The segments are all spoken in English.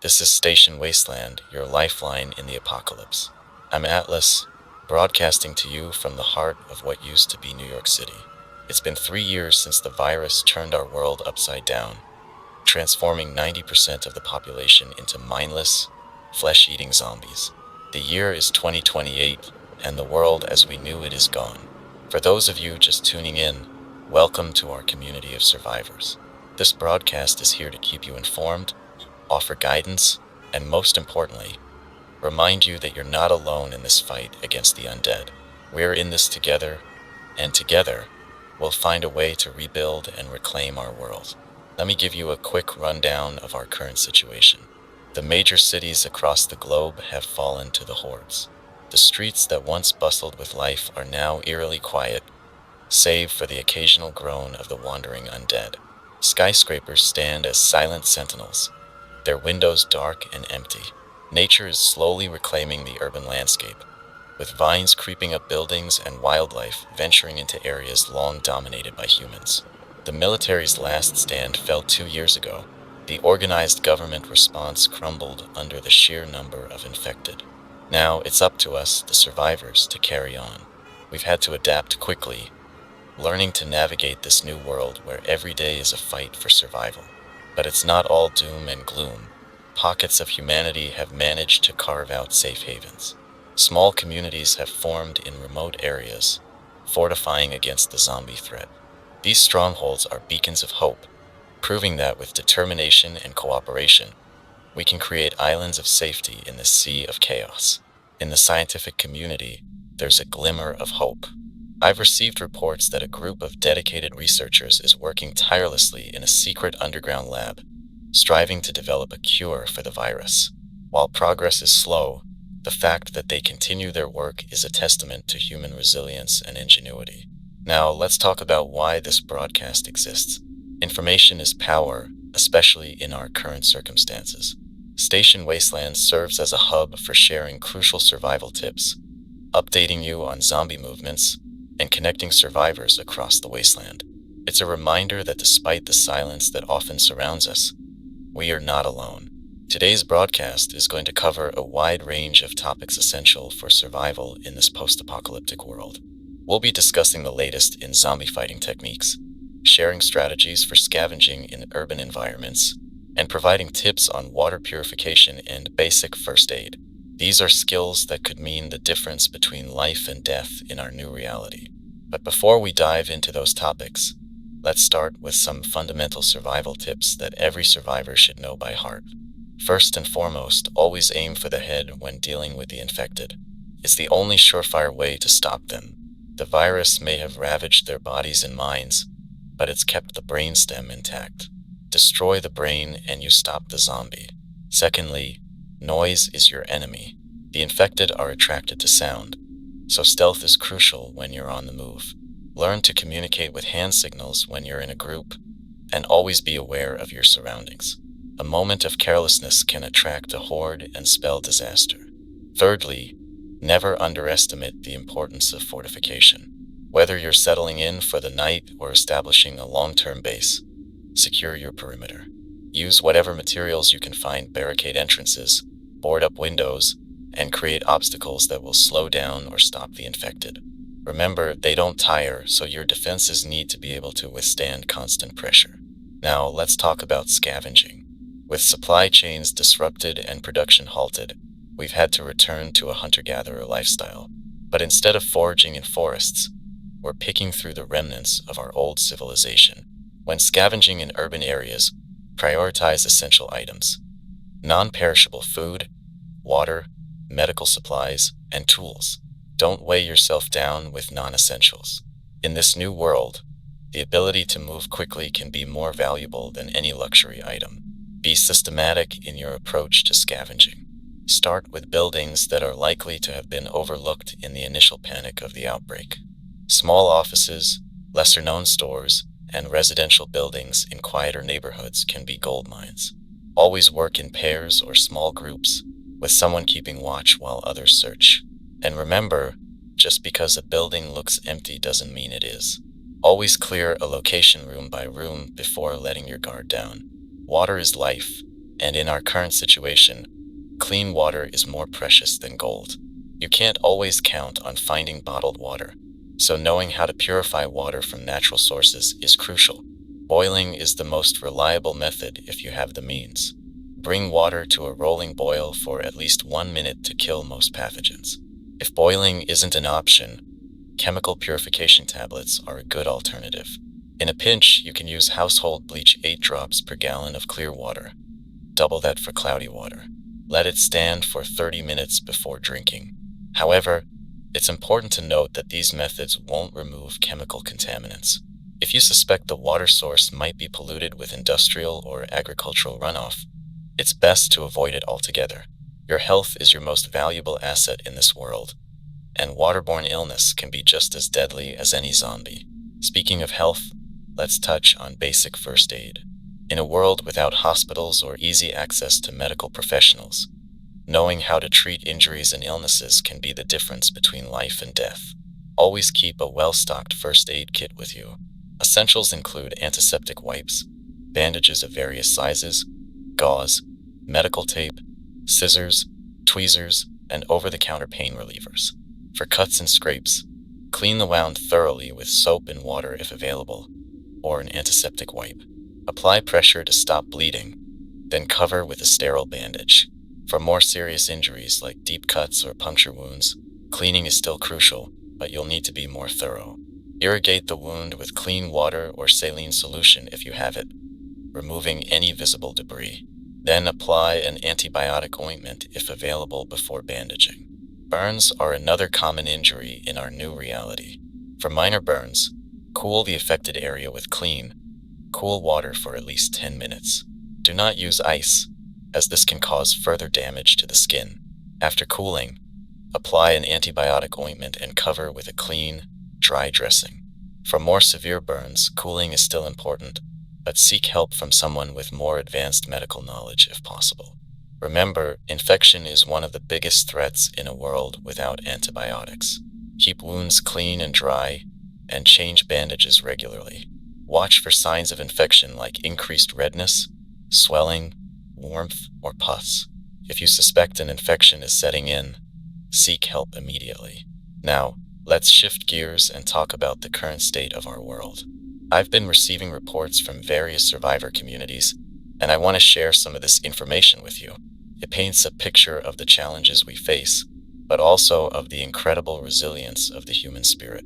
This is Station Wasteland, your lifeline in the apocalypse. I'm Atlas, broadcasting to you from the heart of what used to be New York City. It's been 3 years since the virus turned our world upside down, transforming 90% of the population into mindless, flesh-eating zombies. The year is 2028, and the world as we knew it is gone. For those of you just tuning in, welcome to our community of survivors. This broadcast is here to keep you informed, offer guidance, and most importantly, remind you that you're not alone in this fight against the undead. We're in this together, and together, we'll find a way to rebuild and reclaim our world. Let me give you a quick rundown of our current situation. The major cities across the globe have fallen to the hordes. The streets that once bustled with life are now eerily quiet, save for the occasional groan of the wandering undead. Skyscrapers stand as silent sentinels, their windows dark and empty. Nature is slowly reclaiming the urban landscape, with vines creeping up buildings and wildlife venturing into areas long dominated by humans. The military's last stand fell 2 years ago. The organized government response crumbled under the sheer number of infected. Now it's up to us, the survivors, to carry on. We've had to adapt quickly, learning to navigate this new world where every day is a fight for survival. But it's not all doom and gloom. Pockets of humanity have managed to carve out safe havens. Small communities have formed in remote areas, fortifying against the zombie threat. These strongholds are beacons of hope, proving that with determination and cooperation, we can create islands of safety in this sea of chaos. In the scientific community, there's a glimmer of hope. I've received reports that a group of dedicated researchers is working tirelessly in a secret underground lab, striving to develop a cure for the virus. While progress is slow, the fact that they continue their work is a testament to human resilience and ingenuity. Now, let's talk about why this broadcast exists. Information is power, especially in our current circumstances. Station Wasteland serves as a hub for sharing crucial survival tips, updating you on zombie movements, and connecting survivors across the wasteland. It's a reminder that despite the silence that often surrounds us, we are not alone. Today's broadcast is going to cover a wide range of topics essential for survival in this post-apocalyptic world. We'll be discussing the latest in zombie fighting techniques, sharing strategies for scavenging in urban environments, and providing tips on water purification and basic first aid. These are skills that could mean the difference between life and death in our new reality. But before we dive into those topics, let's start with some fundamental survival tips that every survivor should know by heart. First and foremost, always aim for the head when dealing with the infected. It's the only surefire way to stop them. The virus may have ravaged their bodies and minds, but it's kept the brainstem intact. Destroy the brain and you stop the zombie. Secondly, noise is your enemy. The infected are attracted to sound, so stealth is crucial when you're on the move. Learn to communicate with hand signals when you're in a group, and always be aware of your surroundings. A moment of carelessness can attract a horde and spell disaster. Thirdly, never underestimate the importance of fortification. Whether you're settling in for the night or establishing a long-term base, secure your perimeter. Use whatever materials you can find, barricade entrances, board up windows, and create obstacles that will slow down or stop the infected. Remember, they don't tire, so your defenses need to be able to withstand constant pressure. Now, let's talk about scavenging. With supply chains disrupted and production halted, we've had to return to a hunter-gatherer lifestyle. But instead of foraging in forests, we're picking through the remnants of our old civilization. When scavenging in urban areas, prioritize essential items: non-perishable food, water, medical supplies, and tools. Don't weigh yourself down with non-essentials. In this new world, the ability to move quickly can be more valuable than any luxury item. Be systematic in your approach to scavenging. Start with buildings that are likely to have been overlooked in the initial panic of the outbreak. Small offices, lesser-known stores, and residential buildings in quieter neighborhoods can be gold mines. Always work in pairs or small groups, with someone keeping watch while others search. And remember, just because a building looks empty doesn't mean it is. Always clear a location room by room before letting your guard down. Water is life, And in our current situation, clean water is more precious than gold. You can't always count on finding bottled water, so knowing how to purify water from natural sources is crucial. Boiling is the most reliable method if you have the means. Bring water to a rolling boil for at least 1 minute to kill most pathogens. If boiling isn't an option, chemical purification tablets are a good alternative. In a pinch, you can use household bleach 8 drops per gallon of clear water. Double that for cloudy water. Let it stand for 30 minutes before drinking. However, it's important to note that these methods won't remove chemical contaminants. If you suspect the water source might be polluted with industrial or agricultural runoff, it's best to avoid it altogether. Your health is your most valuable asset in this world, and waterborne illness can be just as deadly as any zombie. Speaking of health, let's touch on basic first aid. In a world without hospitals or easy access to medical professionals, knowing how to treat injuries and illnesses can be the difference between life and death. Always keep a well-stocked first aid kit with you. Essentials include antiseptic wipes, bandages of various sizes, gauze, medical tape, scissors, tweezers, and over-the-counter pain relievers. For cuts and scrapes, clean the wound thoroughly with soap and water if available, or an antiseptic wipe. Apply pressure to stop bleeding, then cover with a sterile bandage. For more serious injuries like deep cuts or puncture wounds, cleaning is still crucial, but you'll need to be more thorough. Irrigate the wound with clean water or saline solution if you have it, removing any visible debris. Then apply an antibiotic ointment if available before bandaging. Burns are another common injury in our new reality. For minor burns, cool the affected area with clean, cool water for at least 10 minutes. Do not use ice, as this can cause further damage to the skin. After cooling, apply an antibiotic ointment and cover with a clean, dry dressing. For more severe burns, cooling is still important, but seek help from someone with more advanced medical knowledge if possible. Remember, infection is one of the biggest threats in a world without antibiotics. Keep wounds clean and dry, and change bandages regularly. Watch for signs of infection like increased redness, swelling, warmth, or pus. If you suspect an infection is setting in, seek help immediately. Now, let's shift gears and talk about the current state of our world. I've been receiving reports from various survivor communities, and I want to share some of this information with you. It paints a picture of the challenges we face, but also of the incredible resilience of the human spirit.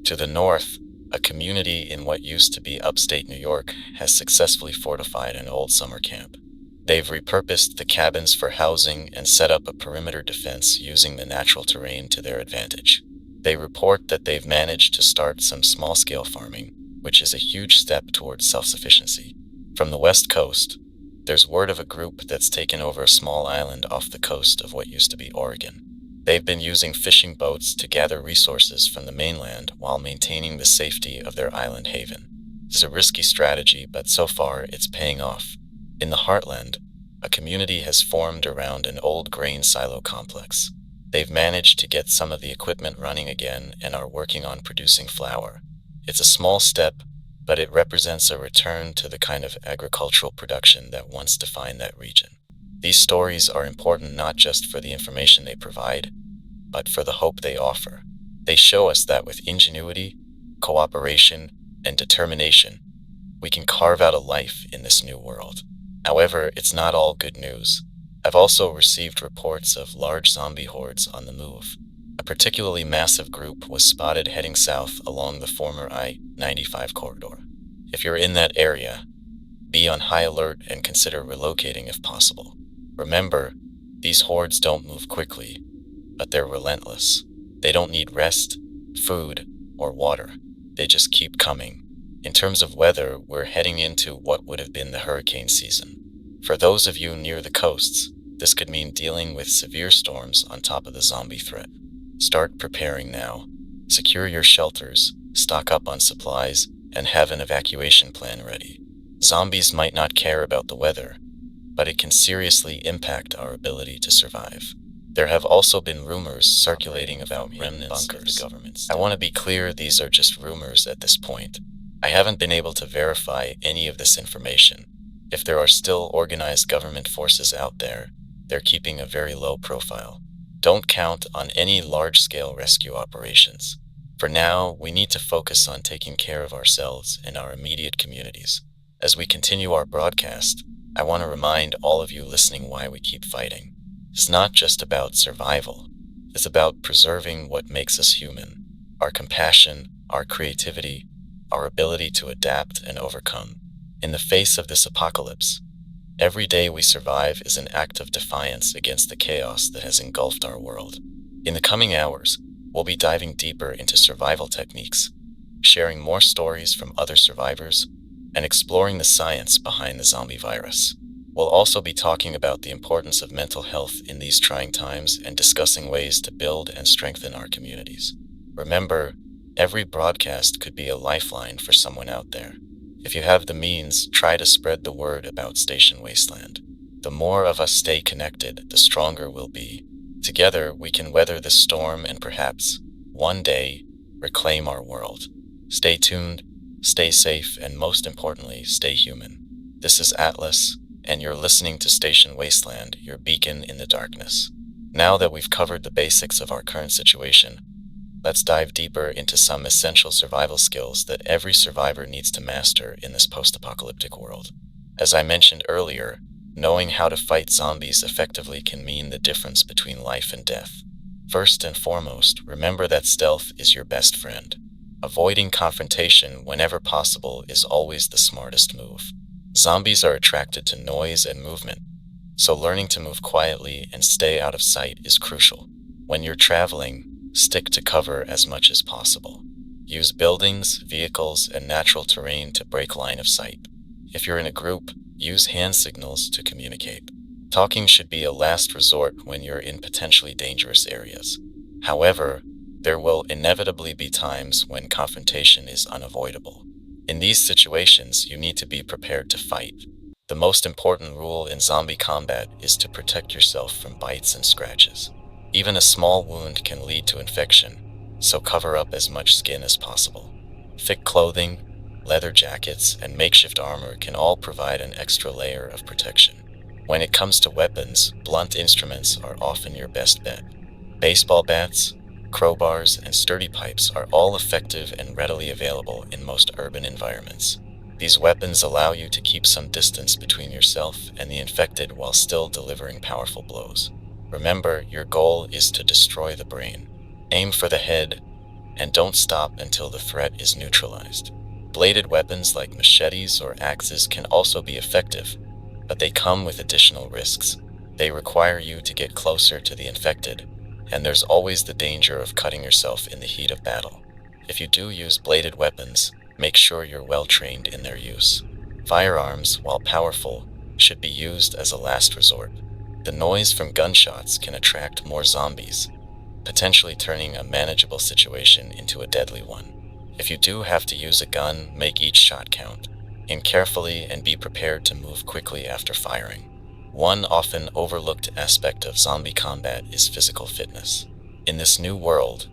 To the north, a community in what used to be upstate New York has successfully fortified an old summer camp. They've repurposed the cabins for housing and set up a perimeter defense using the natural terrain to their advantage. They report that they've managed to start some small-scale farming, which is a huge step towards self-sufficiency. From the West Coast, there's word of a group that's taken over a small island off the coast of what used to be Oregon. They've been using fishing boats to gather resources from the mainland while maintaining the safety of their island haven. It's a risky strategy, but so far it's paying off. In the heartland, a community has formed around an old grain silo complex. They've managed to get some of the equipment running again and are working on producing flour. It's a small step, but it represents a return to the kind of agricultural production that once defined that region. These stories are important not just for the information they provide, but for the hope they offer. They show us that with ingenuity, cooperation, and determination, we can carve out a life in this new world. However, it's not all good news. I've also received reports of large zombie hordes on the move. A particularly massive group was spotted heading south along the former I-95 corridor. If you're in that area, be on high alert and consider relocating if possible. Remember, these hordes don't move quickly, but they're relentless. They don't need rest, food, or water. They just keep coming. In terms of weather, we're heading into what would have been the hurricane season. For those of you near the coasts, this could mean dealing with severe storms on top of the zombie threat. Start preparing now. Secure your shelters, stock up on supplies, and have an evacuation plan ready. Zombies might not care about the weather, but it can seriously impact our ability to survive. There have also been rumors circulating about remnants of the government. I want to be clear, these are just rumors at this point. I haven't been able to verify any of this information, If there are still organized government forces out there, they're keeping a very low profile. Don't count on any large-scale rescue operations. For now, we need to focus on taking care of ourselves and our immediate communities. As we continue our broadcast, I want to remind all of you listening why we keep fighting. It's not just about survival. It's about preserving what makes us human. Our compassion, our creativity, our ability to adapt and overcome. In the face of this apocalypse, every day we survive is an act of defiance against the chaos that has engulfed our world. In the coming hours, we'll be diving deeper into survival techniques, sharing more stories from other survivors, and exploring the science behind the zombie virus. We'll also be talking about the importance of mental health in these trying times and discussing ways to build and strengthen our communities. Remember, every broadcast could be a lifeline for someone out there. If you have the means, try to spread the word about Station Wasteland. The more of us stay connected, the stronger we'll be. Together, we can weather this storm and perhaps, one day, reclaim our world. Stay tuned, stay safe, and most importantly, stay human. This is Atlas, and you're listening to Station Wasteland, your beacon in the darkness. Now that we've covered the basics of our current situation, let's dive deeper into some essential survival skills that every survivor needs to master in this post-apocalyptic world. As I mentioned earlier, knowing how to fight zombies effectively can mean the difference between life and death. First and foremost, remember that stealth is your best friend. Avoiding confrontation whenever possible is always the smartest move. Zombies are attracted to noise and movement, so learning to move quietly and stay out of sight is crucial. When you're traveling, stick to cover as much as possible. Use buildings, vehicles, and natural terrain to break line of sight. If you're in a group, use hand signals to communicate. Talking should be a last resort when you're in potentially dangerous areas. However, there will inevitably be times when confrontation is unavoidable. In these situations, you need to be prepared to fight. The most important rule in zombie combat is to protect yourself from bites and scratches. Even a small wound can lead to infection, so cover up as much skin as possible. Thick clothing, leather jackets, and makeshift armor can all provide an extra layer of protection. When it comes to weapons, blunt instruments are often your best bet. Baseball bats, crowbars, and sturdy pipes are all effective and readily available in most urban environments. These weapons allow you to keep some distance between yourself and the infected while still delivering powerful blows. Remember, your goal is to destroy the brain. Aim for the head, and don't stop until the threat is neutralized. Bladed weapons like machetes or axes can also be effective, but they come with additional risks. They require you to get closer to the infected, and there's always the danger of cutting yourself in the heat of battle. If you do use bladed weapons, make sure you're well trained in their use. Firearms, while powerful, should be used as a last resort. The noise from gunshots can attract more zombies, potentially turning a manageable situation into a deadly one. If you do have to use a gun, make each shot count. Aim carefully and be prepared to move quickly after firing. One often overlooked aspect of zombie combat is physical fitness. In this new world,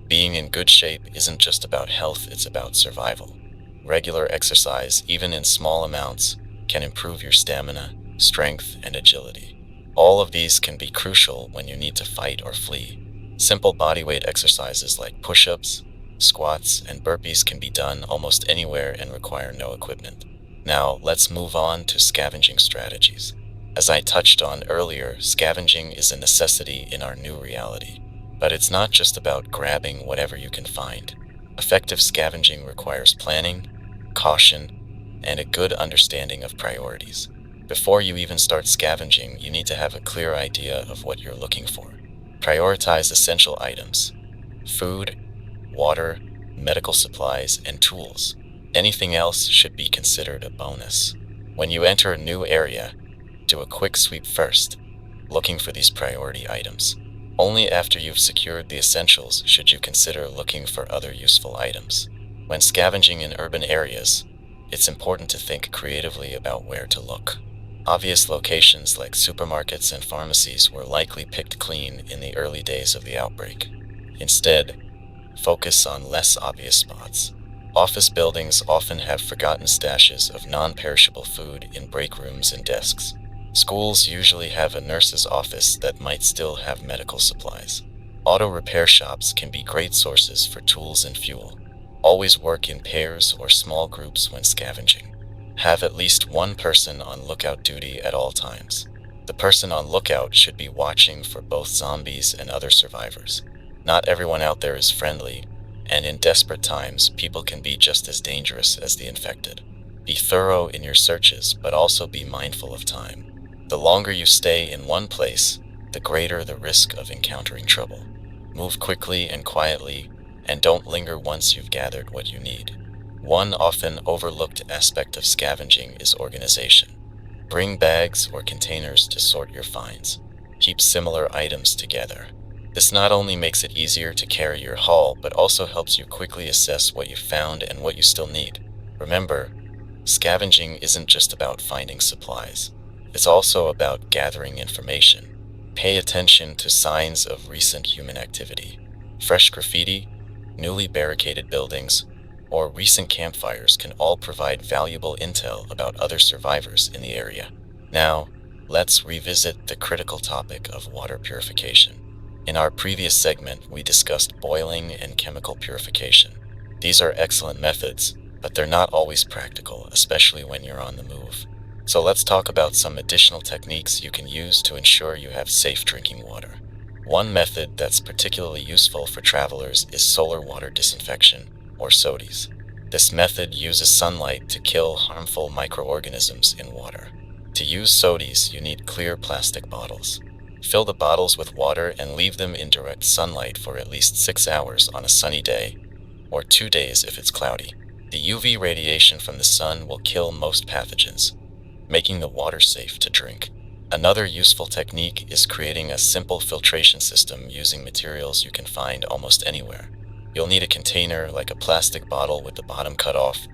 being in good shape isn't just about health, it's about survival. Regular exercise, even in small amounts, can improve your stamina, strength, and agility. All of these can be crucial when you need to fight or flee. Simple bodyweight exercises like push-ups, squats, and burpees can be done almost anywhere and require no equipment. Now, let's move on to scavenging strategies. As I touched on earlier, scavenging is a necessity in our new reality. But it's not just about grabbing whatever you can find. Effective scavenging requires planning, caution, and a good understanding of priorities. Before you even start scavenging, you need to have a clear idea of what you're looking for. Prioritize essential items: food, water, medical supplies, and tools. Anything else should be considered a bonus. When you enter a new area, do a quick sweep first, looking for these priority items. Only after you've secured the essentials should you consider looking for other useful items. When scavenging in urban areas, it's important to think creatively about where to look. Obvious locations like supermarkets and pharmacies were likely picked clean in the early days of the outbreak. Instead, focus on less obvious spots. Office buildings often have forgotten stashes of non-perishable food in break rooms and desks. Schools usually have a nurse's office that might still have medical supplies. Auto repair shops can be great sources for tools and fuel. Always work in pairs or small groups when scavenging. Have at least one person on lookout duty at all times. The person on lookout should be watching for both zombies and other survivors. Not everyone out there is friendly, and in desperate times, people can be just as dangerous as the infected. Be thorough in your searches, but also be mindful of time. The longer you stay in one place, the greater the risk of encountering trouble. Move quickly and quietly, and don't linger once you've gathered what you need. One often overlooked aspect of scavenging is organization. Bring bags or containers to sort your finds. Keep similar items together. This not only makes it easier to carry your haul, but also helps you quickly assess what you found and what you still need. Remember, scavenging isn't just about finding supplies. It's also about gathering information. Pay attention to signs of recent human activity. Fresh graffiti, newly barricaded buildings, or recent campfires can all provide valuable intel about other survivors in the area. Now, let's revisit the critical topic of water purification. In our previous segment, we discussed boiling and chemical purification. These are excellent methods, but they're not always practical, especially when you're on the move. So let's talk about some additional techniques you can use to ensure you have safe drinking water. One method that's particularly useful for travelers is solar water disinfection, or SODIs. This method uses sunlight to kill harmful microorganisms in water. To use SODIs, you need clear plastic bottles. Fill the bottles with water and leave them in direct sunlight for at least 6 hours on a sunny day, or 2 days if it's cloudy. The UV radiation from the sun will kill most pathogens, making the water safe to drink. Another useful technique is creating a simple filtration system using materials you can find almost anywhere. You'll need a container like a plastic bottle with the bottom cut off,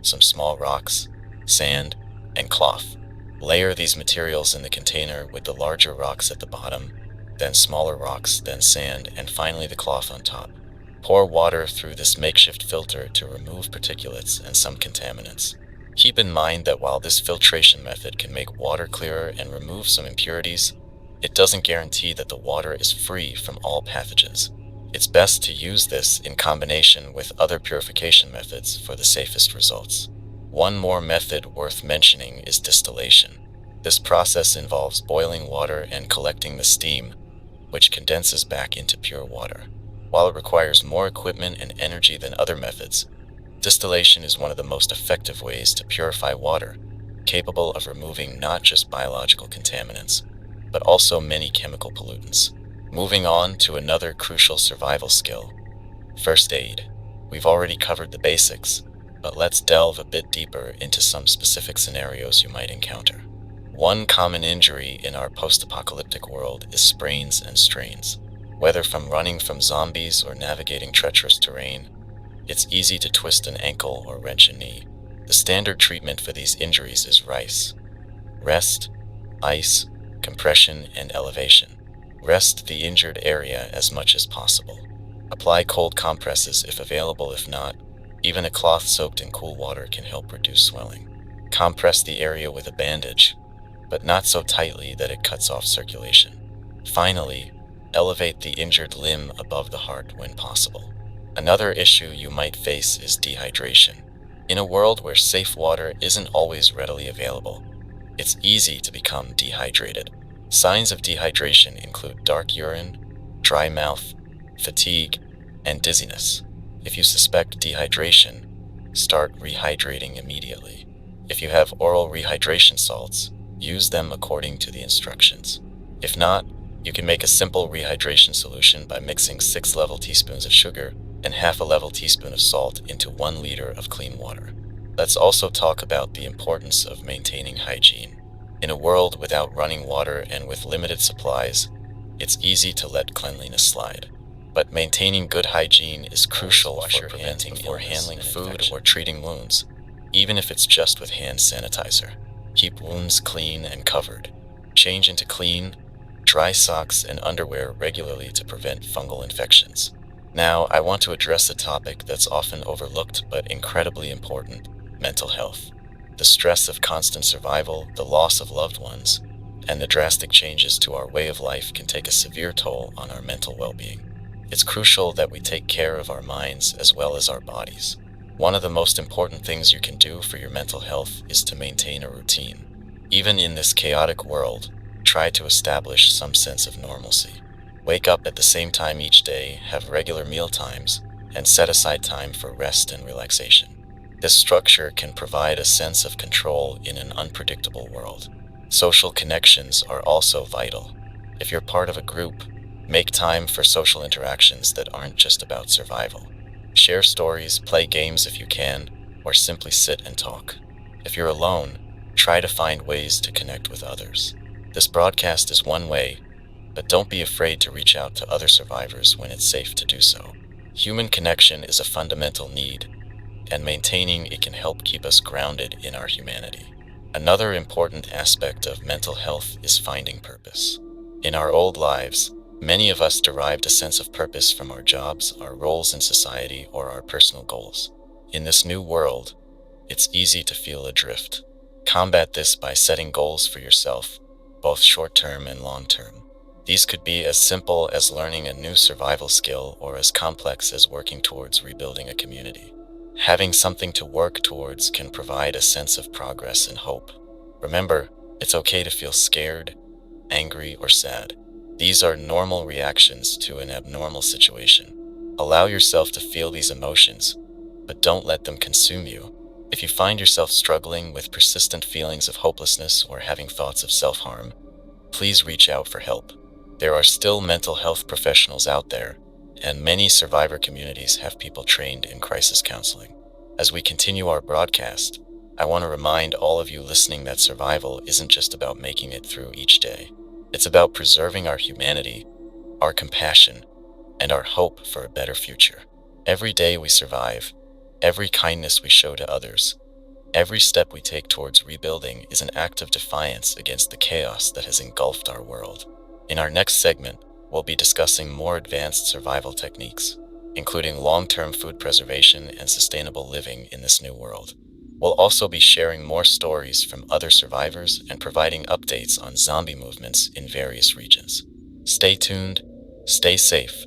some small rocks, sand, and cloth. Layer these materials in the container with the larger rocks at the bottom, then smaller rocks, then sand, and finally the cloth on top. Pour water through this makeshift filter to remove particulates and some contaminants. Keep in mind that while this filtration method can make water clearer and remove some impurities, it doesn't guarantee that the water is free from all pathogens. It's best to use this in combination with other purification methods for the safest results. One more method worth mentioning is distillation. This process involves boiling water and collecting the steam, which condenses back into pure water. While it requires more equipment and energy than other methods, distillation is one of the most effective ways to purify water, capable of removing not just biological contaminants, but also many chemical pollutants. Moving on to another crucial survival skill, first aid. We've already covered the basics, but let's delve a bit deeper into some specific scenarios you might encounter. One common injury in our post-apocalyptic world is sprains and strains. Whether from running from zombies or navigating treacherous terrain, it's easy to twist an ankle or wrench a knee. The standard treatment for these injuries is RICE: rest, ice, compression, and elevation. Rest the injured area as much as possible. Apply cold compresses if available. If not, even a cloth soaked in cool water can help reduce swelling. Compress the area with a bandage, but not so tightly that it cuts off circulation. Finally, elevate the injured limb above the heart when possible. Another issue you might face is dehydration. In a world where safe water isn't always readily available, it's easy to become dehydrated. Signs of dehydration include dark urine, dry mouth, fatigue, and dizziness. If you suspect dehydration, start rehydrating immediately. If you have oral rehydration salts, use them according to the instructions. If not, you can make a simple rehydration solution by mixing 6 level teaspoons of sugar and half a level teaspoon of salt into 1 liter of clean water. Let's also talk about the importance of maintaining hygiene. In a world without running water and with limited supplies, it's easy to let cleanliness slide. But maintaining good hygiene is crucial for preventing or handling food or treating wounds, even if it's just with hand sanitizer. Keep wounds clean and covered. Change into clean, dry socks and underwear regularly to prevent fungal infections. Now, I want to address a topic that's often overlooked but incredibly important: mental health. The stress of constant survival, the loss of loved ones, and the drastic changes to our way of life can take a severe toll on our mental well being. It's crucial that we take care of our minds as well as our bodies. One of the most important things you can do for your mental health is to maintain a routine. Even in this chaotic world, try to establish some sense of normalcy. Wake up at the same time each day, have regular meal times, and set aside time for rest and relaxation. This structure can provide a sense of control in an unpredictable world. Social connections are also vital. If you're part of a group, make time for social interactions that aren't just about survival. Share stories, play games if you can, or simply sit and talk. If you're alone, try to find ways to connect with others. This broadcast is one way, but don't be afraid to reach out to other survivors when it's safe to do so. Human connection is a fundamental need, and maintaining it can help keep us grounded in our humanity. Another important aspect of mental health is finding purpose. In our old lives, many of us derived a sense of purpose from our jobs, our roles in society, or our personal goals. In this new world, it's easy to feel adrift. Combat this by setting goals for yourself, both short-term and long-term. These could be as simple as learning a new survival skill or as complex as working towards rebuilding a community. Having something to work towards can provide a sense of progress and hope. Remember, it's okay to feel scared, angry, or sad. These are normal reactions to an abnormal situation. Allow yourself to feel these emotions, but don't let them consume you. If you find yourself struggling with persistent feelings of hopelessness or having thoughts of self-harm, please reach out for help. There are still mental health professionals out there, and many survivor communities have people trained in crisis counseling. As we continue our broadcast, I want to remind all of you listening that survival isn't just about making it through each day. It's about preserving our humanity, our compassion, and our hope for a better future. Every day we survive, every kindness we show to others, every step we take towards rebuilding is an act of defiance against the chaos that has engulfed our world. In our next segment, we'll be discussing more advanced survival techniques, including long-term food preservation and sustainable living in this new world. We'll also be sharing more stories from other survivors and providing updates on zombie movements in various regions. Stay tuned, stay safe,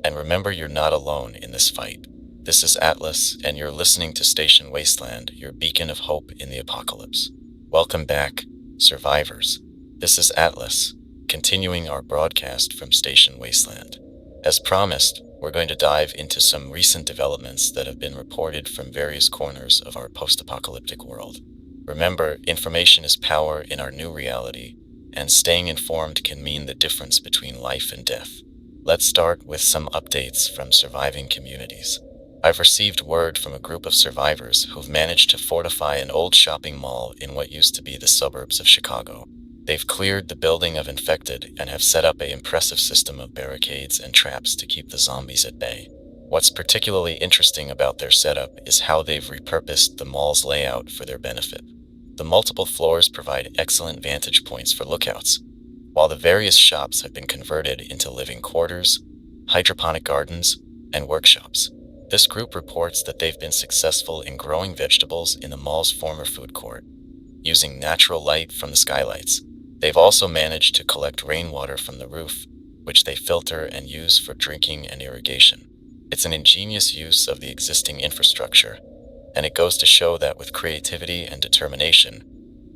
and remember you're not alone in this fight. This is Atlas, and you're listening to Station Wasteland, your beacon of hope in the apocalypse. Welcome back, survivors. This is Atlas, continuing our broadcast from Station Wasteland. As promised, we're going to dive into some recent developments that have been reported from various corners of our post-apocalyptic world. Remember, information is power in our new reality, and staying informed can mean the difference between life and death. Let's start with some updates from surviving communities. I've received word from a group of survivors who've managed to fortify an old shopping mall in what used to be the suburbs of Chicago. They've cleared the building of infected and have set up an impressive system of barricades and traps to keep the zombies at bay. What's particularly interesting about their setup is how they've repurposed the mall's layout for their benefit. The multiple floors provide excellent vantage points for lookouts, while the various shops have been converted into living quarters, hydroponic gardens, and workshops. This group reports that they've been successful in growing vegetables in the mall's former food court, using natural light from the skylights. They've also managed to collect rainwater from the roof, which they filter and use for drinking and irrigation. It's an ingenious use of the existing infrastructure, and it goes to show that with creativity and determination,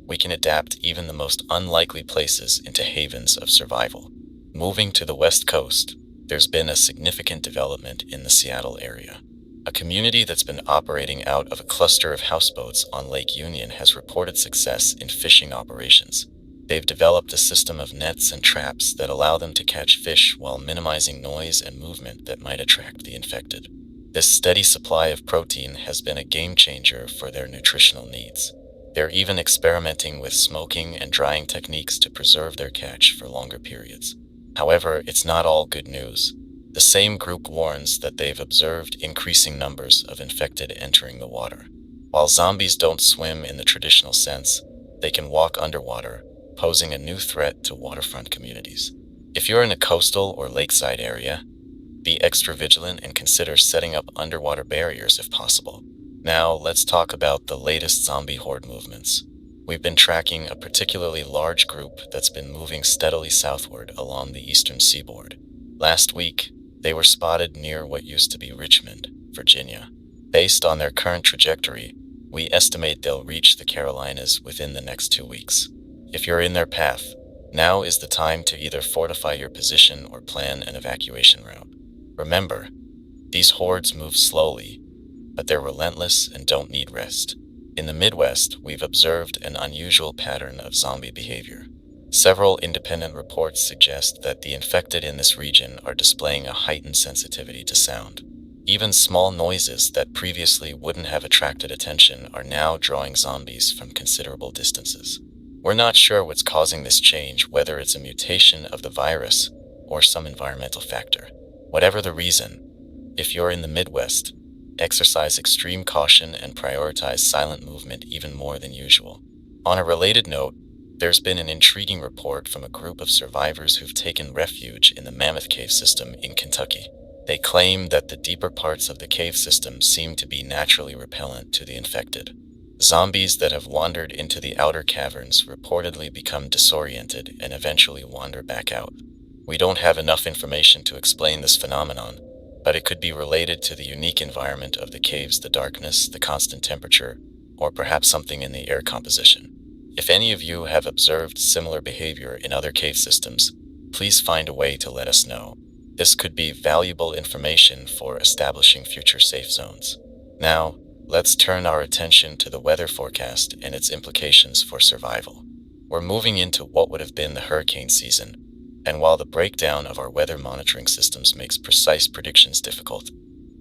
we can adapt even the most unlikely places into havens of survival. Moving to the West Coast, there's been a significant development in the Seattle area. A community that's been operating out of a cluster of houseboats on Lake Union has reported success in fishing operations. They've developed a system of nets and traps that allow them to catch fish while minimizing noise and movement that might attract the infected. This steady supply of protein has been a game changer for their nutritional needs. They're even experimenting with smoking and drying techniques to preserve their catch for longer periods. However, it's not all good news. The same group warns that they've observed increasing numbers of infected entering the water. While zombies don't swim in the traditional sense, they can walk underwater, posing a new threat to waterfront communities. If you're in a coastal or lakeside area, Be extra vigilant and consider setting up underwater barriers if possible. Now, let's talk about the latest zombie horde movements. We've been tracking a particularly large group that's been moving steadily southward along the eastern seaboard. Last week, they were spotted near what used to be Richmond, Virginia. Based on their current trajectory, we estimate they'll reach the Carolinas within the next 2 weeks. If you're in their path, now is the time to either fortify your position or plan an evacuation route. Remember, these hordes move slowly, but they're relentless and don't need rest. In the Midwest, we've observed an unusual pattern of zombie behavior. Several independent reports suggest that the infected in this region are displaying a heightened sensitivity to sound. Even small noises that previously wouldn't have attracted attention are now drawing zombies from considerable distances. We're not sure what's causing this change, whether it's a mutation of the virus or some environmental factor. Whatever the reason, if you're in the Midwest, exercise extreme caution and prioritize silent movement even more than usual. On a related note, there's been an intriguing report from a group of survivors who've taken refuge in the Mammoth Cave system in Kentucky. They claim that the deeper parts of the cave system seem to be naturally repellent to the infected. Zombies that have wandered into the outer caverns reportedly become disoriented and eventually wander back out. We don't have enough information to explain this phenomenon, but it could be related to the unique environment of the caves, the darkness, the constant temperature, or perhaps something in the air composition. If any of you have observed similar behavior in other cave systems, please find a way to let us know. This could be valuable information for establishing future safe zones. Now, let's turn our attention to the weather forecast and its implications for survival. We're moving into what would have been the hurricane season, and while the breakdown of our weather monitoring systems makes precise predictions difficult,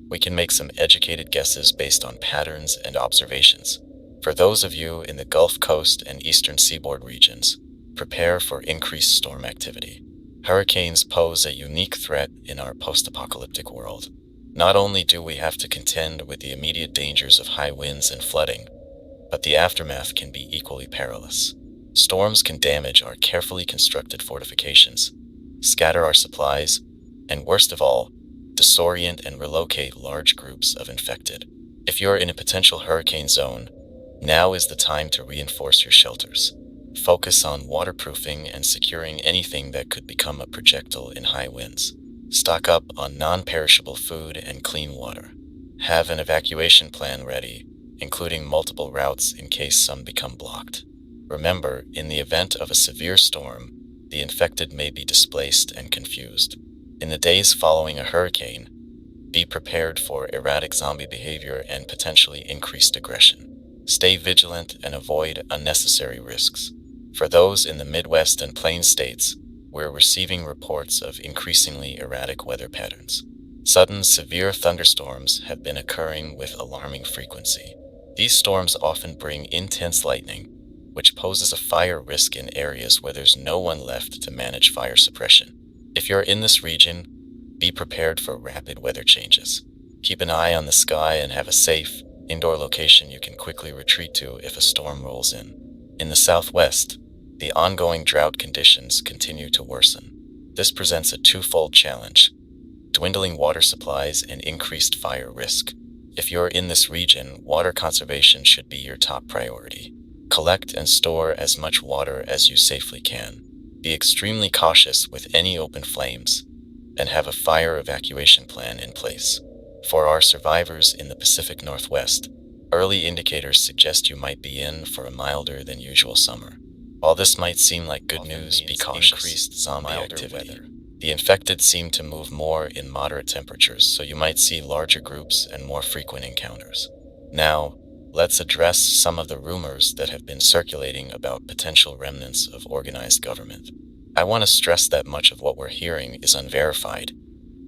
we can make some educated guesses based on patterns and observations. For those of you in the Gulf Coast and eastern seaboard regions, prepare for increased storm activity. Hurricanes pose a unique threat in our post-apocalyptic world. Not only do we have to contend with the immediate dangers of high winds and flooding, but the aftermath can be equally perilous. Storms can damage our carefully constructed fortifications, scatter our supplies, and worst of all, disorient and relocate large groups of infected. If you're in a potential hurricane zone, now is the time to reinforce your shelters. Focus on waterproofing and securing anything that could become a projectile in high winds. Stock up on non-perishable food and clean water. Have an evacuation plan ready, including multiple routes in case some become blocked. Remember, in the event of a severe storm, the infected may be displaced and confused. In the days following a hurricane, be prepared for erratic zombie behavior and potentially increased aggression. Stay vigilant and avoid unnecessary risks. For those in the Midwest and Plains states, we're receiving reports of increasingly erratic weather patterns. Sudden, severe thunderstorms have been occurring with alarming frequency. These storms often bring intense lightning, which poses a fire risk in areas where there's no one left to manage fire suppression. If you're in this region, be prepared for rapid weather changes. Keep an eye on the sky and have a safe, indoor location you can quickly retreat to if a storm rolls in. In the Southwest, the ongoing drought conditions continue to worsen. This presents a twofold challenge: dwindling water supplies and increased fire risk. If you're in this region, water conservation should be your top priority. Collect and store as much water as you safely can. Be extremely cautious with any open flames, and have a fire evacuation plan in place. For our survivors in the Pacific Northwest, early indicators suggest you might be in for a milder than usual summer. While this might seem like good news, be cautious. Increased zombie activity. The infected seem to move more in moderate temperatures, so you might see larger groups and more frequent encounters. Now, let's address some of the rumors that have been circulating about potential remnants of organized government. I want to stress that much of what we're hearing is unverified,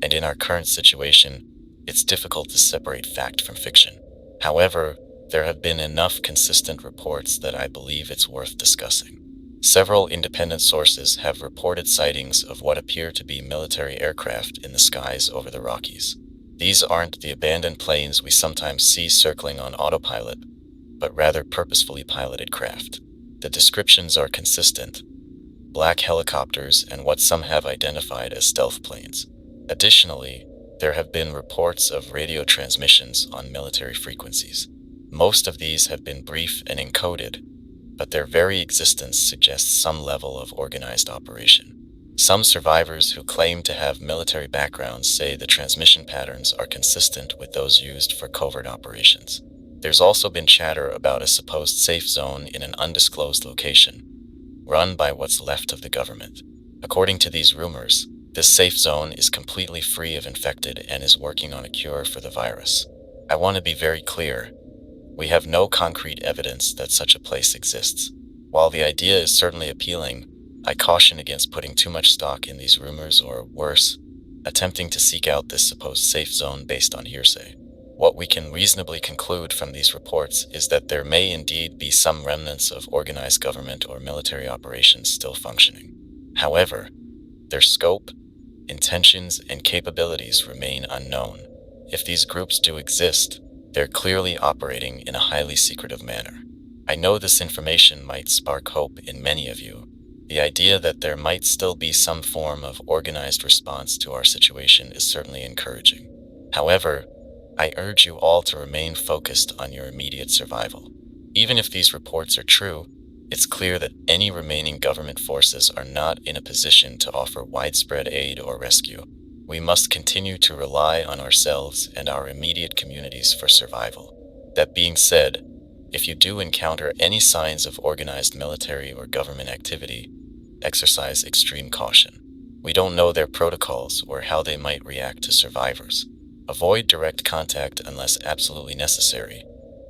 and in our current situation, it's difficult to separate fact from fiction. However, there have been enough consistent reports that I believe it's worth discussing. Several independent sources have reported sightings of what appear to be military aircraft in the skies over the Rockies. These aren't the abandoned planes we sometimes see circling on autopilot, but rather purposefully piloted craft. The descriptions are consistent: black helicopters and what some have identified as stealth planes. Additionally, there have been reports of radio transmissions on military frequencies. Most of these have been brief and encoded, but their very existence suggests some level of organized operation. Some survivors who claim to have military backgrounds say the transmission patterns are consistent with those used for covert operations. There's also been chatter about a supposed safe zone in an undisclosed location, run by what's left of the government. According to these rumors, this safe zone is completely free of infected and is working on a cure for the virus. I want to be very clear. We have no concrete evidence that such a place exists. While the idea is certainly appealing, I caution against putting too much stock in these rumors or, worse, attempting to seek out this supposed safe zone based on hearsay. What we can reasonably conclude from these reports is that there may indeed be some remnants of organized government or military operations still functioning. However, their scope, intentions, and capabilities remain unknown. If these groups do exist, they're clearly operating in a highly secretive manner. I know this information might spark hope in many of you. The idea that there might still be some form of organized response to our situation is certainly encouraging. However, I urge you all to remain focused on your immediate survival. Even if these reports are true, it's clear that any remaining government forces are not in a position to offer widespread aid or rescue. We must continue to rely on ourselves and our immediate communities for survival. That being said, if you do encounter any signs of organized military or government activity, exercise extreme caution. We don't know their protocols or how they might react to survivors. Avoid direct contact unless absolutely necessary,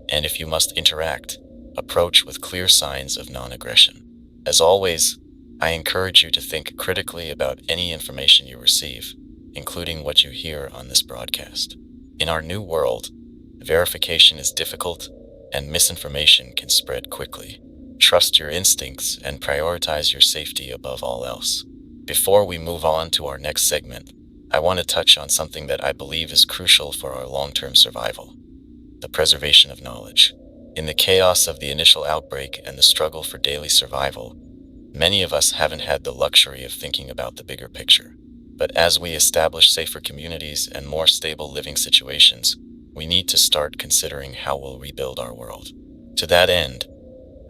and if you must interact, approach with clear signs of non-aggression. As always, I encourage you to think critically about any information you receive, including what you hear on this broadcast. In our new world, verification is difficult and misinformation can spread quickly. Trust your instincts and prioritize your safety above all else. Before we move on to our next segment, I want to touch on something that I believe is crucial for our long-term survival: the preservation of knowledge. In the chaos of the initial outbreak and the struggle for daily survival, many of us haven't had the luxury of thinking about the bigger picture. But as we establish safer communities and more stable living situations, we need to start considering how we'll rebuild our world. To that end,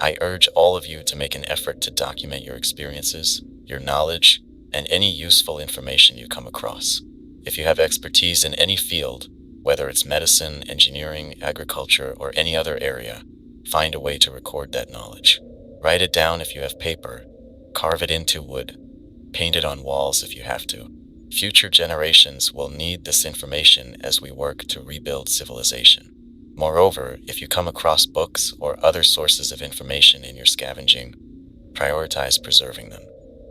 I urge all of you to make an effort to document your experiences, your knowledge, and any useful information you come across. If you have expertise in any field, whether it's medicine, engineering, agriculture, or any other area, find a way to record that knowledge. Write it down if you have paper, carve it into wood, paint it on walls if you have to. Future generations will need this information as we work to rebuild civilization. Moreover, if you come across books or other sources of information in your scavenging, prioritize preserving them.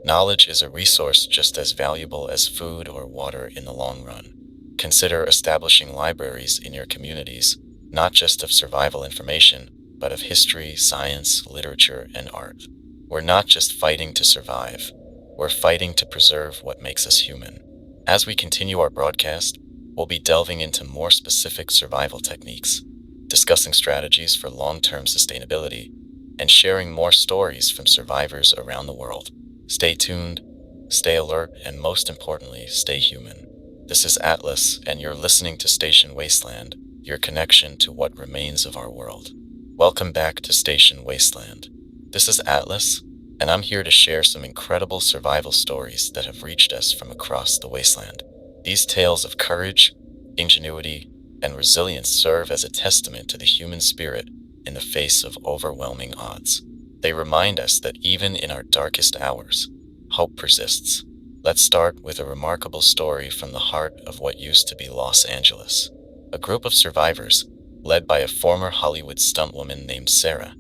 Knowledge is a resource just as valuable as food or water in the long run. Consider establishing libraries in your communities, not just of survival information, but of history, science, literature, and art. We're not just fighting to survive, we're fighting to preserve what makes us human. As we continue our broadcast, we'll be delving into more specific survival techniques, discussing strategies for long-term sustainability, and sharing more stories from survivors around the world. Stay tuned, stay alert, and most importantly, stay human. This is Atlas, and you're listening to Station Wasteland, your connection to what remains of our world. Welcome back to Station Wasteland. This is Atlas, and I'm here to share some incredible survival stories that have reached us from across the wasteland. These tales of courage, ingenuity, and resilience serve as a testament to the human spirit in the face of overwhelming odds. They remind us that even in our darkest hours, hope persists. Let's start with a remarkable story from the heart of what used to be Los Angeles. A group of survivors, led by a former Hollywood stuntwoman named Sarah,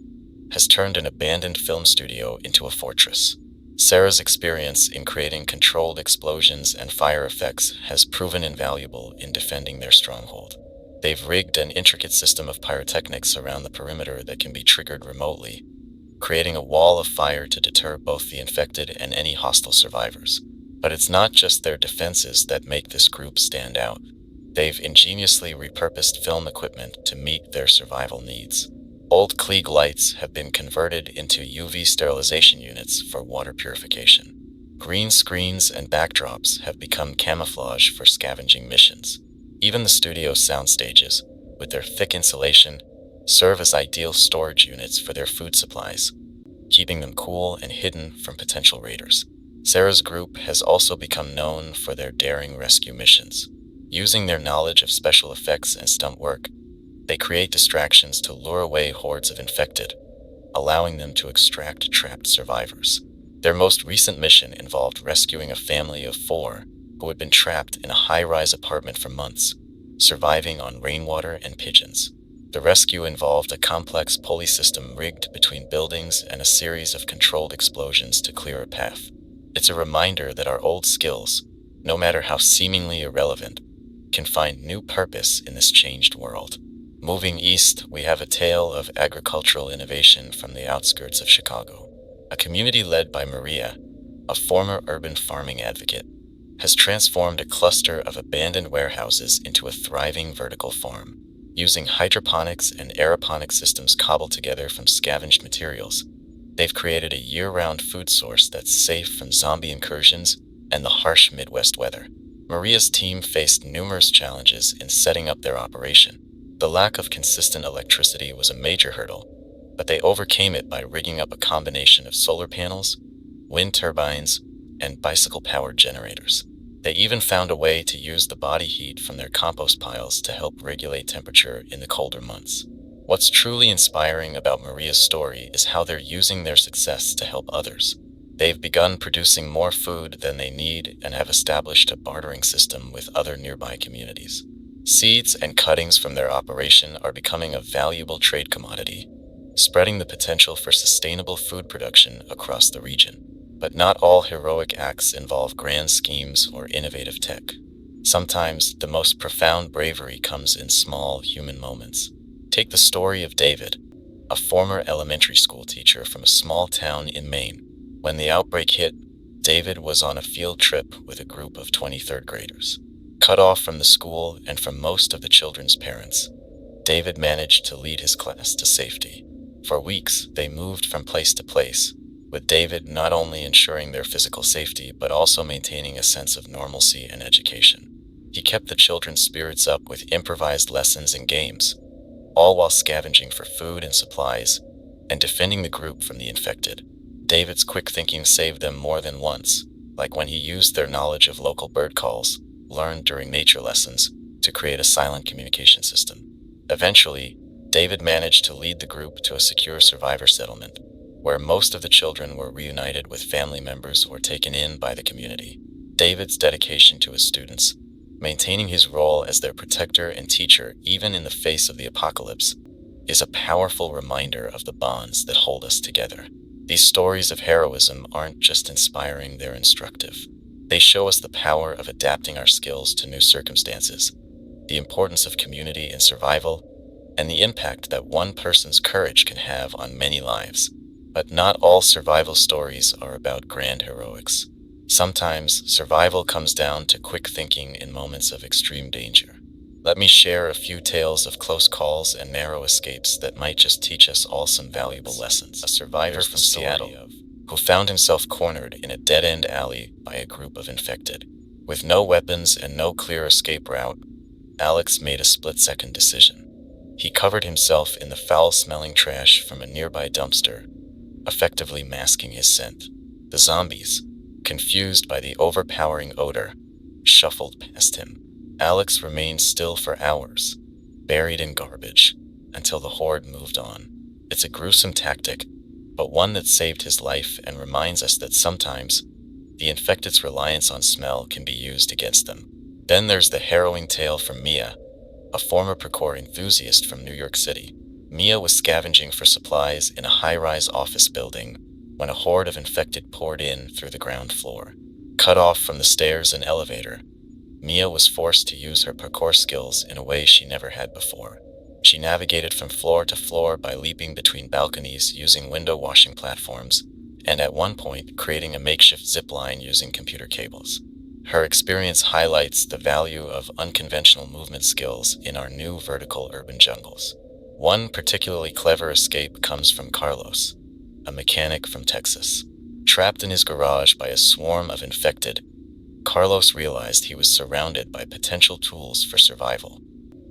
has turned an abandoned film studio into a fortress. Sarah's experience in creating controlled explosions and fire effects has proven invaluable in defending their stronghold. They've rigged an intricate system of pyrotechnics around the perimeter that can be triggered remotely, creating a wall of fire to deter both the infected and any hostile survivors. But it's not just their defenses that make this group stand out. They've ingeniously repurposed film equipment to meet their survival needs. Old Klieg lights have been converted into UV sterilization units for water purification. Green screens and backdrops have become camouflage for scavenging missions. Even the studio's sound stages, with their thick insulation, serve as ideal storage units for their food supplies, keeping them cool and hidden from potential raiders. Sarah's group has also become known for their daring rescue missions. Using their knowledge of special effects and stunt work, they create distractions to lure away hordes of infected, allowing them to extract trapped survivors. Their most recent mission involved rescuing a family of 4 who had been trapped in a high-rise apartment for months, surviving on rainwater and pigeons. The rescue involved a complex pulley system rigged between buildings and a series of controlled explosions to clear a path. It's a reminder that our old skills, no matter how seemingly irrelevant, can find new purpose in this changed world. Moving east, we have a tale of agricultural innovation from the outskirts of Chicago. A community led by Maria, a former urban farming advocate, has transformed a cluster of abandoned warehouses into a thriving vertical farm. Using hydroponics and aeroponic systems cobbled together from scavenged materials, they've created a year-round food source that's safe from zombie incursions and the harsh Midwest weather. Maria's team faced numerous challenges in setting up their operation. The lack of consistent electricity was a major hurdle, but they overcame it by rigging up a combination of solar panels, wind turbines, and bicycle-powered generators. They even found a way to use the body heat from their compost piles to help regulate temperature in the colder months. What's truly inspiring about Maria's story is how they're using their success to help others. They've begun producing more food than they need and have established a bartering system with other nearby communities. Seeds and cuttings from their operation are becoming a valuable trade commodity, spreading the potential for sustainable food production across the region. But not all heroic acts involve grand schemes or innovative tech. Sometimes the most profound bravery comes in small human moments. Take the story of David, a former elementary school teacher from a small town in Maine. When the outbreak hit, David was on a field trip with a group of 23rd graders. Cut off from the school and from most of the children's parents, David managed to lead his class to safety. For weeks, they moved from place to place, with David not only ensuring their physical safety but also maintaining a sense of normalcy and education. He kept the children's spirits up with improvised lessons and games, all while scavenging for food and supplies and defending the group from the infected. David's quick thinking saved them more than once, like when he used their knowledge of local bird calls, learned during nature lessons, to create a silent communication system. Eventually, David managed to lead the group to a secure survivor settlement, where most of the children were reunited with family members or taken in by the community. David's dedication to his students, maintaining his role as their protector and teacher even in the face of the apocalypse, is a powerful reminder of the bonds that hold us together. These stories of heroism aren't just inspiring, they're instructive. They show us the power of adapting our skills to new circumstances, the importance of community in survival, and the impact that one person's courage can have on many lives. But not all survival stories are about grand heroics. Sometimes survival comes down to quick thinking in moments of extreme danger. Let me share a few tales of close calls and narrow escapes that might just teach us all some valuable lessons. A survivor from Seattle who found himself cornered in a dead-end alley by a group of infected. With no weapons and no clear escape route, Alex made a split-second decision. He covered himself in the foul-smelling trash from a nearby dumpster, effectively masking his scent. The zombies, confused by the overpowering odor, shuffled past him. Alex remained still for hours, buried in garbage, until the horde moved on. It's a gruesome tactic, but one that saved his life and reminds us that sometimes the infected's reliance on smell can be used against them. Then there's the harrowing tale from Mia, a former parkour enthusiast from New York City. Mia was scavenging for supplies in a high-rise office building when a horde of infected poured in through the ground floor. Cut off from the stairs and elevator, Mia was forced to use her parkour skills in a way she never had before. She navigated from floor to floor by leaping between balconies using window washing platforms, and at one point creating a makeshift zip line using computer cables. Her experience highlights the value of unconventional movement skills in our new vertical urban jungles. One particularly clever escape comes from Carlos, a mechanic from Texas. Trapped in his garage by a swarm of infected, Carlos realized he was surrounded by potential tools for survival.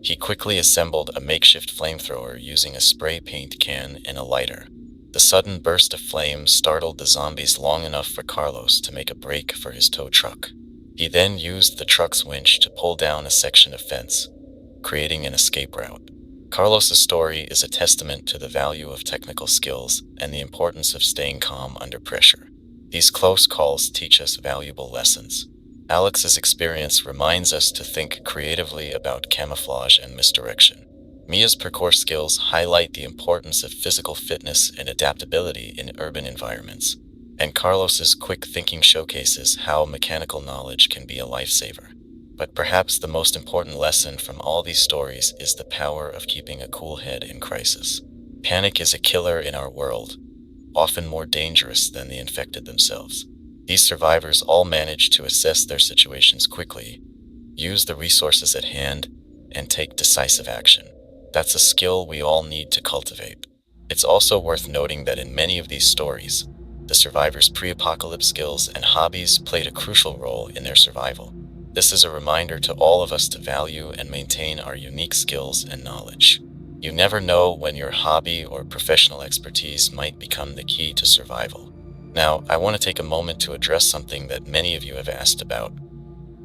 He quickly assembled a makeshift flamethrower using a spray paint can and a lighter. The sudden burst of flame startled the zombies long enough for Carlos to make a break for his tow truck. He then used the truck's winch to pull down a section of fence, creating an escape route. Carlos's story is a testament to the value of technical skills and the importance of staying calm under pressure. These close calls teach us valuable lessons. Alex's experience reminds us to think creatively about camouflage and misdirection. Mia's parkour skills highlight the importance of physical fitness and adaptability in urban environments, and Carlos's quick thinking showcases how mechanical knowledge can be a lifesaver. But perhaps the most important lesson from all these stories is the power of keeping a cool head in crisis. Panic is a killer in our world, often more dangerous than the infected themselves. These survivors all manage to assess their situations quickly, use the resources at hand, and take decisive action. That's a skill we all need to cultivate. It's also worth noting that in many of these stories, the survivors' pre-apocalypse skills and hobbies played a crucial role in their survival. This is a reminder to all of us to value and maintain our unique skills and knowledge. You never know when your hobby or professional expertise might become the key to survival. Now, I want to take a moment to address something that many of you have asked about: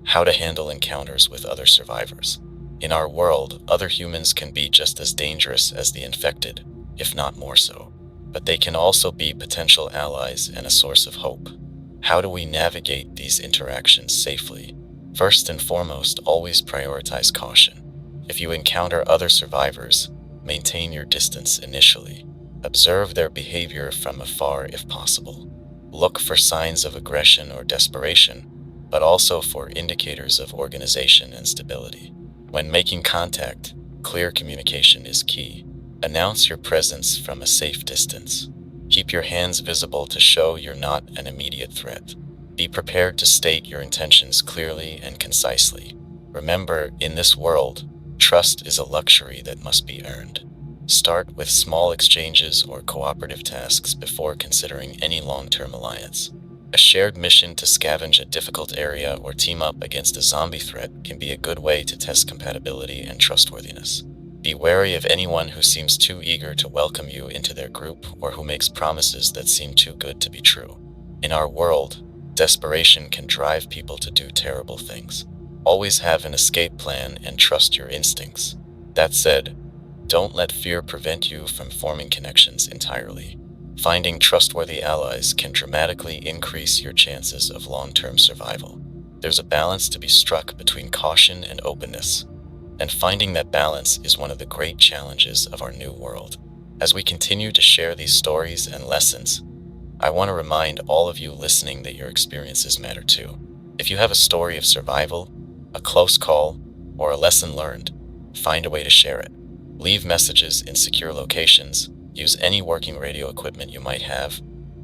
how to handle encounters with other survivors. In our world, other humans can be just as dangerous as the infected, if not more so. But they can also be potential allies and a source of hope. How do we navigate these interactions safely? First and foremost, always prioritize caution. If you encounter other survivors, maintain your distance initially. Observe their behavior from afar if possible. Look for signs of aggression or desperation, but also for indicators of organization and stability. When making contact, clear communication is key. Announce your presence from a safe distance. Keep your hands visible to show you're not an immediate threat. Be prepared to state your intentions clearly and concisely. Remember, in this world, trust is a luxury that must be earned. Start with small exchanges or cooperative tasks before considering any long-term alliance. A shared mission to scavenge a difficult area or team up against a zombie threat can be a good way to test compatibility and trustworthiness. Be wary of anyone who seems too eager to welcome you into their group or who makes promises that seem too good to be true. In our world, desperation can drive people to do terrible things. Always have an escape plan and trust your instincts. That said, don't let fear prevent you from forming connections entirely. Finding trustworthy allies can dramatically increase your chances of long-term survival. There's a balance to be struck between caution and openness, and finding that balance is one of the great challenges of our new world. As we continue to share these stories and lessons, I want to remind all of you listening that your experiences matter too. If you have a story of survival, a close call, or a lesson learned, find a way to share it. Leave messages in secure locations, use any working radio equipment you might have,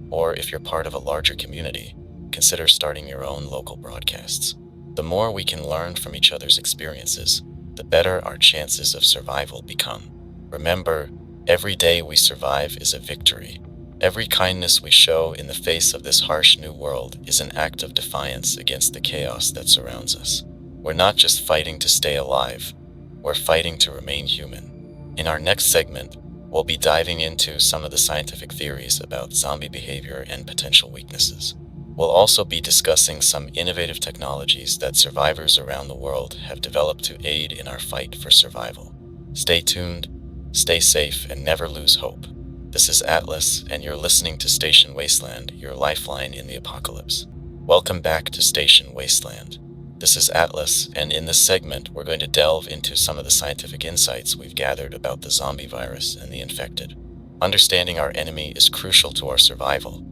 or if you're part of a larger community, consider starting your own local broadcasts. The more we can learn from each other's experiences, the better our chances of survival become. Remember, every day we survive is a victory. Every kindness we show in the face of this harsh new world is an act of defiance against the chaos that surrounds us. We're not just fighting to stay alive, we're fighting to remain human. In our next segment, we'll be diving into some of the scientific theories about zombie behavior and potential weaknesses. We'll also be discussing some innovative technologies that survivors around the world have developed to aid in our fight for survival. Stay tuned, stay safe, and never lose hope. This is Atlas, and you're listening to Station Wasteland, your lifeline in the apocalypse. Welcome back to Station Wasteland. This is Atlas, and in this segment, we're going to delve into some of the scientific insights we've gathered about the zombie virus and the infected. Understanding our enemy is crucial to our survival,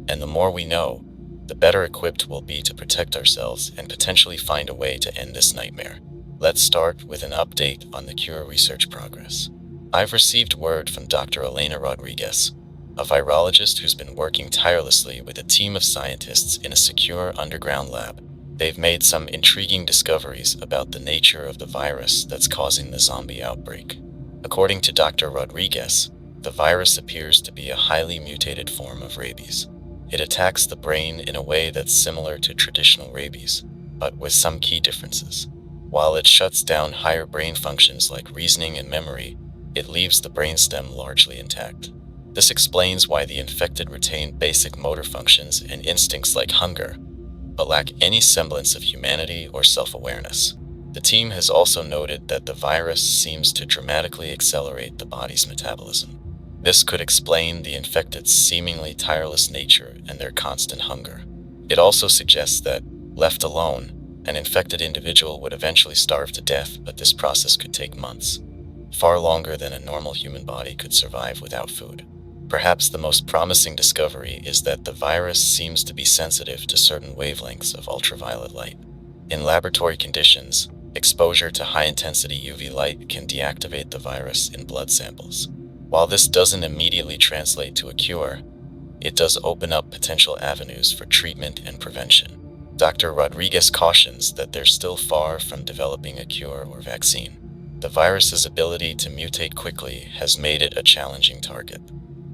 and the more we know, the better equipped we'll be to protect ourselves and potentially find a way to end this nightmare. Let's start with an update on the cure research progress. I've received word from Dr. Elena Rodriguez, a virologist who's been working tirelessly with a team of scientists in a secure underground lab. They've made some intriguing discoveries about the nature of the virus that's causing the zombie outbreak. According to Dr. Rodriguez, the virus appears to be a highly mutated form of rabies. It attacks the brain in a way that's similar to traditional rabies, but with some key differences. While it shuts down higher brain functions like reasoning and memory, it leaves the brainstem largely intact. This explains why the infected retain basic motor functions and instincts like hunger, but lack any semblance of humanity or self-awareness. The team has also noted that the virus seems to dramatically accelerate the body's metabolism. This could explain the infected's seemingly tireless nature and their constant hunger. It also suggests that, left alone, an infected individual would eventually starve to death, but this process could take months, far longer than a normal human body could survive without food. Perhaps the most promising discovery is that the virus seems to be sensitive to certain wavelengths of ultraviolet light. In laboratory conditions, exposure to high-intensity UV light can deactivate the virus in blood samples. While this doesn't immediately translate to a cure, it does open up potential avenues for treatment and prevention. Dr. Rodriguez cautions that they're still far from developing a cure or vaccine. The virus's ability to mutate quickly has made it a challenging target.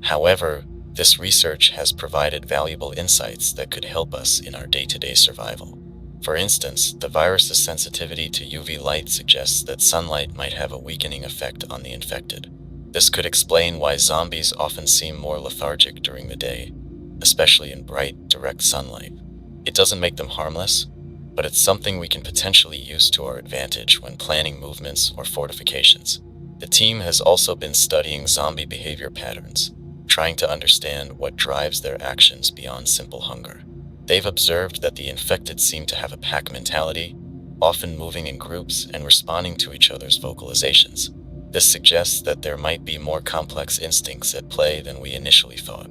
However, this research has provided valuable insights that could help us in our day-to-day survival. For instance, the virus's sensitivity to UV light suggests that sunlight might have a weakening effect on the infected. This could explain why zombies often seem more lethargic during the day, especially in bright, direct sunlight. It doesn't make them harmless, but it's something we can potentially use to our advantage when planning movements or fortifications. The team has also been studying zombie behavior patterns, trying to understand what drives their actions beyond simple hunger. They've observed that the infected seem to have a pack mentality, often moving in groups and responding to each other's vocalizations. This suggests that there might be more complex instincts at play than we initially thought.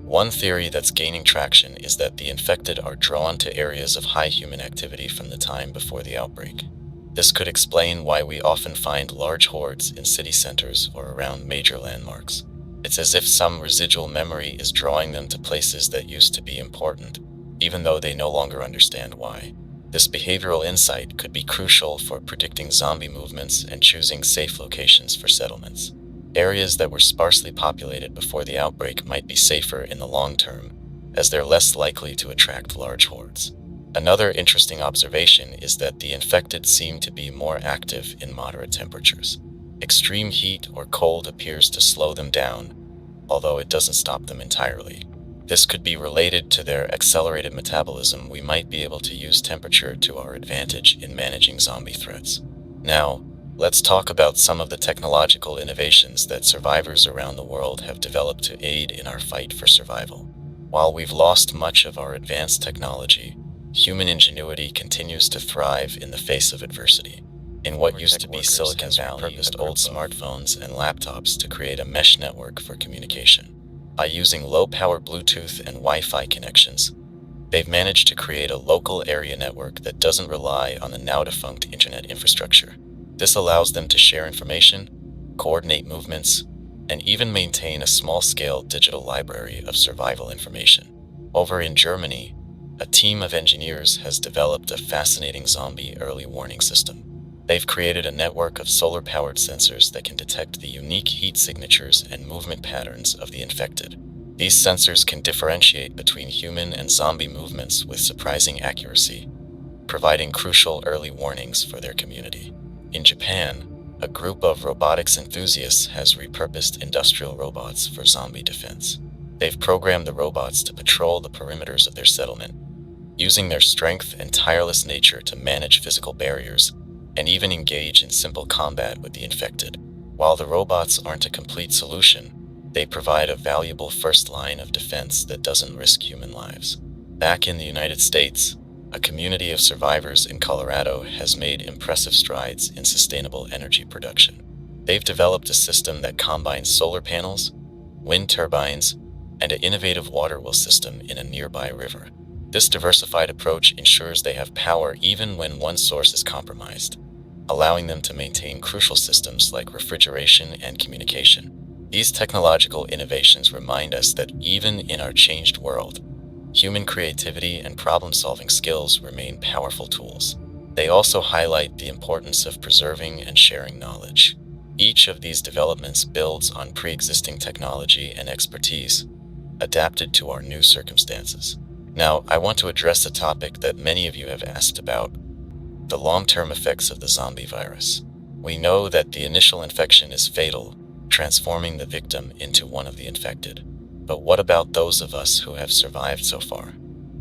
One theory that's gaining traction is that the infected are drawn to areas of high human activity from the time before the outbreak. This could explain why we often find large hordes in city centers or around major landmarks. It's as if some residual memory is drawing them to places that used to be important, even though they no longer understand why. This behavioral insight could be crucial for predicting zombie movements and choosing safe locations for settlements. Areas that were sparsely populated before the outbreak might be safer in the long term, as they're less likely to attract large hordes. Another interesting observation is that the infected seem to be more active in moderate temperatures. Extreme heat or cold appears to slow them down, although it doesn't stop them entirely. This could be related to their accelerated metabolism. We might be able to use temperature to our advantage in managing zombie threats. Now, let's talk about some of the technological innovations that survivors around the world have developed to aid in our fight for survival. While we've lost much of our advanced technology, human ingenuity continues to thrive in the face of adversity. In what used to be Silicon Valley, repurposed old smartphones and laptops to create a mesh network for communication. By using low-power Bluetooth and Wi-Fi connections, they've managed to create a local area network that doesn't rely on the now-defunct internet infrastructure. This allows them to share information, coordinate movements, and even maintain a small-scale digital library of survival information. Over in Germany, a team of engineers has developed a fascinating zombie early warning system. They've created a network of solar-powered sensors that can detect the unique heat signatures and movement patterns of the infected. These sensors can differentiate between human and zombie movements with surprising accuracy, providing crucial early warnings for their community. In Japan, a group of robotics enthusiasts has repurposed industrial robots for zombie defense. They've programmed the robots to patrol the perimeters of their settlement, using their strength and tireless nature to manage physical barriers and even engage in simple combat with the infected. While the robots aren't a complete solution, they provide a valuable first line of defense that doesn't risk human lives. Back in the United States, a community of survivors in Colorado has made impressive strides in sustainable energy production. They've developed a system that combines solar panels, wind turbines, and an innovative water wheel system in a nearby river. This diversified approach ensures they have power even when one source is compromised, allowing them to maintain crucial systems like refrigeration and communication. These technological innovations remind us that even in our changed world, human creativity and problem-solving skills remain powerful tools. They also highlight the importance of preserving and sharing knowledge. Each of these developments builds on pre-existing technology and expertise, adapted to our new circumstances. Now, I want to address a topic that many of you have asked about: the long-term effects of the zombie virus. We know that the initial infection is fatal, transforming the victim into one of the infected. But what about those of us who have survived so far?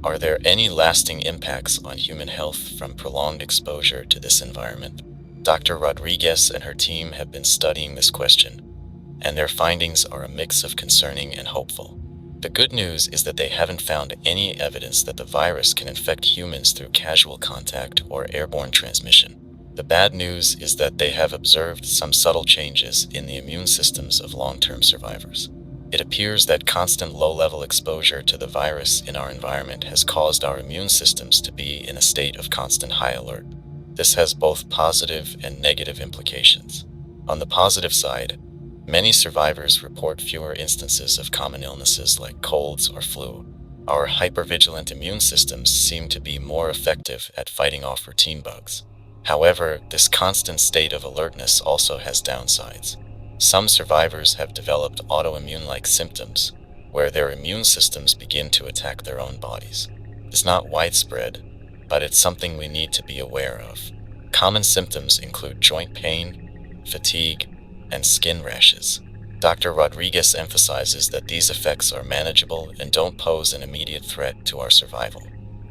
Are there any lasting impacts on human health from prolonged exposure to this environment? Dr. Rodriguez and her team have been studying this question, and their findings are a mix of concerning and hopeful. The good news is that they haven't found any evidence that the virus can infect humans through casual contact or airborne transmission. The bad news is that they have observed some subtle changes in the immune systems of long-term survivors. It appears that constant low-level exposure to the virus in our environment has caused our immune systems to be in a state of constant high alert. This has both positive and negative implications. On the positive side, many survivors report fewer instances of common illnesses like colds or flu. Our hypervigilant immune systems seem to be more effective at fighting off routine bugs. However, this constant state of alertness also has downsides. Some survivors have developed autoimmune-like symptoms, where their immune systems begin to attack their own bodies. It's not widespread, but it's something we need to be aware of. Common symptoms include joint pain, fatigue, and skin rashes. Dr. Rodriguez emphasizes that these effects are manageable and don't pose an immediate threat to our survival.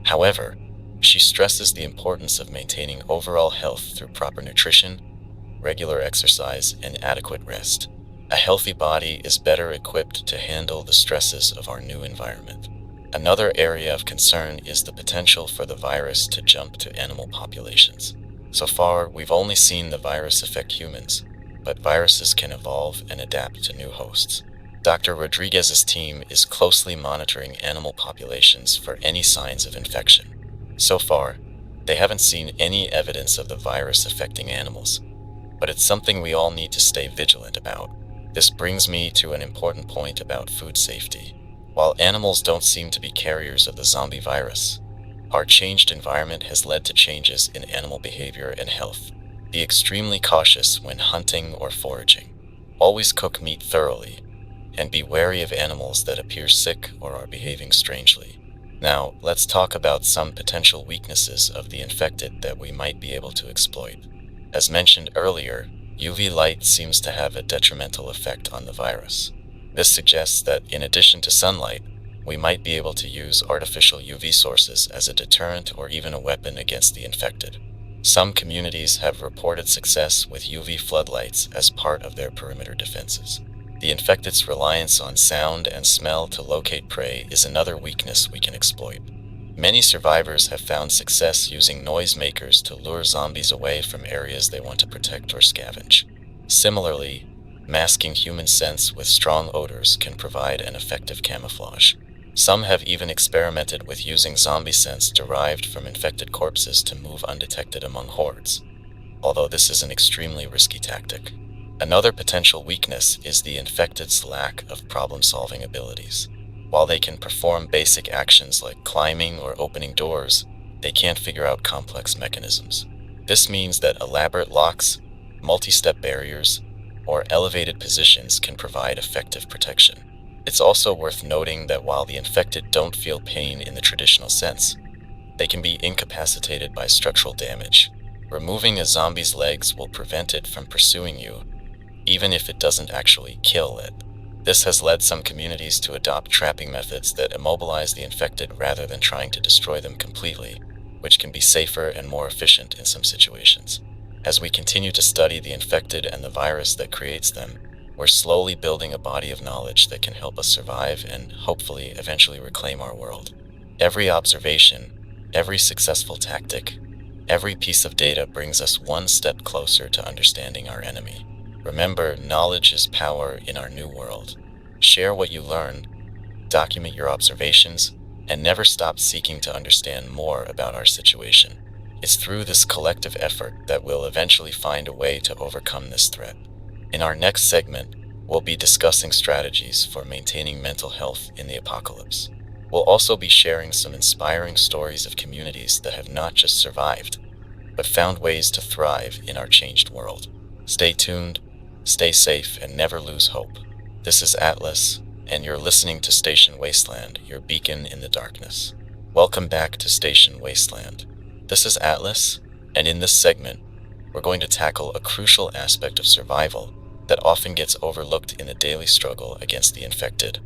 However, she stresses the importance of maintaining overall health through proper nutrition, regular exercise, and adequate rest. A healthy body is better equipped to handle the stresses of our new environment. Another area of concern is the potential for the virus to jump to animal populations. So far, we've only seen the virus affect humans, but viruses can evolve and adapt to new hosts. Dr. Rodriguez's team is closely monitoring animal populations for any signs of infection. So far, they haven't seen any evidence of the virus affecting animals, but it's something we all need to stay vigilant about. This brings me to an important point about food safety. While animals don't seem to be carriers of the zombie virus, our changed environment has led to changes in animal behavior and health. Be extremely cautious when hunting or foraging. Always cook meat thoroughly, and be wary of animals that appear sick or are behaving strangely. Now, let's talk about some potential weaknesses of the infected that we might be able to exploit. As mentioned earlier, UV light seems to have a detrimental effect on the virus. This suggests that in addition to sunlight, we might be able to use artificial UV sources as a deterrent or even a weapon against the infected. Some communities have reported success with UV floodlights as part of their perimeter defenses. The infected's reliance on sound and smell to locate prey is another weakness we can exploit. Many survivors have found success using noisemakers to lure zombies away from areas they want to protect or scavenge. Similarly, masking human scents with strong odors can provide an effective camouflage. Some have even experimented with using zombie scents derived from infected corpses to move undetected among hordes, although this is an extremely risky tactic. Another potential weakness is the infected's lack of problem-solving abilities. While they can perform basic actions like climbing or opening doors, they can't figure out complex mechanisms. This means that elaborate locks, multi-step barriers, or elevated positions can provide effective protection. It's also worth noting that while the infected don't feel pain in the traditional sense, they can be incapacitated by structural damage. Removing a zombie's legs will prevent it from pursuing you, even if it doesn't actually kill it. This has led some communities to adopt trapping methods that immobilize the infected rather than trying to destroy them completely, which can be safer and more efficient in some situations. As we continue to study the infected and the virus that creates them, we're slowly building a body of knowledge that can help us survive and hopefully eventually reclaim our world. Every observation, every successful tactic, every piece of data brings us one step closer to understanding our enemy. Remember, knowledge is power in our new world. Share what you learn, document your observations, and never stop seeking to understand more about our situation. It's through this collective effort that we'll eventually find a way to overcome this threat. In our next segment, we'll be discussing strategies for maintaining mental health in the apocalypse. We'll also be sharing some inspiring stories of communities that have not just survived, but found ways to thrive in our changed world. Stay tuned, stay safe, and never lose hope. This is Atlas, and you're listening to Station Wasteland, your beacon in the darkness. Welcome back to Station Wasteland. This is Atlas, and in this segment, we're going to tackle a crucial aspect of survival that often gets overlooked in the daily struggle against the infected: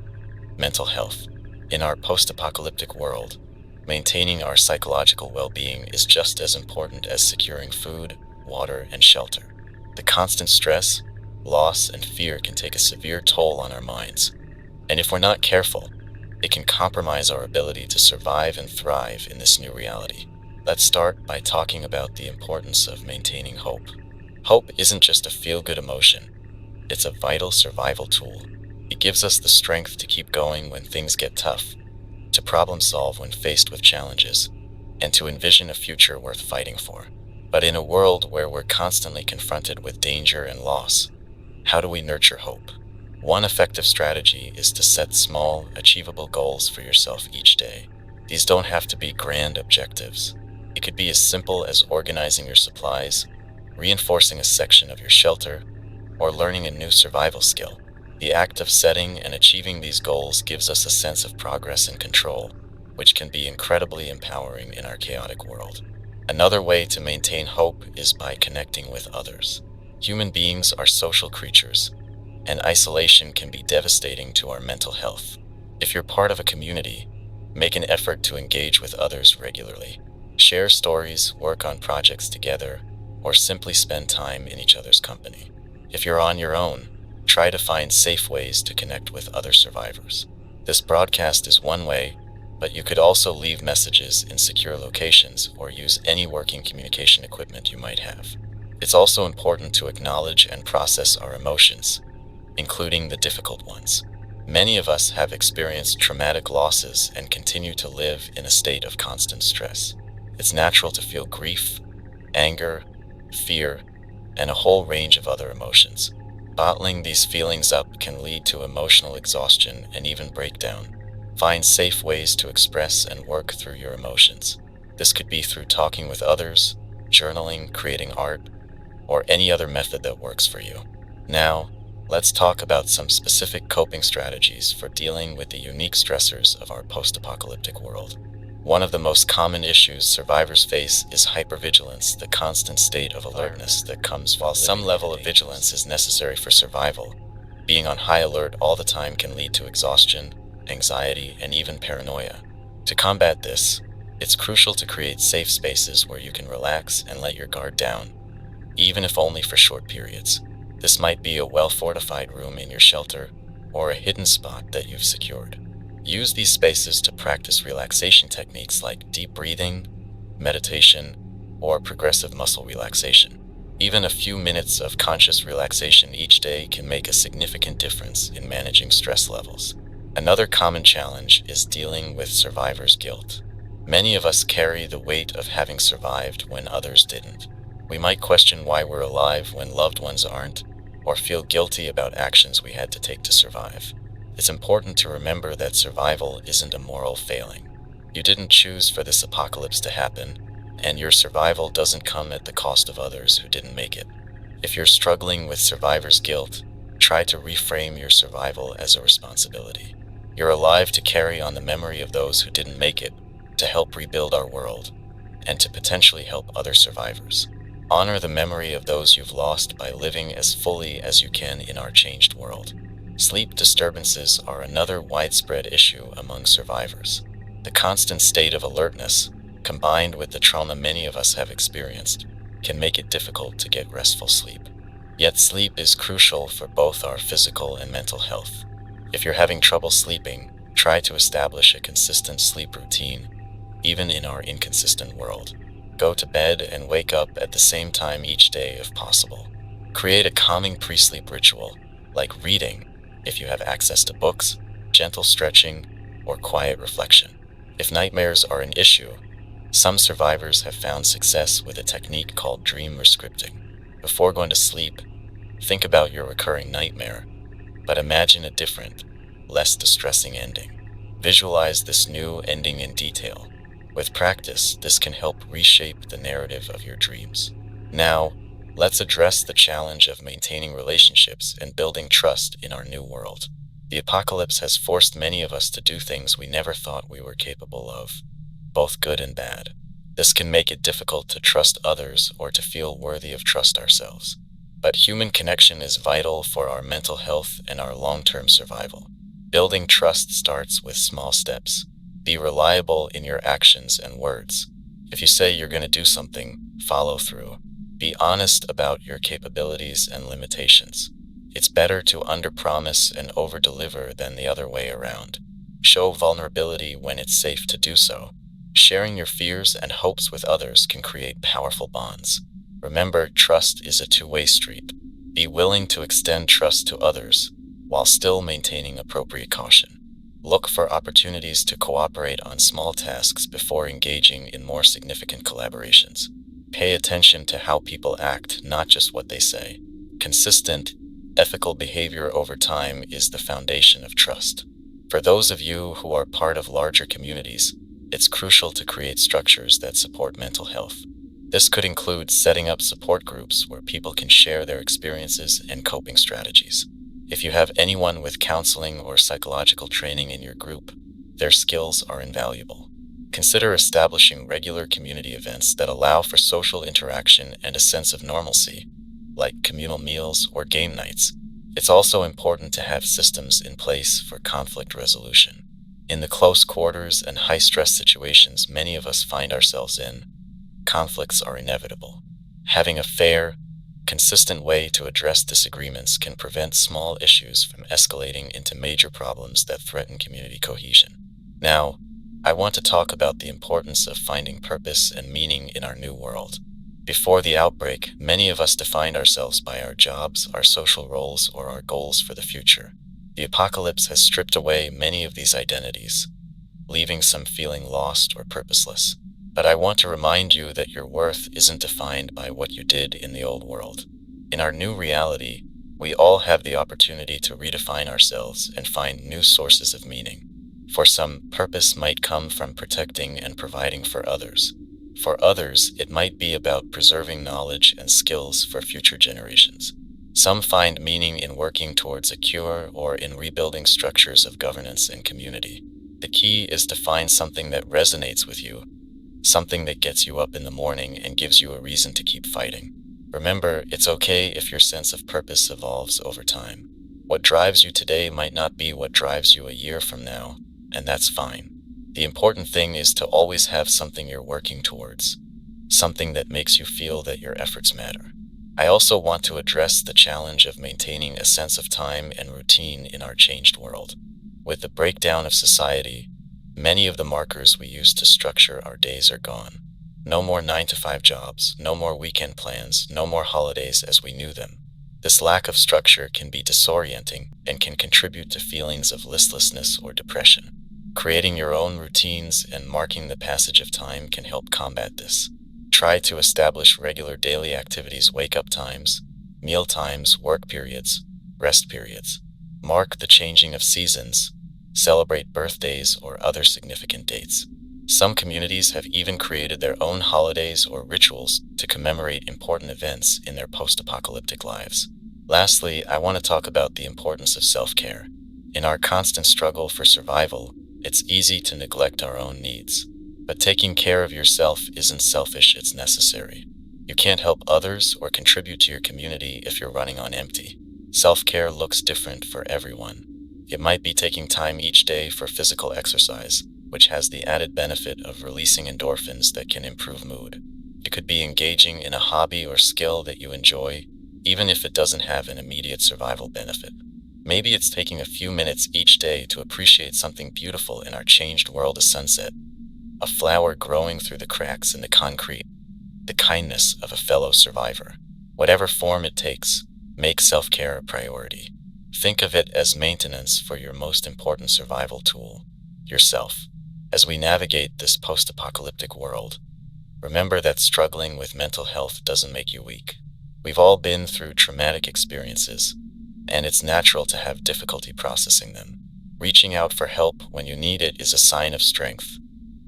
mental health. In our post-apocalyptic world, maintaining our psychological well-being is just as important as securing food, water, and shelter. The constant stress, loss, and fear can take a severe toll on our minds, and if we're not careful, it can compromise our ability to survive and thrive in this new reality. Let's start by talking about the importance of maintaining hope. Hope isn't just a feel-good emotion, it's a vital survival tool. It gives us the strength to keep going when things get tough, to problem solve when faced with challenges, and to envision a future worth fighting for. But in a world where we're constantly confronted with danger and loss, how do we nurture hope? One effective strategy is to set small, achievable goals for yourself each day. These don't have to be grand objectives. It could be as simple as organizing your supplies, reinforcing a section of your shelter, or learning a new survival skill. The act of setting and achieving these goals gives us a sense of progress and control, which can be incredibly empowering in our chaotic world. Another way to maintain hope is by connecting with others. Human beings are social creatures, and isolation can be devastating to our mental health. If you're part of a community, make an effort to engage with others regularly. Share stories, work on projects together, or simply spend time in each other's company. If you're on your own, try to find safe ways to connect with other survivors. This broadcast is one way, but you could also leave messages in secure locations or use any working communication equipment you might have. It's also important to acknowledge and process our emotions, including the difficult ones. Many of us have experienced traumatic losses and continue to live in a state of constant stress. It's natural to feel grief, anger, fear, and a whole range of other emotions. Bottling these feelings up can lead to emotional exhaustion and even breakdown. Find safe ways to express and work through your emotions. This could be through talking with others, journaling, creating art, or any other method that works for you. Now, let's talk about some specific coping strategies for dealing with the unique stressors of our post-apocalyptic world. One of the most common issues survivors face is hypervigilance, the constant state of alertness that comes while some level of vigilance is necessary for survival. Being on high alert all the time can lead to exhaustion, anxiety, and even paranoia. To combat this, it's crucial to create safe spaces where you can relax and let your guard down, even if only for short periods. This might be a well-fortified room in your shelter or a hidden spot that you've secured. Use these spaces to practice relaxation techniques like deep breathing, meditation, or progressive muscle relaxation. Even a few minutes of conscious relaxation each day can make a significant difference in managing stress levels. Another common challenge is dealing with survivor's guilt. Many of us carry the weight of having survived when others didn't. We might question why we're alive when loved ones aren't, or feel guilty about actions we had to take to survive. It's important to remember that survival isn't a moral failing. You didn't choose for this apocalypse to happen, and your survival doesn't come at the cost of others who didn't make it. If you're struggling with survivor's guilt, try to reframe your survival as a responsibility. You're alive to carry on the memory of those who didn't make it, to help rebuild our world, and to potentially help other survivors. Honor the memory of those you've lost by living as fully as you can in our changed world. Sleep disturbances are another widespread issue among survivors. The constant state of alertness, combined with the trauma many of us have experienced, can make it difficult to get restful sleep. Yet sleep is crucial for both our physical and mental health. If you're having trouble sleeping, try to establish a consistent sleep routine, even in our inconsistent world. Go to bed and wake up at the same time each day if possible. Create a calming pre-sleep ritual, like reading, if you have access to books, gentle stretching, or quiet reflection. If nightmares are an issue, some survivors have found success with a technique called dream rescripting. Before going to sleep, think about your recurring nightmare, but imagine a different, less distressing ending. Visualize this new ending in detail. With practice, this can help reshape the narrative of your dreams. Now, let's address the challenge of maintaining relationships and building trust in our new world. The apocalypse has forced many of us to do things we never thought we were capable of, both good and bad. This can make it difficult to trust others or to feel worthy of trust ourselves. But human connection is vital for our mental health and our long-term survival. Building trust starts with small steps. Be reliable in your actions and words. If you say you're going to do something, follow through. Be honest about your capabilities and limitations. It's better to underpromise and overdeliver than the other way around. Show vulnerability when it's safe to do so. Sharing your fears and hopes with others can create powerful bonds. Remember, trust is a two-way street. Be willing to extend trust to others while still maintaining appropriate caution. Look for opportunities to cooperate on small tasks before engaging in more significant collaborations. Pay attention to how people act, not just what they say. Consistent, ethical behavior over time is the foundation of trust. For those of you who are part of larger communities, it's crucial to create structures that support mental health. This could include setting up support groups where people can share their experiences and coping strategies. If you have anyone with counseling or psychological training in your group, their skills are invaluable. Consider establishing regular community events that allow for social interaction and a sense of normalcy, like communal meals or game nights. It's also important to have systems in place for conflict resolution. In the close quarters and high-stress situations many of us find ourselves in, conflicts are inevitable. Having a fair, consistent way to address disagreements can prevent small issues from escalating into major problems that threaten community cohesion. Now, I want to talk about the importance of finding purpose and meaning in our new world. Before the outbreak, many of us defined ourselves by our jobs, our social roles, or our goals for the future. The apocalypse has stripped away many of these identities, leaving some feeling lost or purposeless. But I want to remind you that your worth isn't defined by what you did in the old world. In our new reality, we all have the opportunity to redefine ourselves and find new sources of meaning. For some, purpose might come from protecting and providing for others. For others, it might be about preserving knowledge and skills for future generations. Some find meaning in working towards a cure or in rebuilding structures of governance and community. The key is to find something that resonates with you, something that gets you up in the morning and gives you a reason to keep fighting. Remember, it's okay if your sense of purpose evolves over time. What drives you today might not be what drives you a year from now, and that's fine. The important thing is to always have something you're working towards, something that makes you feel that your efforts matter. I also want to address the challenge of maintaining a sense of time and routine in our changed world. With the breakdown of society, many of the markers we used to structure our days are gone. No more 9-to-5 jobs, no more weekend plans, no more holidays as we knew them. This lack of structure can be disorienting and can contribute to feelings of listlessness or depression. Creating your own routines and marking the passage of time can help combat this. Try to establish regular daily activities, wake-up times, meal times, work periods, rest periods. Mark the changing of seasons. Celebrate birthdays or other significant dates. Some communities have even created their own holidays or rituals to commemorate important events in their post-apocalyptic lives. Lastly, I want to talk about the importance of self-care. In our constant struggle for survival, it's easy to neglect our own needs. But taking care of yourself isn't selfish, it's necessary. You can't help others or contribute to your community if you're running on empty. Self-care looks different for everyone. It might be taking time each day for physical exercise, which has the added benefit of releasing endorphins that can improve mood. It could be engaging in a hobby or skill that you enjoy, even if it doesn't have an immediate survival benefit. Maybe it's taking a few minutes each day to appreciate something beautiful in our changed world: a sunset, a flower growing through the cracks in the concrete, the kindness of a fellow survivor. Whatever form it takes, make self-care a priority. Think of it as maintenance for your most important survival tool, yourself. As we navigate this post-apocalyptic world, remember that struggling with mental health doesn't make you weak. We've all been through traumatic experiences, and it's natural to have difficulty processing them. Reaching out for help when you need it is a sign of strength,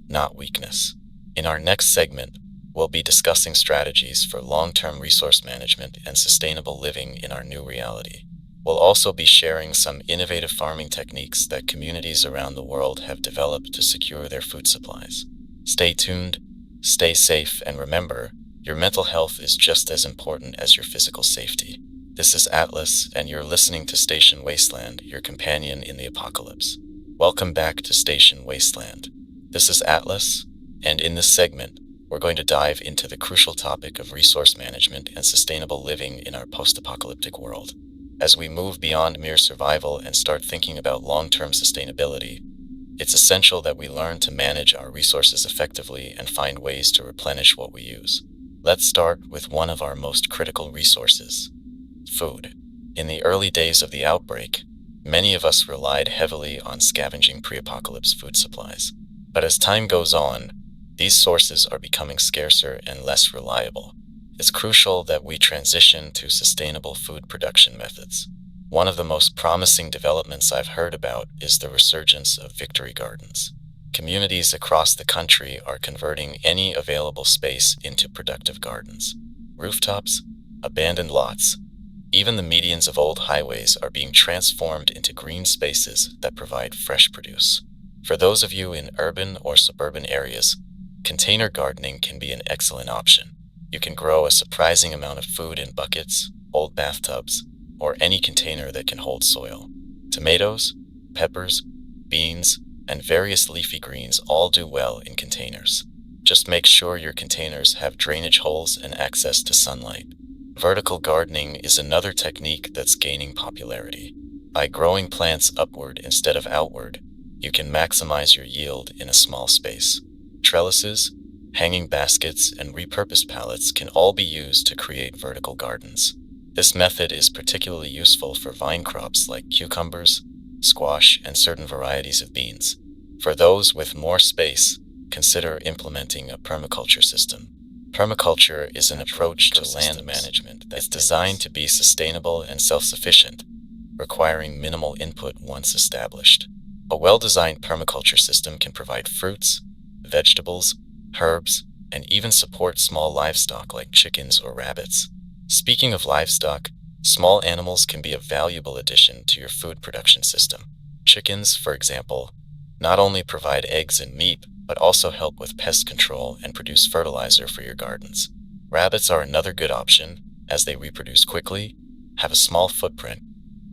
not weakness. In our next segment, we'll be discussing strategies for long-term resource management and sustainable living in our new reality. We'll also be sharing some innovative farming techniques that communities around the world have developed to secure their food supplies. Stay tuned, stay safe, and remember, your mental health is just as important as your physical safety. This is Atlas, and you're listening to Station Wasteland, your companion in the apocalypse. Welcome back to Station Wasteland. This is Atlas, and in this segment, we're going to dive into the crucial topic of resource management and sustainable living in our post-apocalyptic world. As we move beyond mere survival and start thinking about long-term sustainability, it's essential that we learn to manage our resources effectively and find ways to replenish what we use. Let's start with one of our most critical resources: food. In the early days of the outbreak, many of us relied heavily on scavenging pre-apocalypse food supplies. But as time goes on, these sources are becoming scarcer and less reliable. It's crucial that we transition to sustainable food production methods. One of the most promising developments I've heard about is the resurgence of victory gardens. Communities across the country are converting any available space into productive gardens. Rooftops, abandoned lots, even the medians of old highways are being transformed into green spaces that provide fresh produce. For those of you in urban or suburban areas, container gardening can be an excellent option. You can grow a surprising amount of food in buckets, old bathtubs, or any container that can hold soil. Tomatoes, peppers, beans, and various leafy greens all do well in containers. Just make sure your containers have drainage holes and access to sunlight. Vertical gardening is another technique that's gaining popularity. By growing plants upward instead of outward, you can maximize your yield in a small space. Trellises, hanging baskets, and repurposed pallets can all be used to create vertical gardens. This method is particularly useful for vine crops like cucumbers, squash, and certain varieties of beans. For those with more space, consider implementing a permaculture system. Permaculture is an approach to land management that's designed to be sustainable and self-sufficient, requiring minimal input once established. A well-designed permaculture system can provide fruits, vegetables, herbs, and even support small livestock like chickens or rabbits. Speaking of livestock, small animals can be a valuable addition to your food production system. Chickens, for example, not only provide eggs and meat, but also help with pest control and produce fertilizer for your gardens. Rabbits are another good option, as they reproduce quickly, have a small footprint,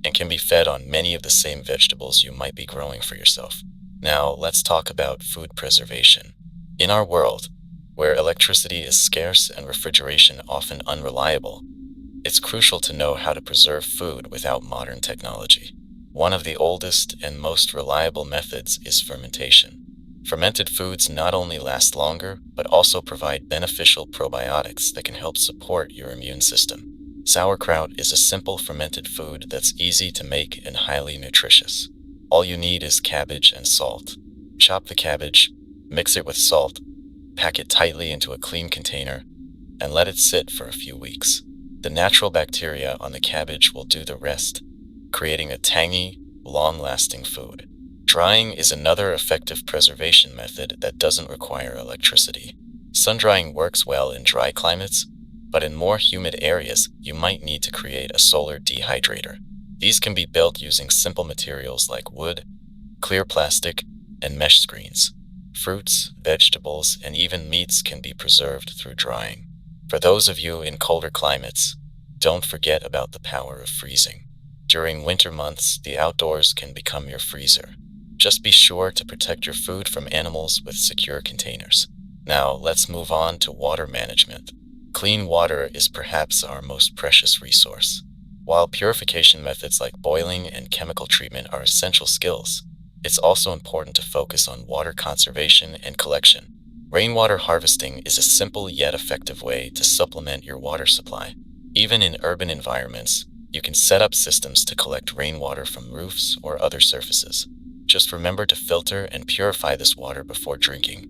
and can be fed on many of the same vegetables you might be growing for yourself. Now, let's talk about food preservation. In our world, where electricity is scarce and refrigeration often unreliable, it's crucial to know how to preserve food without modern technology. One of the oldest and most reliable methods is fermentation. Fermented foods not only last longer, but also provide beneficial probiotics that can help support your immune system. Sauerkraut is a simple fermented food that's easy to make and highly nutritious. All you need is cabbage and salt. Chop the cabbage, mix it with salt, pack it tightly into a clean container, and let it sit for a few weeks. The natural bacteria on the cabbage will do the rest, creating a tangy, long-lasting food. Drying is another effective preservation method that doesn't require electricity. Sun-drying works well in dry climates, but in more humid areas, you might need to create a solar dehydrator. These can be built using simple materials like wood, clear plastic, and mesh screens. Fruits, vegetables, and even meats can be preserved through drying. For those of you in colder climates, don't forget about the power of freezing. During winter months, the outdoors can become your freezer. Just be sure to protect your food from animals with secure containers. Now, let's move on to water management. Clean water is perhaps our most precious resource. While purification methods like boiling and chemical treatment are essential skills, it's also important to focus on water conservation and collection. Rainwater harvesting is a simple yet effective way to supplement your water supply. Even in urban environments, you can set up systems to collect rainwater from roofs or other surfaces. Just remember to filter and purify this water before drinking,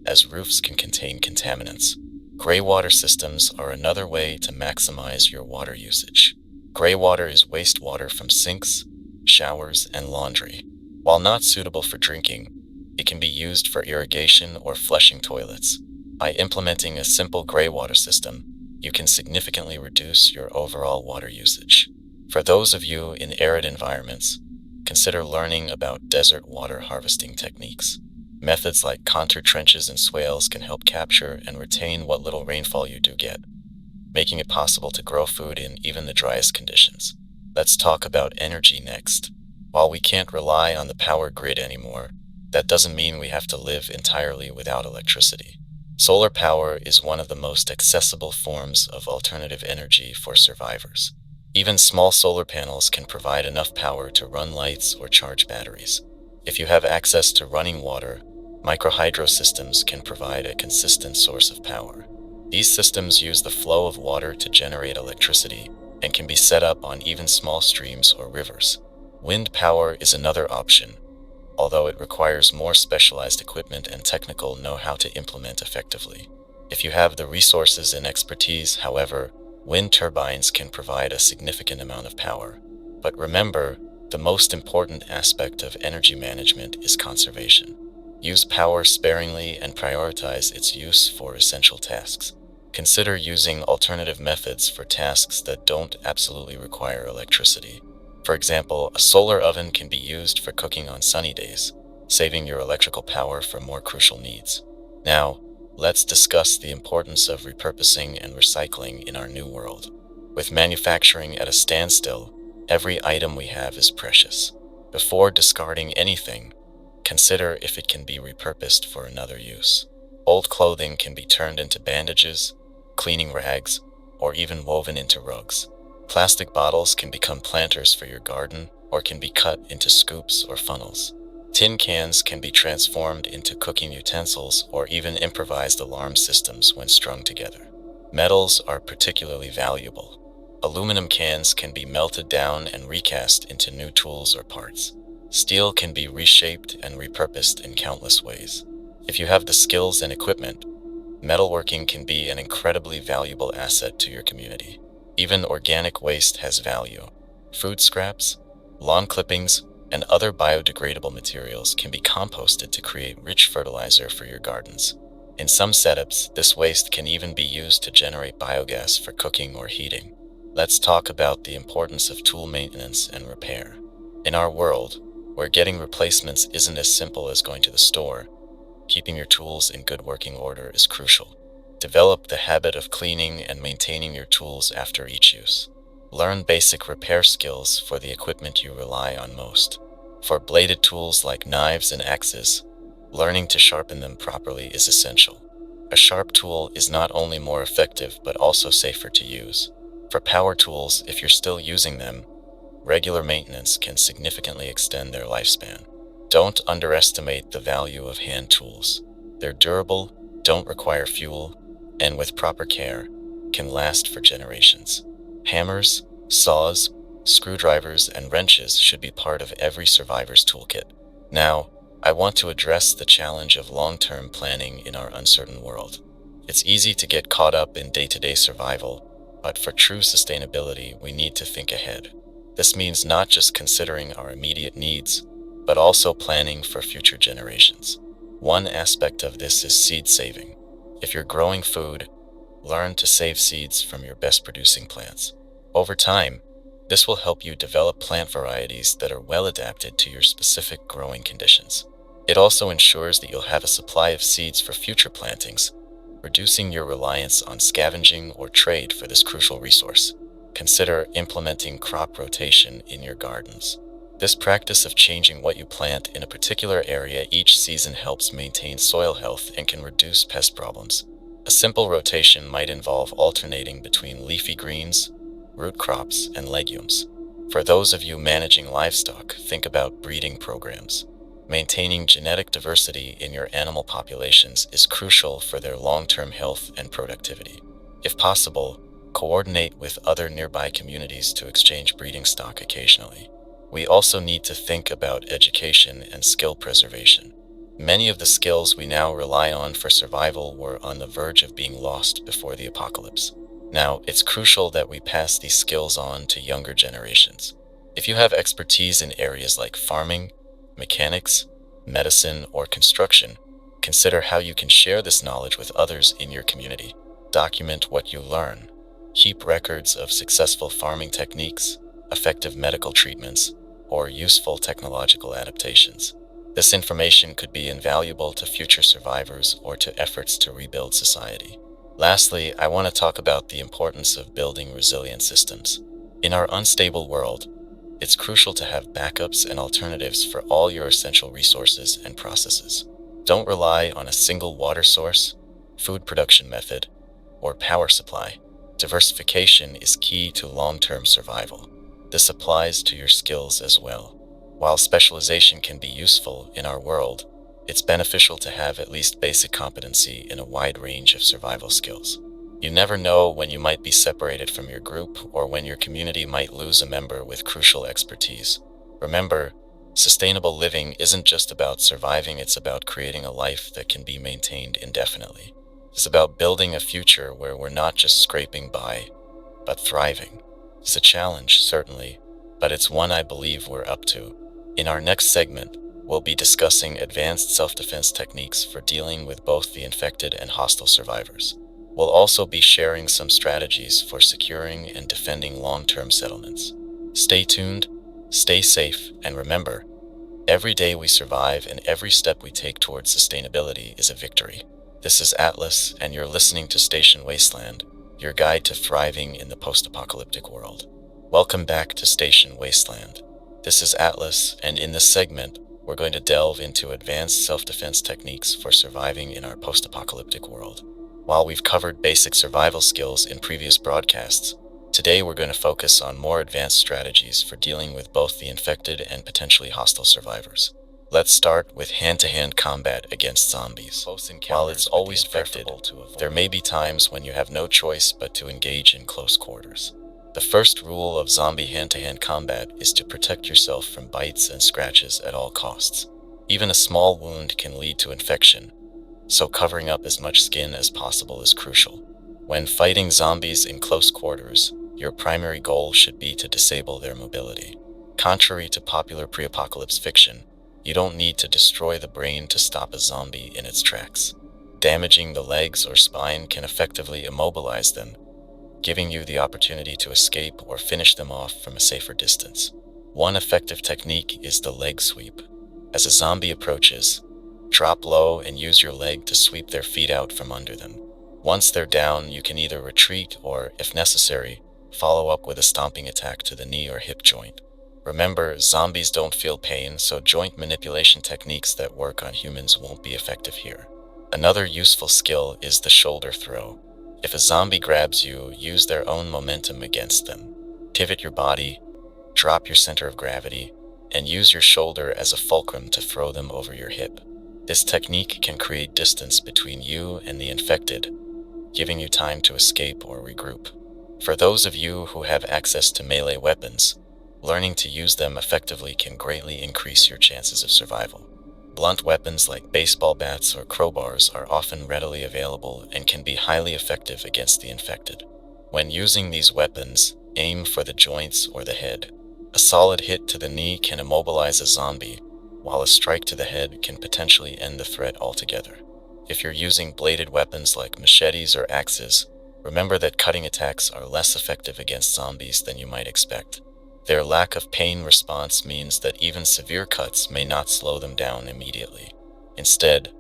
as roofs can contain contaminants. Gray water systems are another way to maximize your water usage. Gray water is wastewater from sinks, showers, and laundry. While not suitable for drinking, it can be used for irrigation or flushing toilets. By implementing a simple gray water system, you can significantly reduce your overall water usage. For those of you in arid environments, consider learning about desert water harvesting techniques. Methods like contour trenches and swales can help capture and retain what little rainfall you do get, making it possible to grow food in even the driest conditions. Let's talk about energy next. While we can't rely on the power grid anymore, that doesn't mean we have to live entirely without electricity. Solar power is one of the most accessible forms of alternative energy for survivors. Even small solar panels can provide enough power to run lights or charge batteries. If you have access to running water, microhydro systems can provide a consistent source of power. These systems use the flow of water to generate electricity and can be set up on even small streams or rivers. Wind power is another option, although it requires more specialized equipment and technical know-how to implement effectively. If you have the resources and expertise, however, wind turbines can provide a significant amount of power. But remember, the most important aspect of energy management is conservation. Use power sparingly and prioritize its use for essential tasks. Consider using alternative methods for tasks that don't absolutely require electricity. For example, a solar oven can be used for cooking on sunny days, saving your electrical power for more crucial needs. Now, let's discuss the importance of repurposing and recycling in our new world. With manufacturing at a standstill, every item we have is precious. Before discarding anything, consider if it can be repurposed for another use. Old clothing can be turned into bandages, cleaning rags, or even woven into rugs. Plastic bottles can become planters for your garden or can be cut into scoops or funnels. Tin cans can be transformed into cooking utensils or even improvised alarm systems when strung together. Metals are particularly valuable. Aluminum cans can be melted down and recast into new tools or parts. Steel can be reshaped and repurposed in countless ways. If you have the skills and equipment, metalworking can be an incredibly valuable asset to your community. Even organic waste has value. Food scraps, lawn clippings, and other biodegradable materials can be composted to create rich fertilizer for your gardens. In some setups, this waste can even be used to generate biogas for cooking or heating. Let's talk about the importance of tool maintenance and repair. In our world, where getting replacements isn't as simple as going to the store, keeping your tools in good working order is crucial. Develop the habit of cleaning and maintaining your tools after each use. Learn basic repair skills for the equipment you rely on most. For bladed tools like knives and axes, learning to sharpen them properly is essential. A sharp tool is not only more effective but also safer to use. For power tools, if you're still using them, regular maintenance can significantly extend their lifespan. Don't underestimate the value of hand tools. They're durable, don't require fuel, and with proper care, can last for generations. Hammers, saws, screwdrivers, and wrenches should be part of every survivor's toolkit. Now, I want to address the challenge of long-term planning in our uncertain world. It's easy to get caught up in day-to-day survival, but for true sustainability, we need to think ahead. This means not just considering our immediate needs, but also planning for future generations. One aspect of this is seed saving. If you're growing food, learn to save seeds from your best producing plants. Over time, this will help you develop plant varieties that are well adapted to your specific growing conditions. It also ensures that you'll have a supply of seeds for future plantings, reducing your reliance on scavenging or trade for this crucial resource. Consider implementing crop rotation in your gardens. This practice of changing what you plant in a particular area each season helps maintain soil health and can reduce pest problems. A simple rotation might involve alternating between leafy greens, root crops, and legumes. For those of you managing livestock, think about breeding programs. Maintaining genetic diversity in your animal populations is crucial for their long-term health and productivity. If possible, coordinate with other nearby communities to exchange breeding stock occasionally. We also need to think about education and skill preservation. Many of the skills we now rely on for survival were on the verge of being lost before the apocalypse. Now, it's crucial that we pass these skills on to younger generations. If you have expertise in areas like farming, mechanics, medicine, or construction, consider how you can share this knowledge with others in your community. Document what you learn. Keep records of successful farming techniques, effective medical treatments, or useful technological adaptations. This information could be invaluable to future survivors or to efforts to rebuild society. Lastly, I want to talk about the importance of building resilient systems. In our unstable world, it's crucial to have backups and alternatives for all your essential resources and processes. Don't rely on a single water source, food production method, or power supply. Diversification is key to long-term survival. This applies to your skills as well. While specialization can be useful in our world, it's beneficial to have at least basic competency in a wide range of survival skills. You never know when you might be separated from your group or when your community might lose a member with crucial expertise. Remember, sustainable living isn't just about surviving, it's about creating a life that can be maintained indefinitely. It's about building a future where we're not just scraping by, but thriving. It's a challenge, certainly, but it's one I believe we're up to. In our next segment, we'll be discussing advanced self-defense techniques for dealing with both the infected and hostile survivors. We'll also be sharing some strategies for securing and defending long-term settlements. Stay tuned, stay safe, and remember, every day we survive and every step we take towards sustainability is a victory. This is Atlas, and you're listening to Station Wasteland, your guide to thriving in the post-apocalyptic world. Welcome back to Station Wasteland. This is Atlas, and in this segment, we're going to delve into advanced self-defense techniques for surviving in our post-apocalyptic world. While we've covered basic survival skills in previous broadcasts, today we're going to focus on more advanced strategies for dealing with both the infected and potentially hostile survivors. Let's start with hand-to-hand combat against zombies. While it's always preferable to avoid, there may be times when you have no choice but to engage in close quarters. The first rule of zombie hand-to-hand combat is to protect yourself from bites and scratches at all costs. Even a small wound can lead to infection, so covering up as much skin as possible is crucial. When fighting zombies in close quarters, your primary goal should be to disable their mobility. Contrary to popular pre-apocalypse fiction, you don't need to destroy the brain to stop a zombie in its tracks. Damaging the legs or spine can effectively immobilize them, giving you the opportunity to escape or finish them off from a safer distance. One effective technique is the leg sweep. As a zombie approaches, drop low and use your leg to sweep their feet out from under them. Once they're down, you can either retreat or, if necessary, follow up with a stomping attack to the knee or hip joint. Remember, zombies don't feel pain, so joint manipulation techniques that work on humans won't be effective here. Another useful skill is the shoulder throw. If a zombie grabs you, use their own momentum against them. Pivot your body, drop your center of gravity, and use your shoulder as a fulcrum to throw them over your hip. This technique can create distance between you and the infected, giving you time to escape or regroup. For those of you who have access to melee weapons, learning to use them effectively can greatly increase your chances of survival. Blunt weapons like baseball bats or crowbars are often readily available and can be highly effective against the infected. When using these weapons, aim for the joints or the head. A solid hit to the knee can immobilize a zombie, while a strike to the head can potentially end the threat altogether. If you're using bladed weapons like machetes or axes, remember that cutting attacks are less effective against zombies than you might expect. Their lack of pain response means that even severe cuts may not slow them down immediately. Instead,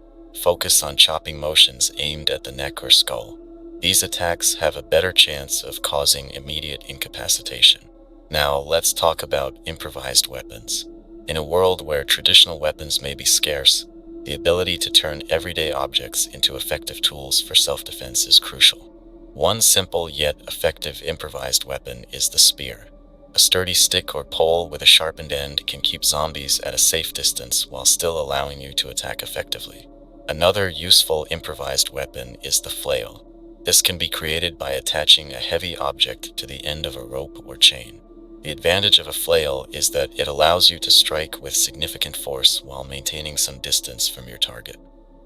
focus on chopping motions aimed at the neck or skull. These attacks have a better chance of causing immediate incapacitation. Now, let's talk about improvised weapons. In a world where traditional weapons may be scarce, the ability to turn everyday objects into effective tools for self-defense is crucial. One simple yet effective improvised weapon is the spear. A sturdy stick or pole with a sharpened end can keep zombies at a safe distance while still allowing you to attack effectively. Another useful improvised weapon is the flail. This can be created by attaching a heavy object to the end of a rope or chain. The advantage of a flail is that it allows you to strike with significant force while maintaining some distance from your target.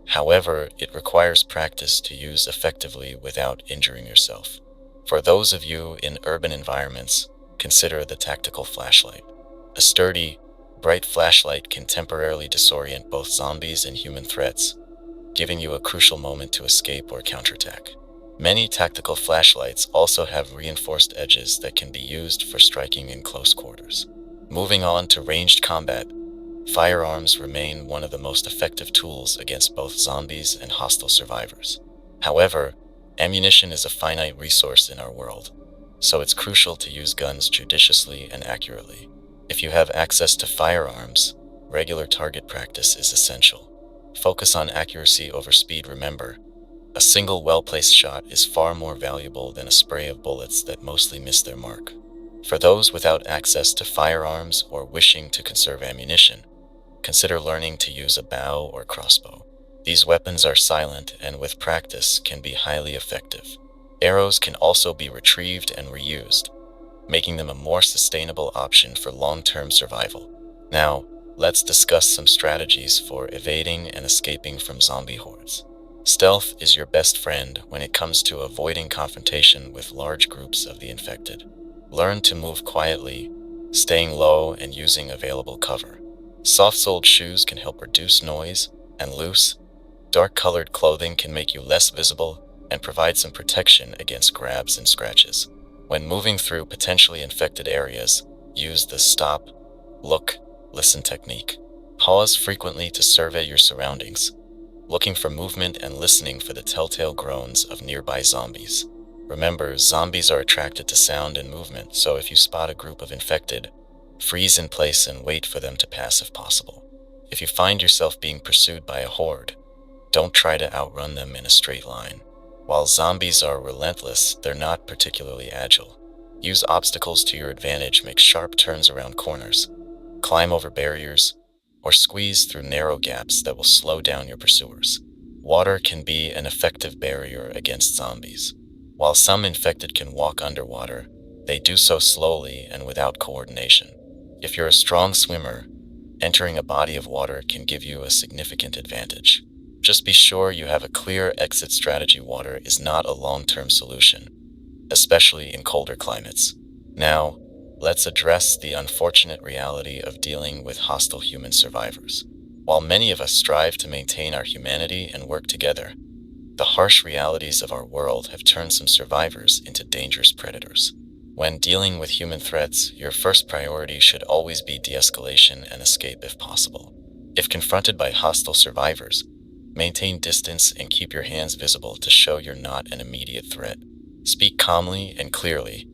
However, it requires practice to use effectively without injuring yourself. For those of you in urban environments, consider the tactical flashlight. A sturdy, bright flashlight can temporarily disorient both zombies and human threats, giving you a crucial moment to escape or counterattack. Many tactical flashlights also have reinforced edges that can be used for striking in close quarters. Moving on to ranged combat, firearms remain one of the most effective tools against both zombies and hostile survivors. However, ammunition is a finite resource in our world, so it's crucial to use guns judiciously and accurately. If you have access to firearms, regular target practice is essential. Focus on accuracy over speed. Remember, a single well-placed shot is far more valuable than a spray of bullets that mostly miss their mark. For those without access to firearms or wishing to conserve ammunition, consider learning to use a bow or crossbow. These weapons are silent and with practice can be highly effective. Arrows can also be retrieved and reused, making them a more sustainable option for long-term survival. Now, let's discuss some strategies for evading and escaping from zombie hordes. Stealth is your best friend when it comes to avoiding confrontation with large groups of the infected. Learn to move quietly, staying low and using available cover. Soft-soled shoes can help reduce noise, and loose, dark-colored clothing can make you less visible and provide some protection against grabs and scratches. When moving through potentially infected areas, use the stop, look, listen technique. Pause frequently to survey your surroundings, looking for movement and listening for the telltale groans of nearby zombies. Remember, zombies are attracted to sound and movement, so if you spot a group of infected, freeze in place and wait for them to pass if possible. If you find yourself being pursued by a horde, don't try to outrun them in a straight line. While zombies are relentless, they're not particularly agile. Use obstacles to your advantage, make sharp turns around corners, climb over barriers, or squeeze through narrow gaps that will slow down your pursuers. Water can be an effective barrier against zombies. While some infected can walk underwater, they do so slowly and without coordination. If you're a strong swimmer, entering a body of water can give you a significant advantage. Just be sure you have a clear exit strategy. Water is not a long-term solution, especially in colder climates. Now, let's address the unfortunate reality of dealing with hostile human survivors. While many of us strive to maintain our humanity and work together, the harsh realities of our world have turned some survivors into dangerous predators. When dealing with human threats, your first priority should always be de-escalation and escape if possible. If confronted by hostile survivors, maintain distance and keep your hands visible to show you're not an immediate threat. Speak calmly and clearly,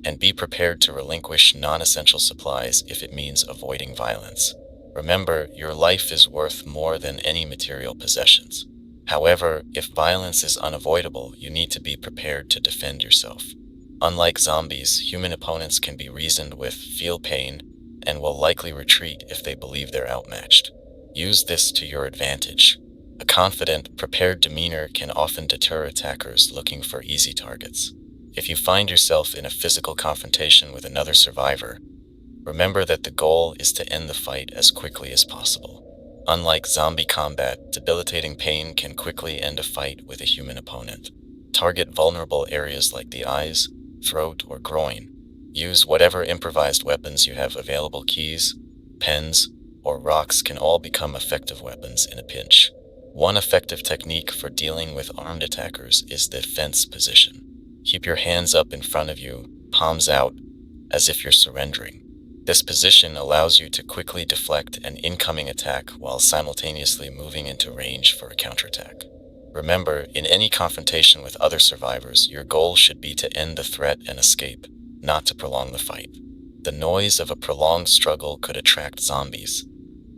and be prepared to relinquish non-essential supplies if it means avoiding violence. Remember, your life is worth more than any material possessions. However, if violence is unavoidable, you need to be prepared to defend yourself. Unlike zombies, human opponents can be reasoned with, feel pain, and will likely retreat if they believe they're outmatched. Use this to your advantage. A confident, prepared demeanor can often deter attackers looking for easy targets. If you find yourself in a physical confrontation with another survivor, remember that the goal is to end the fight as quickly as possible. Unlike zombie combat, debilitating pain can quickly end a fight with a human opponent. Target vulnerable areas like the eyes, throat, or groin. Use whatever improvised weapons you have available. Keys, pens, or rocks can all become effective weapons in a pinch. One effective technique for dealing with armed attackers is the fence position. Keep your hands up in front of you, palms out, as if you're surrendering. This position allows you to quickly deflect an incoming attack while simultaneously moving into range for a counterattack. Remember, in any confrontation with other survivors, your goal should be to end the threat and escape, not to prolong the fight. The noise of a prolonged struggle could attract zombies,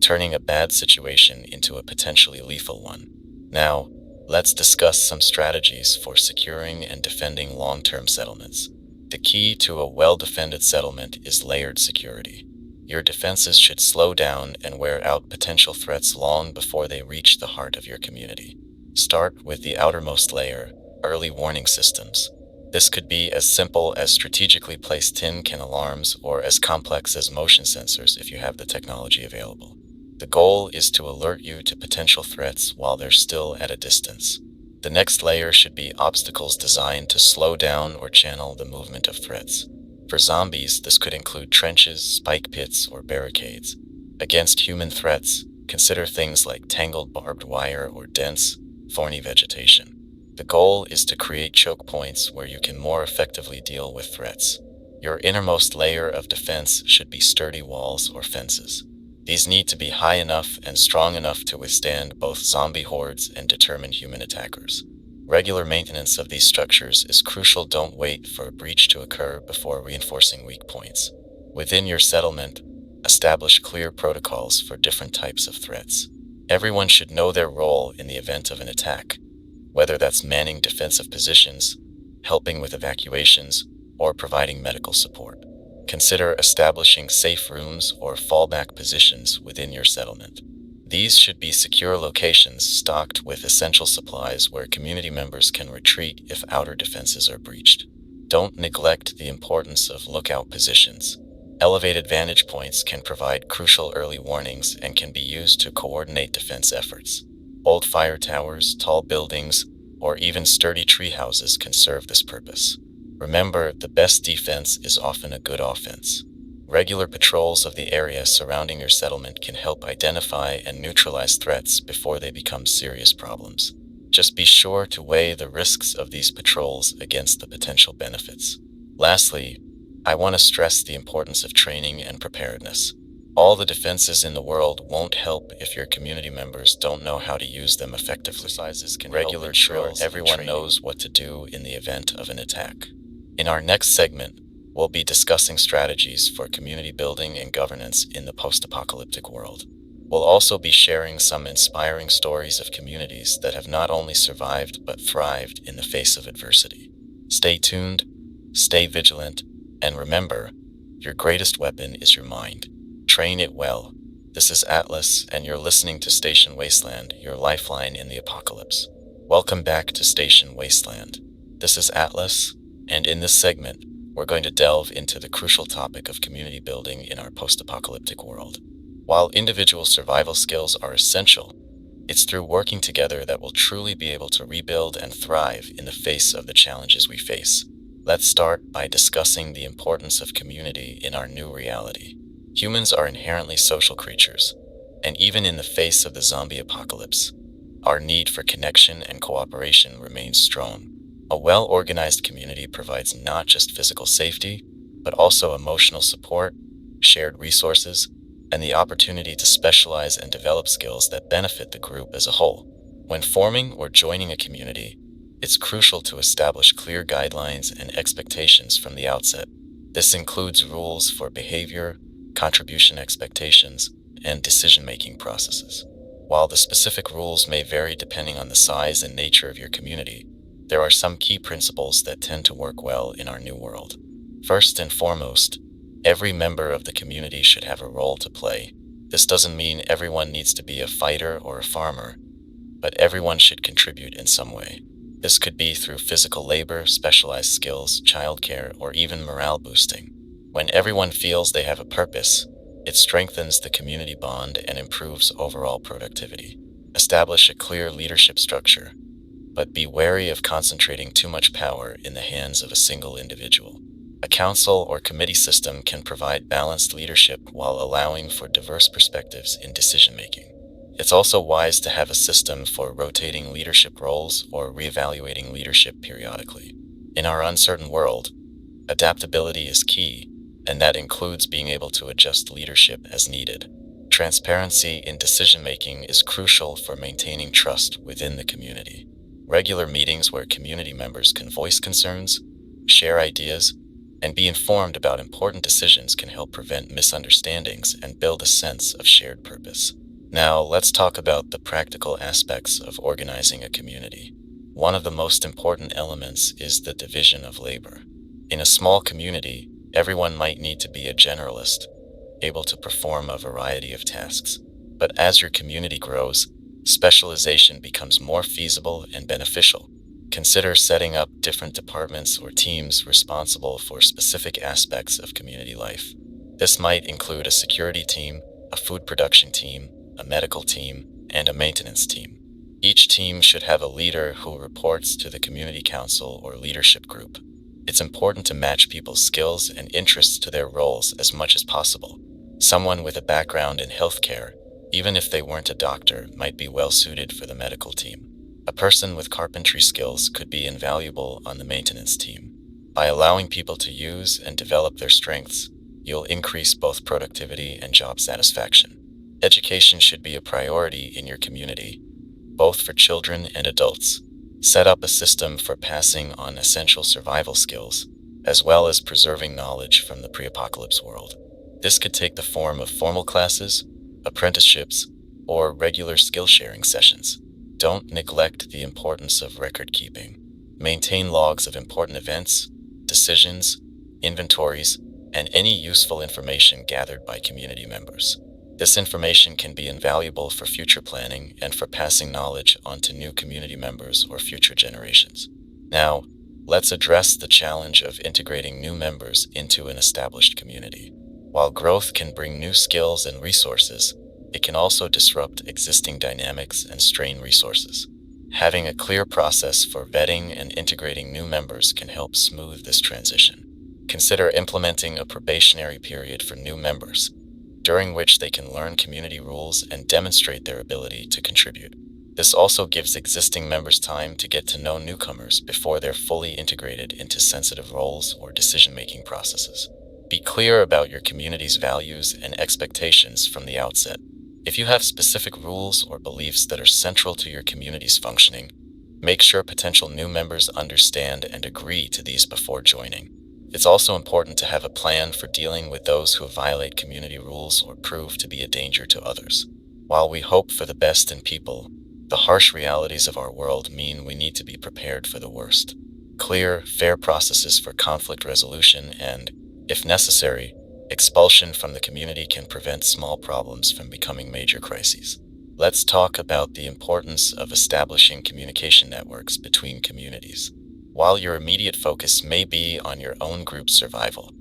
turning a bad situation into a potentially lethal one. Now, let's discuss some strategies for securing and defending long-term settlements. The key to a well-defended settlement is layered security. Your defenses should slow down and wear out potential threats long before they reach the heart of your community. Start with the outermost layer, early warning systems. This could be as simple as strategically placed tin can alarms or as complex as motion sensors if you have the technology available. The goal is to alert you to potential threats while they're still at a distance. The next layer should be obstacles designed to slow down or channel the movement of threats. For zombies, this could include trenches, spike pits, or barricades. Against human threats, consider things like tangled barbed wire or dense, thorny vegetation. The goal is to create choke points where you can more effectively deal with threats. Your innermost layer of defense should be sturdy walls or fences. These need to be high enough and strong enough to withstand both zombie hordes and determined human attackers. Regular maintenance of these structures is crucial. Don't wait for a breach to occur before reinforcing weak points. Within your settlement, establish clear protocols for different types of threats. Everyone should know their role in the event of an attack, whether that's manning defensive positions, helping with evacuations, or providing medical support. Consider establishing safe rooms or fallback positions within your settlement. These should be secure locations stocked with essential supplies where community members can retreat if outer defenses are breached. Don't neglect the importance of lookout positions. Elevated vantage points can provide crucial early warnings and can be used to coordinate defense efforts. Old fire towers, tall buildings, or even sturdy tree houses can serve this purpose. Remember, the best defense is often a good offense. Regular patrols of the area surrounding your settlement can help identify and neutralize threats before they become serious problems. Just be sure to weigh the risks of these patrols against the potential benefits. Lastly, I want to stress the importance of training and preparedness. All the defenses in the world won't help if your community members don't know how to use them effectively. Exercises can regular drills. Everyone knows what to do in the event of an attack. In our next segment, we'll be discussing strategies for community building and governance in the post-apocalyptic world. We'll also be sharing some inspiring stories of communities that have not only survived but thrived in the face of adversity. Stay tuned, stay vigilant, and remember, your greatest weapon is your mind. Train it well. This is Atlas, and you're listening to Station Wasteland, your lifeline in the apocalypse. Welcome back to Station Wasteland. This is Atlas, and in this segment, we're going to delve into the crucial topic of community building in our post-apocalyptic world. While individual survival skills are essential, it's through working together that we'll truly be able to rebuild and thrive in the face of the challenges we face. Let's start by discussing the importance of community in our new reality. Humans are inherently social creatures, and even in the face of the zombie apocalypse, our need for connection and cooperation remains strong. A well-organized community provides not just physical safety, but also emotional support, shared resources, and the opportunity to specialize and develop skills that benefit the group as a whole. When forming or joining a community, it's crucial to establish clear guidelines and expectations from the outset. This includes rules for behavior, contribution expectations, and decision-making processes. While the specific rules may vary depending on the size and nature of your community, there are some key principles that tend to work well in our new world. First and foremost, every member of the community should have a role to play. This doesn't mean everyone needs to be a fighter or a farmer, but everyone should contribute in some way. This could be through physical labor, specialized skills, childcare, or even morale boosting. When everyone feels they have a purpose, it strengthens the community bond and improves overall productivity. Establish a clear leadership structure, but be wary of concentrating too much power in the hands of a single individual. A council or committee system can provide balanced leadership while allowing for diverse perspectives in decision-making. It's also wise to have a system for rotating leadership roles or reevaluating leadership periodically. In our uncertain world, adaptability is key, and that includes being able to adjust leadership as needed. Transparency in decision-making is crucial for maintaining trust within the community. Regular meetings where community members can voice concerns, share ideas, and be informed about important decisions can help prevent misunderstandings and build a sense of shared purpose. Now, let's talk about the practical aspects of organizing a community. One of the most important elements is the division of labor. In a small community, everyone might need to be a generalist, able to perform a variety of tasks. But as your community grows, specialization becomes more feasible and beneficial. Consider setting up different departments or teams responsible for specific aspects of community life. This might include a security team, a food production team, a medical team, and a maintenance team. Each team should have a leader who reports to the community council or leadership group. It's important to match people's skills and interests to their roles as much as possible. Someone with a background in healthcare, even if they weren't a doctor, might be well suited for the medical team. A person with carpentry skills could be invaluable on the maintenance team. By allowing people to use and develop their strengths, you'll increase both productivity and job satisfaction. Education should be a priority in your community, both for children and adults. Set up a system for passing on essential survival skills, as well as preserving knowledge from the pre-apocalypse world. This could take the form of formal classes, apprenticeships, or regular skill-sharing sessions. Don't neglect the importance of record keeping. Maintain logs of important events, decisions, inventories, and any useful information gathered by community members. This information can be invaluable for future planning and for passing knowledge on to new community members or future generations. Now, let's address the challenge of integrating new members into an established community. While growth can bring new skills and resources, it can also disrupt existing dynamics and strain resources. Having a clear process for vetting and integrating new members can help smooth this transition. Consider implementing a probationary period for new members, during which they can learn community rules and demonstrate their ability to contribute. This also gives existing members time to get to know newcomers before they're fully integrated into sensitive roles or decision-making processes. Be clear about your community's values and expectations from the outset. If you have specific rules or beliefs that are central to your community's functioning, make sure potential new members understand and agree to these before joining. It's also important to have a plan for dealing with those who violate community rules or prove to be a danger to others. While we hope for the best in people, the harsh realities of our world mean we need to be prepared for the worst. Clear, fair processes for conflict resolution and, if necessary, expulsion from the community can prevent small problems from becoming major crises. Let's talk about the importance of establishing communication networks between communities. While your immediate focus may be on your own group's survival,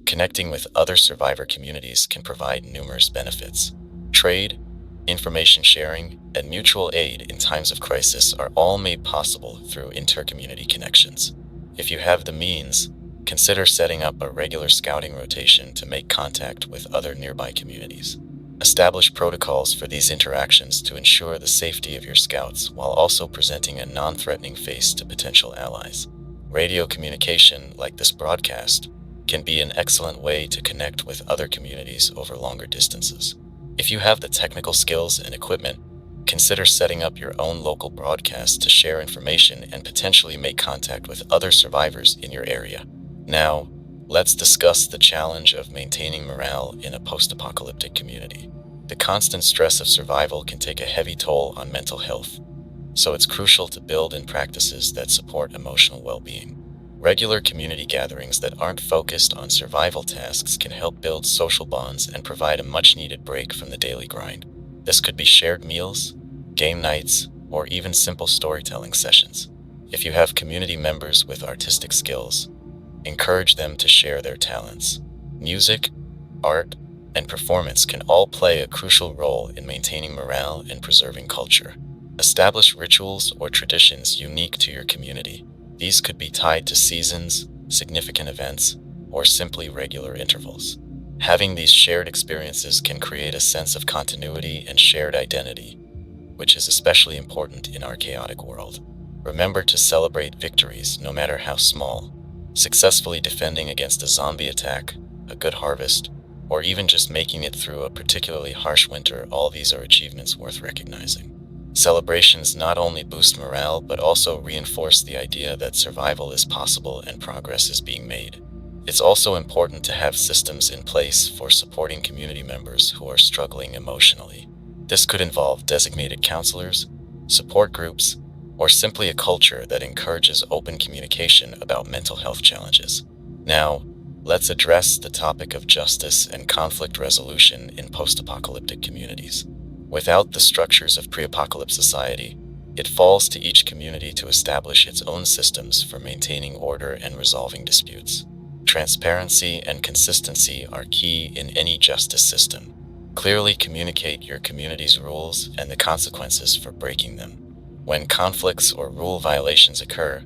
connecting with other survivor communities can provide numerous benefits. Trade, information sharing, and mutual aid in times of crisis are all made possible through inter-community connections. If you have the means, consider setting up a regular scouting rotation to make contact with other nearby communities. Establish protocols for these interactions to ensure the safety of your scouts while also presenting a non-threatening face to potential allies. Radio communication, like this broadcast, can be an excellent way to connect with other communities over longer distances. If you have the technical skills and equipment, consider setting up your own local broadcast to share information and potentially make contact with other survivors in your area. Now, let's discuss the challenge of maintaining morale in a post-apocalyptic community. The constant stress of survival can take a heavy toll on mental health, so it's crucial to build in practices that support emotional well-being. Regular community gatherings that aren't focused on survival tasks can help build social bonds and provide a much-needed break from the daily grind. This could be shared meals, game nights, or even simple storytelling sessions. If you have community members with artistic skills, encourage them to share their talents. Music, art, and performance can all play a crucial role in maintaining morale and preserving culture. Establish rituals or traditions unique to your community. These could be tied to seasons, significant events, or simply regular intervals. Having these shared experiences can create a sense of continuity and shared identity, which is especially important in our chaotic world. Remember to celebrate victories, no matter how small. Successfully defending against a zombie attack, a good harvest, or even just making it through a particularly harsh winter, all these are achievements worth recognizing. Celebrations not only boost morale, but also reinforce the idea that survival is possible and progress is being made. It's also important to have systems in place for supporting community members who are struggling emotionally. This could involve designated counselors, support groups, or simply a culture that encourages open communication about mental health challenges. Now, let's address the topic of justice and conflict resolution in post-apocalyptic communities. Without the structures of pre-apocalypse society, it falls to each community to establish its own systems for maintaining order and resolving disputes. Transparency and consistency are key in any justice system. Clearly communicate your community's rules and the consequences for breaking them. When conflicts or rule violations occur,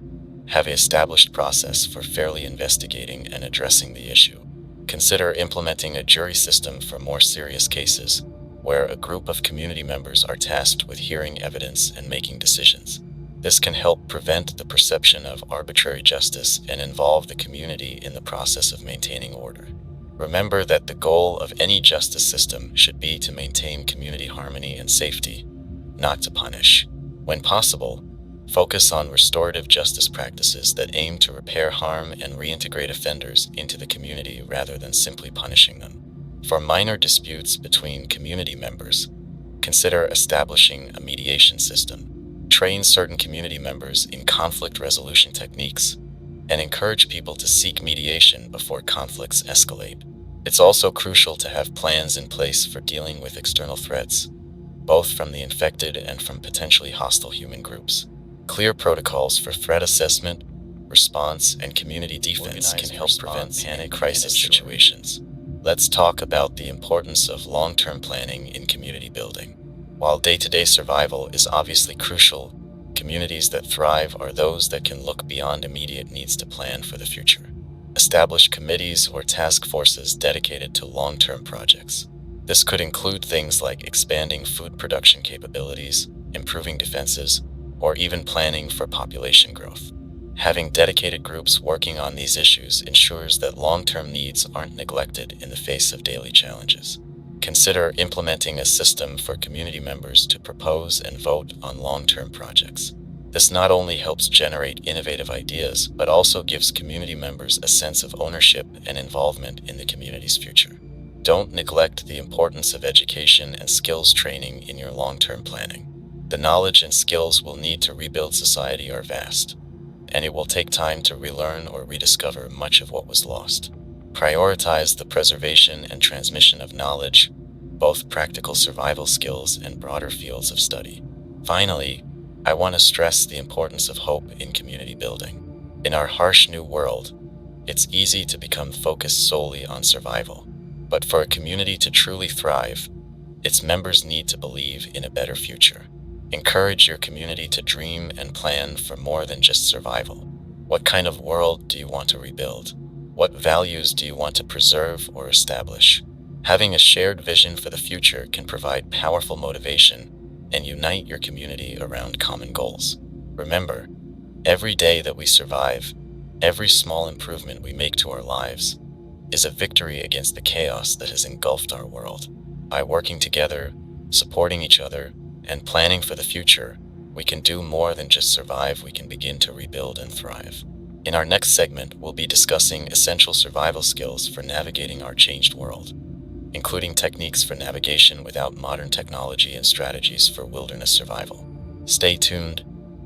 have an established process for fairly investigating and addressing the issue. Consider implementing a jury system for more serious cases, where a group of community members are tasked with hearing evidence and making decisions. This can help prevent the perception of arbitrary justice and involve the community in the process of maintaining order. Remember that the goal of any justice system should be to maintain community harmony and safety, not to punish. When possible, focus on restorative justice practices that aim to repair harm and reintegrate offenders into the community rather than simply punishing them. For minor disputes between community members, consider establishing a mediation system. Train certain community members in conflict resolution techniques and encourage people to seek mediation before conflicts escalate. It's also crucial to have plans in place for dealing with external threats, both from the infected and from potentially hostile human groups. Clear protocols for threat assessment, response, and community defense can help prevent panic crisis situations. Let's talk about the importance of long-term planning in community building. While day-to-day survival is obviously crucial, communities that thrive are those that can look beyond immediate needs to plan for the future. Establish committees or task forces dedicated to long-term projects. This could include things like expanding food production capabilities, improving defenses, or even planning for population growth. Having dedicated groups working on these issues ensures that long-term needs aren't neglected in the face of daily challenges. Consider implementing a system for community members to propose and vote on long-term projects. This not only helps generate innovative ideas, but also gives community members a sense of ownership and involvement in the community's future. Don't neglect the importance of education and skills training in your long-term planning. The knowledge and skills we'll need to rebuild society are vast, and it will take time to relearn or rediscover much of what was lost. Prioritize the preservation and transmission of knowledge, both practical survival skills and broader fields of study. Finally, I want to stress the importance of hope in community building. In our harsh new world, it's easy to become focused solely on survival. But for a community to truly thrive, its members need to believe in a better future. Encourage your community to dream and plan for more than just survival. What kind of world do you want to rebuild? What values do you want to preserve or establish? Having a shared vision for the future can provide powerful motivation and unite your community around common goals. Remember, every day that we survive, every small improvement we make to our lives, is a victory against the chaos that has engulfed our world. By working together, supporting each other, and planning for the future, we can do more than just survive. We can begin to rebuild and thrive. In our next segment, we'll be discussing essential survival skills for navigating our changed world, including techniques for navigation without modern technology and strategies for wilderness survival. Stay tuned,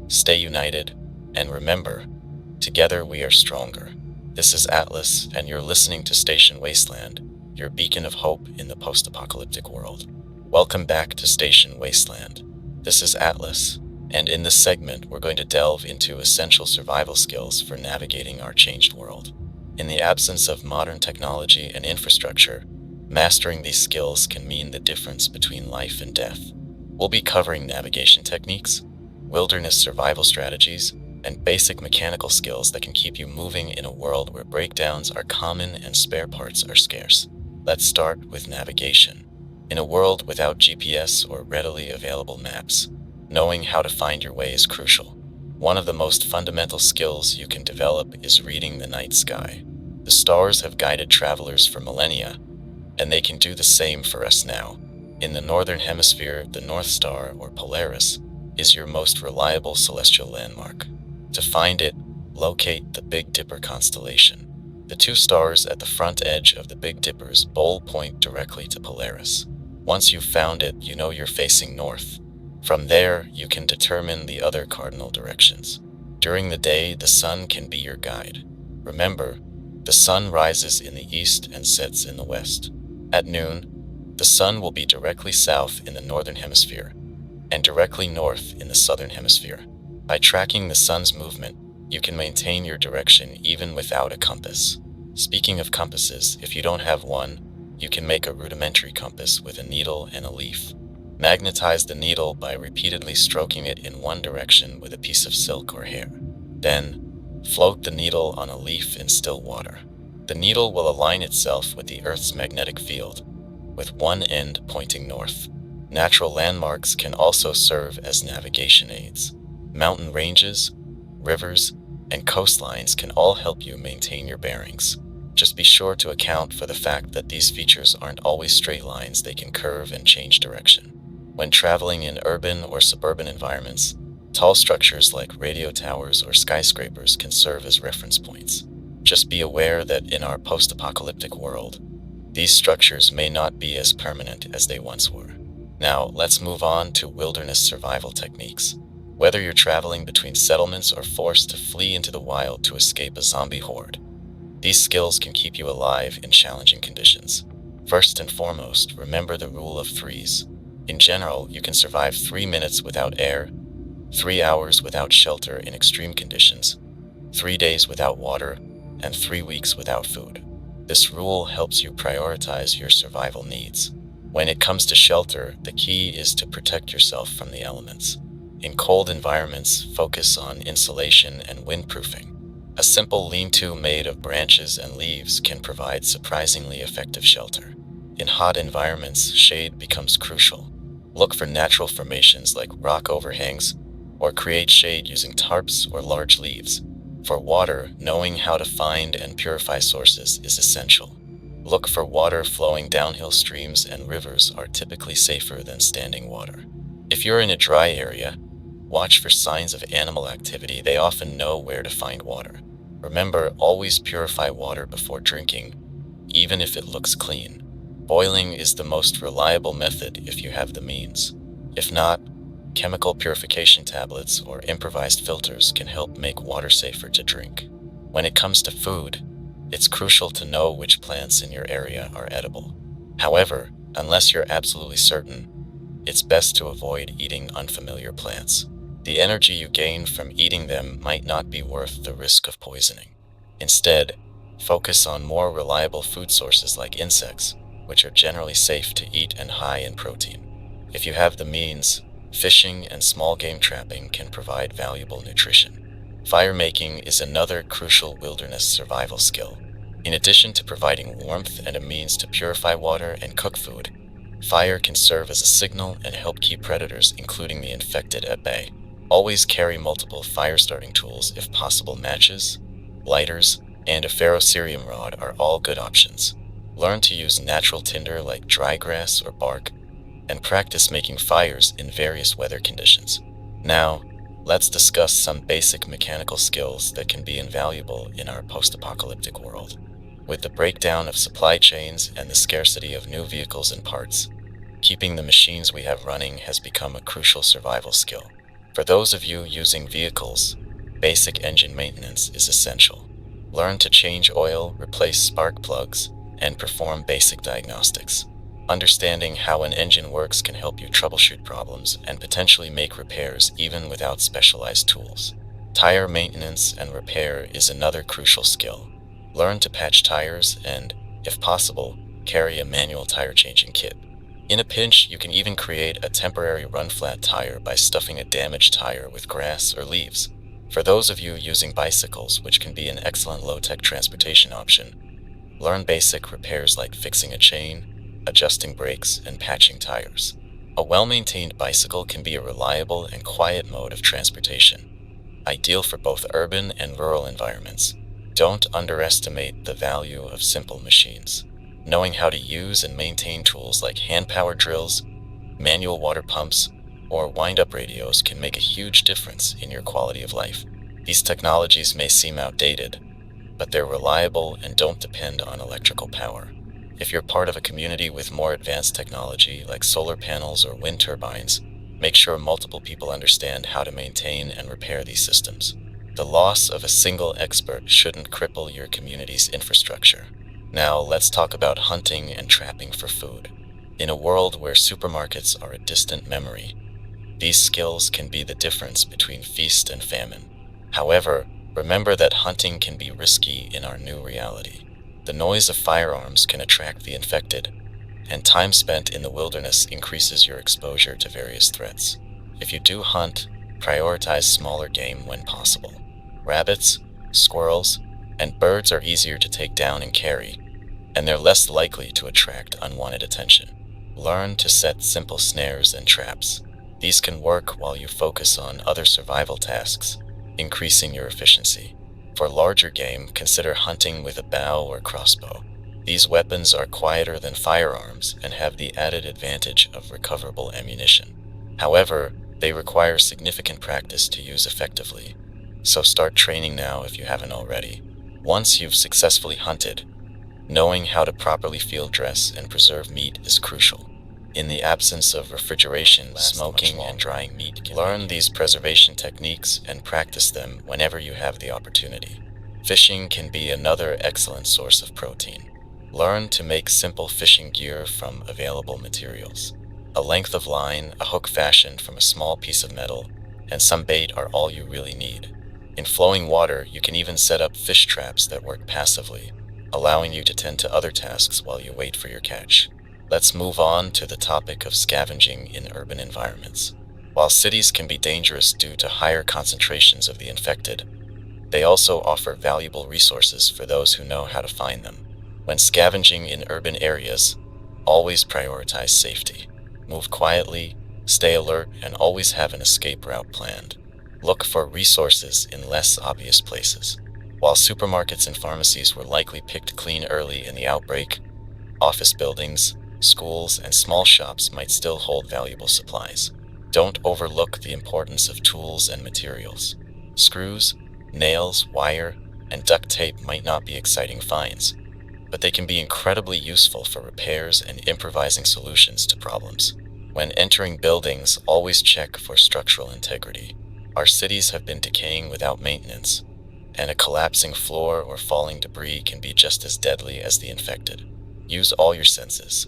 stay united, and remember, together we are stronger. This is Atlas, and you're listening to Station Wasteland, your beacon of hope in the post-apocalyptic world. Welcome back to Station Wasteland. This is Atlas, and in this segment, we're going to delve into essential survival skills for navigating our changed world. In the absence of modern technology and infrastructure, mastering these skills can mean the difference between life and death. We'll be covering navigation techniques, wilderness survival strategies, and basic mechanical skills that can keep you moving in a world where breakdowns are common and spare parts are scarce. Let's start with navigation. In a world without GPS or readily available maps, knowing how to find your way is crucial. One of the most fundamental skills you can develop is reading the night sky. The stars have guided travelers for millennia, and they can do the same for us now. In the northern hemisphere, the North Star, or Polaris, is your most reliable celestial landmark. To find it, locate the Big Dipper constellation. The two stars at the front edge of the Big Dipper's bowl point directly to Polaris. Once you've found it, you know you're facing north. From there, you can determine the other cardinal directions. During the day, the sun can be your guide. Remember, the sun rises in the east and sets in the west. At noon, the sun will be directly south in the northern hemisphere and directly north in the southern hemisphere. By tracking the sun's movement, you can maintain your direction even without a compass. Speaking of compasses, if you don't have one, you can make a rudimentary compass with a needle and a leaf. Magnetize the needle by repeatedly stroking it in one direction with a piece of silk or hair. Then, float the needle on a leaf in still water. The needle will align itself with the Earth's magnetic field, with one end pointing north. Natural landmarks can also serve as navigation aids. Mountain ranges, rivers, and coastlines can all help you maintain your bearings. Just be sure to account for the fact that these features aren't always straight lines, they can curve and change direction. When traveling in urban or suburban environments, tall structures like radio towers or skyscrapers can serve as reference points. Just be aware that in our post-apocalyptic world, these structures may not be as permanent as they once were. Now, let's move on to wilderness survival techniques. Whether you're traveling between settlements or forced to flee into the wild to escape a zombie horde, these skills can keep you alive in challenging conditions. First and foremost, remember the rule of threes. In general, you can survive 3 minutes without air, 3 hours without shelter in extreme conditions, 3 days without water, and 3 weeks without food. This rule helps you prioritize your survival needs. When it comes to shelter, the key is to protect yourself from the elements. In cold environments, focus on insulation and windproofing. A simple lean-to made of branches and leaves can provide surprisingly effective shelter. In hot environments, shade becomes crucial. Look for natural formations like rock overhangs, or create shade using tarps or large leaves. For water, knowing how to find and purify sources is essential. Look for water flowing downhill. Streams and rivers are typically safer than standing water. If you're in a dry area, watch for signs of animal activity. They often know where to find water. Remember, always purify water before drinking, even if it looks clean. Boiling is the most reliable method if you have the means. If not, chemical purification tablets or improvised filters can help make water safer to drink. When it comes to food, it's crucial to know which plants in your area are edible. However, unless you're absolutely certain, it's best to avoid eating unfamiliar plants. The energy you gain from eating them might not be worth the risk of poisoning. Instead, focus on more reliable food sources like insects, which are generally safe to eat and high in protein. If you have the means, fishing and small game trapping can provide valuable nutrition. Fire making is another crucial wilderness survival skill. In addition to providing warmth and a means to purify water and cook food, fire can serve as a signal and help keep predators, including the infected, at bay. Always carry multiple fire-starting tools if possible. Matches, lighters, and a ferrocerium rod are all good options. Learn to use natural tinder like dry grass or bark, and practice making fires in various weather conditions. Now, let's discuss some basic mechanical skills that can be invaluable in our post-apocalyptic world. With the breakdown of supply chains and the scarcity of new vehicles and parts, keeping the machines we have running has become a crucial survival skill. For those of you using vehicles, basic engine maintenance is essential. Learn to change oil, replace spark plugs, and perform basic diagnostics. Understanding how an engine works can help you troubleshoot problems and potentially make repairs even without specialized tools. Tire maintenance and repair is another crucial skill. Learn to patch tires and, if possible, carry a manual tire changing kit. In a pinch, you can even create a temporary run-flat tire by stuffing a damaged tire with grass or leaves. For those of you using bicycles, which can be an excellent low-tech transportation option, learn basic repairs like fixing a chain, adjusting brakes, and patching tires. A well-maintained bicycle can be a reliable and quiet mode of transportation, ideal for both urban and rural environments. Don't underestimate the value of simple machines. Knowing how to use and maintain tools like hand-powered drills, manual water pumps, or wind-up radios can make a huge difference in your quality of life. These technologies may seem outdated, but they're reliable and don't depend on electrical power. If you're part of a community with more advanced technology like solar panels or wind turbines, make sure multiple people understand how to maintain and repair these systems. The loss of a single expert shouldn't cripple your community's infrastructure. Now, let's talk about hunting and trapping for food. In a world where supermarkets are a distant memory, these skills can be the difference between feast and famine. However, remember that hunting can be risky in our new reality. The noise of firearms can attract the infected, and time spent in the wilderness increases your exposure to various threats. If you do hunt, prioritize smaller game when possible. Rabbits, squirrels, and birds are easier to take down and carry, and they're less likely to attract unwanted attention. Learn to set simple snares and traps. These can work while you focus on other survival tasks, increasing your efficiency. For larger game, consider hunting with a bow or crossbow. These weapons are quieter than firearms and have the added advantage of recoverable ammunition. However, they require significant practice to use effectively, so start training now if you haven't already. Once you've successfully hunted, knowing how to properly field dress and preserve meat is crucial. In the absence of refrigeration, smoking and drying meat can learn these preservation techniques and practice them whenever you have the opportunity. Fishing can be another excellent source of protein. Learn to make simple fishing gear from available materials. A length of line, a hook fashioned from a small piece of metal, and some bait are all you really need. In flowing water, you can even set up fish traps that work passively, allowing you to tend to other tasks while you wait for your catch. Let's move on to the topic of scavenging in urban environments. While cities can be dangerous due to higher concentrations of the infected, they also offer valuable resources for those who know how to find them. When scavenging in urban areas, always prioritize safety. Move quietly, stay alert, and always have an escape route planned. Look for resources in less obvious places. While supermarkets and pharmacies were likely picked clean early in the outbreak, office buildings, schools, and small shops might still hold valuable supplies. Don't overlook the importance of tools and materials. Screws, nails, wire, and duct tape might not be exciting finds, but they can be incredibly useful for repairs and improvising solutions to problems. When entering buildings, always check for structural integrity. Our cities have been decaying without maintenance, and a collapsing floor or falling debris can be just as deadly as the infected. Use all your senses.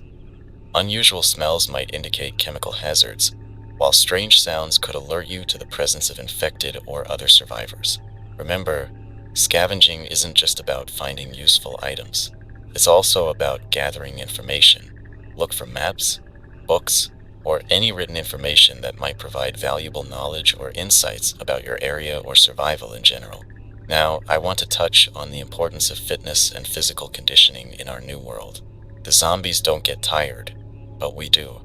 Unusual smells might indicate chemical hazards, while strange sounds could alert you to the presence of infected or other survivors. Remember, scavenging isn't just about finding useful items. It's also about gathering information. Look for maps, books, or any written information that might provide valuable knowledge or insights about your area or survival in general. Now, I want to touch on the importance of fitness and physical conditioning in our new world. The zombies don't get tired, but we do.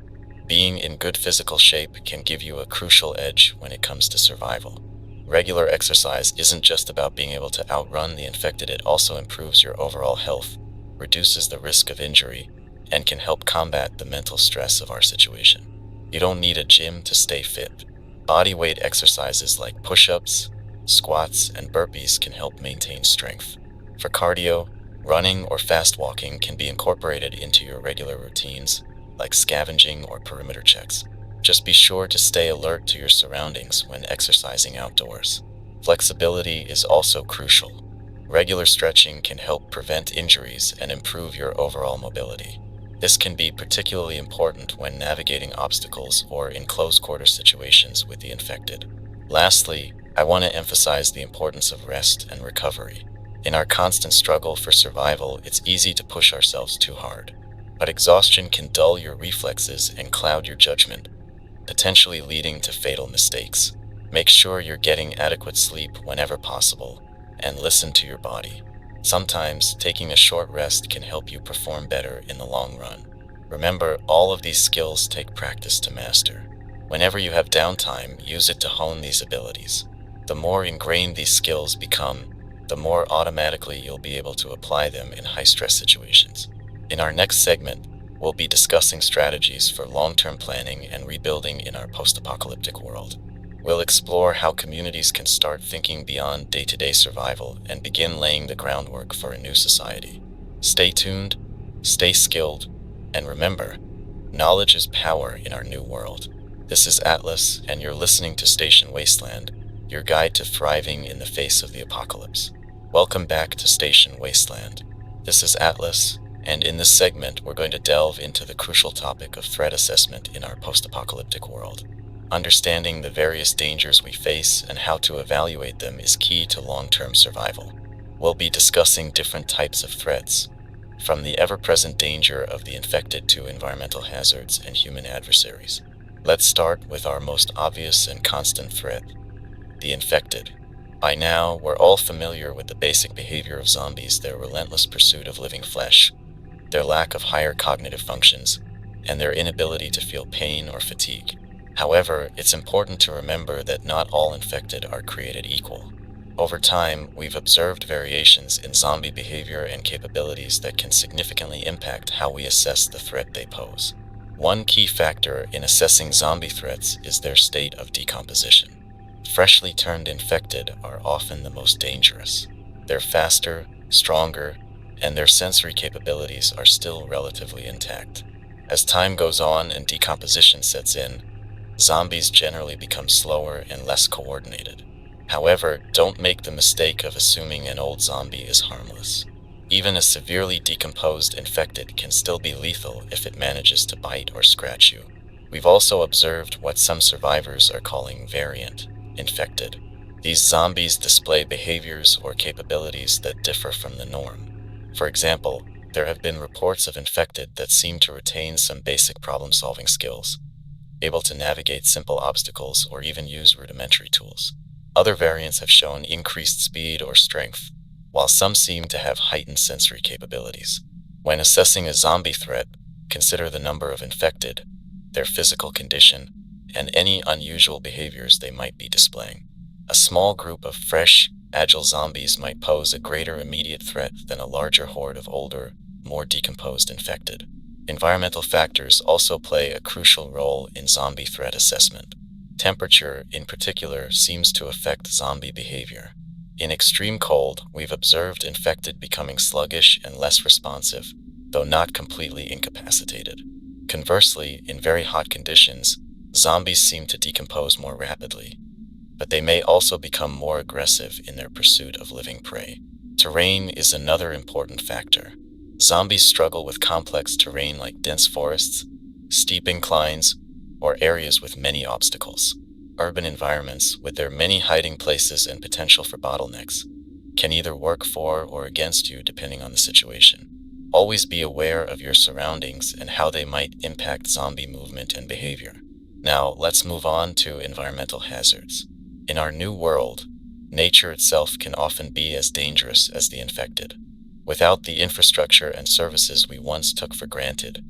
Being in good physical shape can give you a crucial edge when it comes to survival. Regular exercise isn't just about being able to outrun the infected, it also improves your overall health, reduces the risk of injury, and can help combat the mental stress of our situation. You don't need a gym to stay fit. Body weight exercises like push-ups, squats, and burpees can help maintain strength. For cardio, running or fast walking can be incorporated into your regular routines, like scavenging or perimeter checks. Just be sure to stay alert to your surroundings when exercising outdoors. Flexibility is also crucial. Regular stretching can help prevent injuries and improve your overall mobility. This can be particularly important when navigating obstacles or in close-quarter situations with the infected. Lastly, I want to emphasize the importance of rest and recovery. In our constant struggle for survival, it's easy to push ourselves too hard. But exhaustion can dull your reflexes and cloud your judgment, potentially leading to fatal mistakes. Make sure you're getting adequate sleep whenever possible, and listen to your body. Sometimes, taking a short rest can help you perform better in the long run. Remember, all of these skills take practice to master. Whenever you have downtime, use it to hone these abilities. The more ingrained these skills become, the more automatically you'll be able to apply them in high-stress situations. In our next segment, we'll be discussing strategies for long-term planning and rebuilding in our post-apocalyptic world. We'll explore how communities can start thinking beyond day-to-day survival and begin laying the groundwork for a new society. Stay tuned, stay skilled, and remember, knowledge is power in our new world. This is Atlas, and you're listening to Station Wasteland, your guide to thriving in the face of the apocalypse. Welcome back to Station Wasteland. This is Atlas, and in this segment, we're going to delve into the crucial topic of threat assessment in our post-apocalyptic world. Understanding the various dangers we face and how to evaluate them is key to long-term survival. We'll be discussing different types of threats, from the ever-present danger of the infected to environmental hazards and human adversaries. Let's start with our most obvious and constant threat, the infected. By now, we're all familiar with the basic behavior of zombies: their relentless pursuit of living flesh, their lack of higher cognitive functions, and their inability to feel pain or fatigue. However, it's important to remember that not all infected are created equal. Over time, we've observed variations in zombie behavior and capabilities that can significantly impact how we assess the threat they pose. One key factor in assessing zombie threats is their state of decomposition. Freshly turned infected are often the most dangerous. They're faster, stronger, and their sensory capabilities are still relatively intact. As time goes on and decomposition sets in, zombies generally become slower and less coordinated. However, don't make the mistake of assuming an old zombie is harmless. Even a severely decomposed infected can still be lethal if it manages to bite or scratch you. We've also observed what some survivors are calling variant infected. These zombies display behaviors or capabilities that differ from the norm. For example, there have been reports of infected that seem to retain some basic problem-solving skills, able to navigate simple obstacles or even use rudimentary tools. Other variants have shown increased speed or strength, while some seem to have heightened sensory capabilities. When assessing a zombie threat, consider the number of infected, their physical condition, and any unusual behaviors they might be displaying. A small group of fresh, agile zombies might pose a greater immediate threat than a larger horde of older, more decomposed infected. Environmental factors also play a crucial role in zombie threat assessment. Temperature, in particular, seems to affect zombie behavior. In extreme cold, we've observed infected becoming sluggish and less responsive, though not completely incapacitated. Conversely, in very hot conditions, zombies seem to decompose more rapidly, but they may also become more aggressive in their pursuit of living prey. Terrain is another important factor. Zombies struggle with complex terrain like dense forests, steep inclines, or areas with many obstacles. Urban environments, with their many hiding places and potential for bottlenecks, can either work for or against you depending on the situation. Always be aware of your surroundings and how they might impact zombie movement and behavior. Now, let's move on to environmental hazards. In our new world, nature itself can often be as dangerous as the infected. Without the infrastructure and services we once took for granted,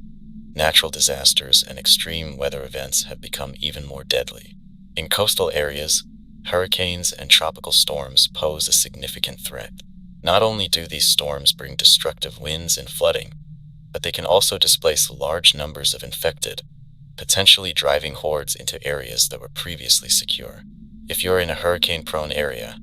natural disasters and extreme weather events have become even more deadly. In coastal areas, hurricanes and tropical storms pose a significant threat. Not only do these storms bring destructive winds and flooding, but they can also displace large numbers of infected, potentially driving hordes into areas that were previously secure. If you're in a hurricane-prone area,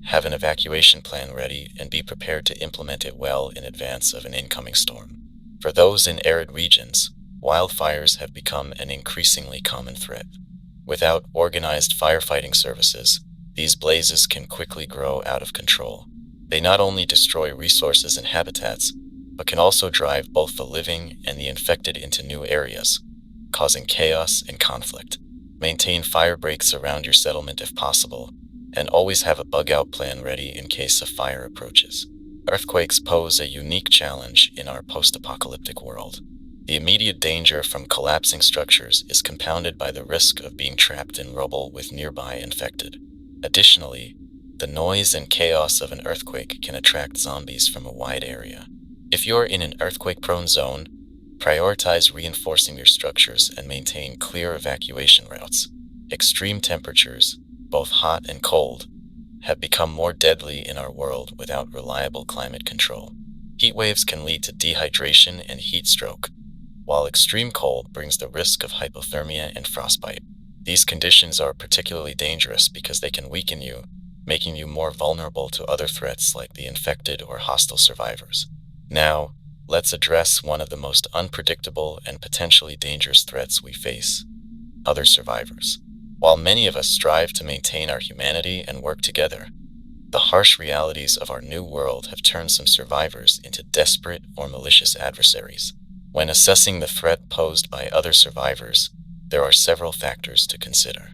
have an evacuation plan ready and be prepared to implement it well in advance of an incoming storm. For those in arid regions, wildfires have become an increasingly common threat. Without organized firefighting services, these blazes can quickly grow out of control. They not only destroy resources and habitats, but can also drive both the living and the infected into new areas, causing chaos and conflict. Maintain fire breaks around your settlement if possible, and always have a bug-out plan ready in case a fire approaches. Earthquakes pose a unique challenge in our post-apocalyptic world. The immediate danger from collapsing structures is compounded by the risk of being trapped in rubble with nearby infected. Additionally, the noise and chaos of an earthquake can attract zombies from a wide area. If you're in an earthquake-prone zone, prioritize reinforcing your structures and maintain clear evacuation routes. Extreme temperatures, both hot and cold, have become more deadly in our world without reliable climate control. Heat waves can lead to dehydration and heat stroke, while extreme cold brings the risk of hypothermia and frostbite. These conditions are particularly dangerous because they can weaken you, making you more vulnerable to other threats like the infected or hostile survivors. Now, let's address one of the most unpredictable and potentially dangerous threats we face: other survivors. While many of us strive to maintain our humanity and work together, the harsh realities of our new world have turned some survivors into desperate or malicious adversaries. When assessing the threat posed by other survivors, there are several factors to consider.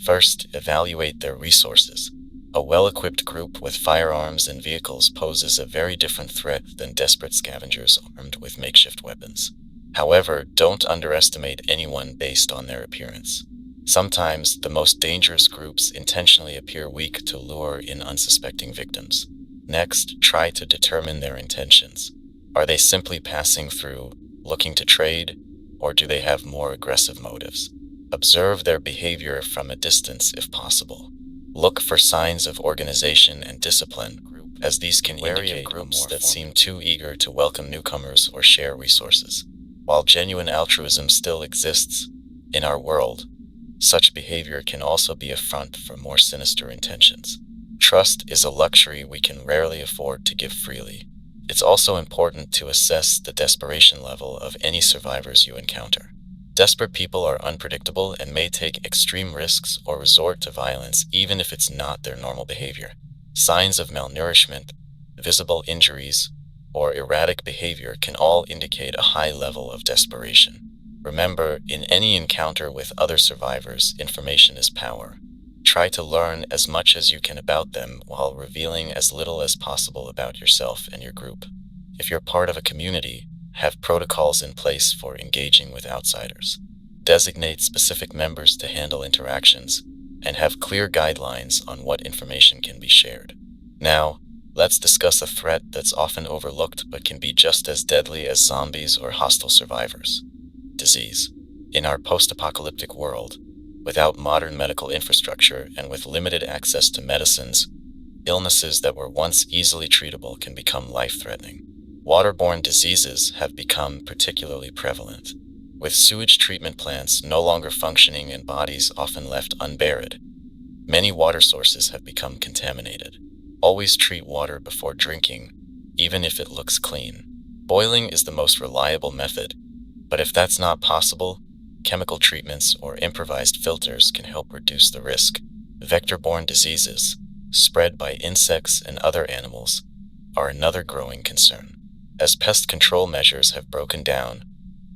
First, evaluate their resources. A well-equipped group with firearms and vehicles poses a very different threat than desperate scavengers armed with makeshift weapons. However, don't underestimate anyone based on their appearance. Sometimes, the most dangerous groups intentionally appear weak to lure in unsuspecting victims. Next, try to determine their intentions. Are they simply passing through, looking to trade, or do they have more aggressive motives? Observe their behavior from a distance if possible. Look for signs of organization and discipline, as these can indicate groups that seem too eager to welcome newcomers or share resources. While genuine altruism still exists in our world, such behavior can also be a front for more sinister intentions. Trust is a luxury we can rarely afford to give freely. It's also important to assess the desperation level of any survivors you encounter. Desperate people are unpredictable and may take extreme risks or resort to violence even if it's not their normal behavior. Signs of malnourishment, visible injuries, or erratic behavior can all indicate a high level of desperation. Remember, in any encounter with other survivors, information is power. Try to learn as much as you can about them while revealing as little as possible about yourself and your group. If you're part of a community, have protocols in place for engaging with outsiders. Designate specific members to handle interactions, and have clear guidelines on what information can be shared. Now, let's discuss a threat that's often overlooked but can be just as deadly as zombies or hostile survivors: disease. In our post-apocalyptic world, without modern medical infrastructure and with limited access to medicines, illnesses that were once easily treatable can become life-threatening. Waterborne diseases have become particularly prevalent, with sewage treatment plants no longer functioning and bodies often left unburied. Many water sources have become contaminated. Always treat water before drinking, even if it looks clean. Boiling is the most reliable method, but if that's not possible, chemical treatments or improvised filters can help reduce the risk. Vector-borne diseases, spread by insects and other animals, are another growing concern. As pest control measures have broken down,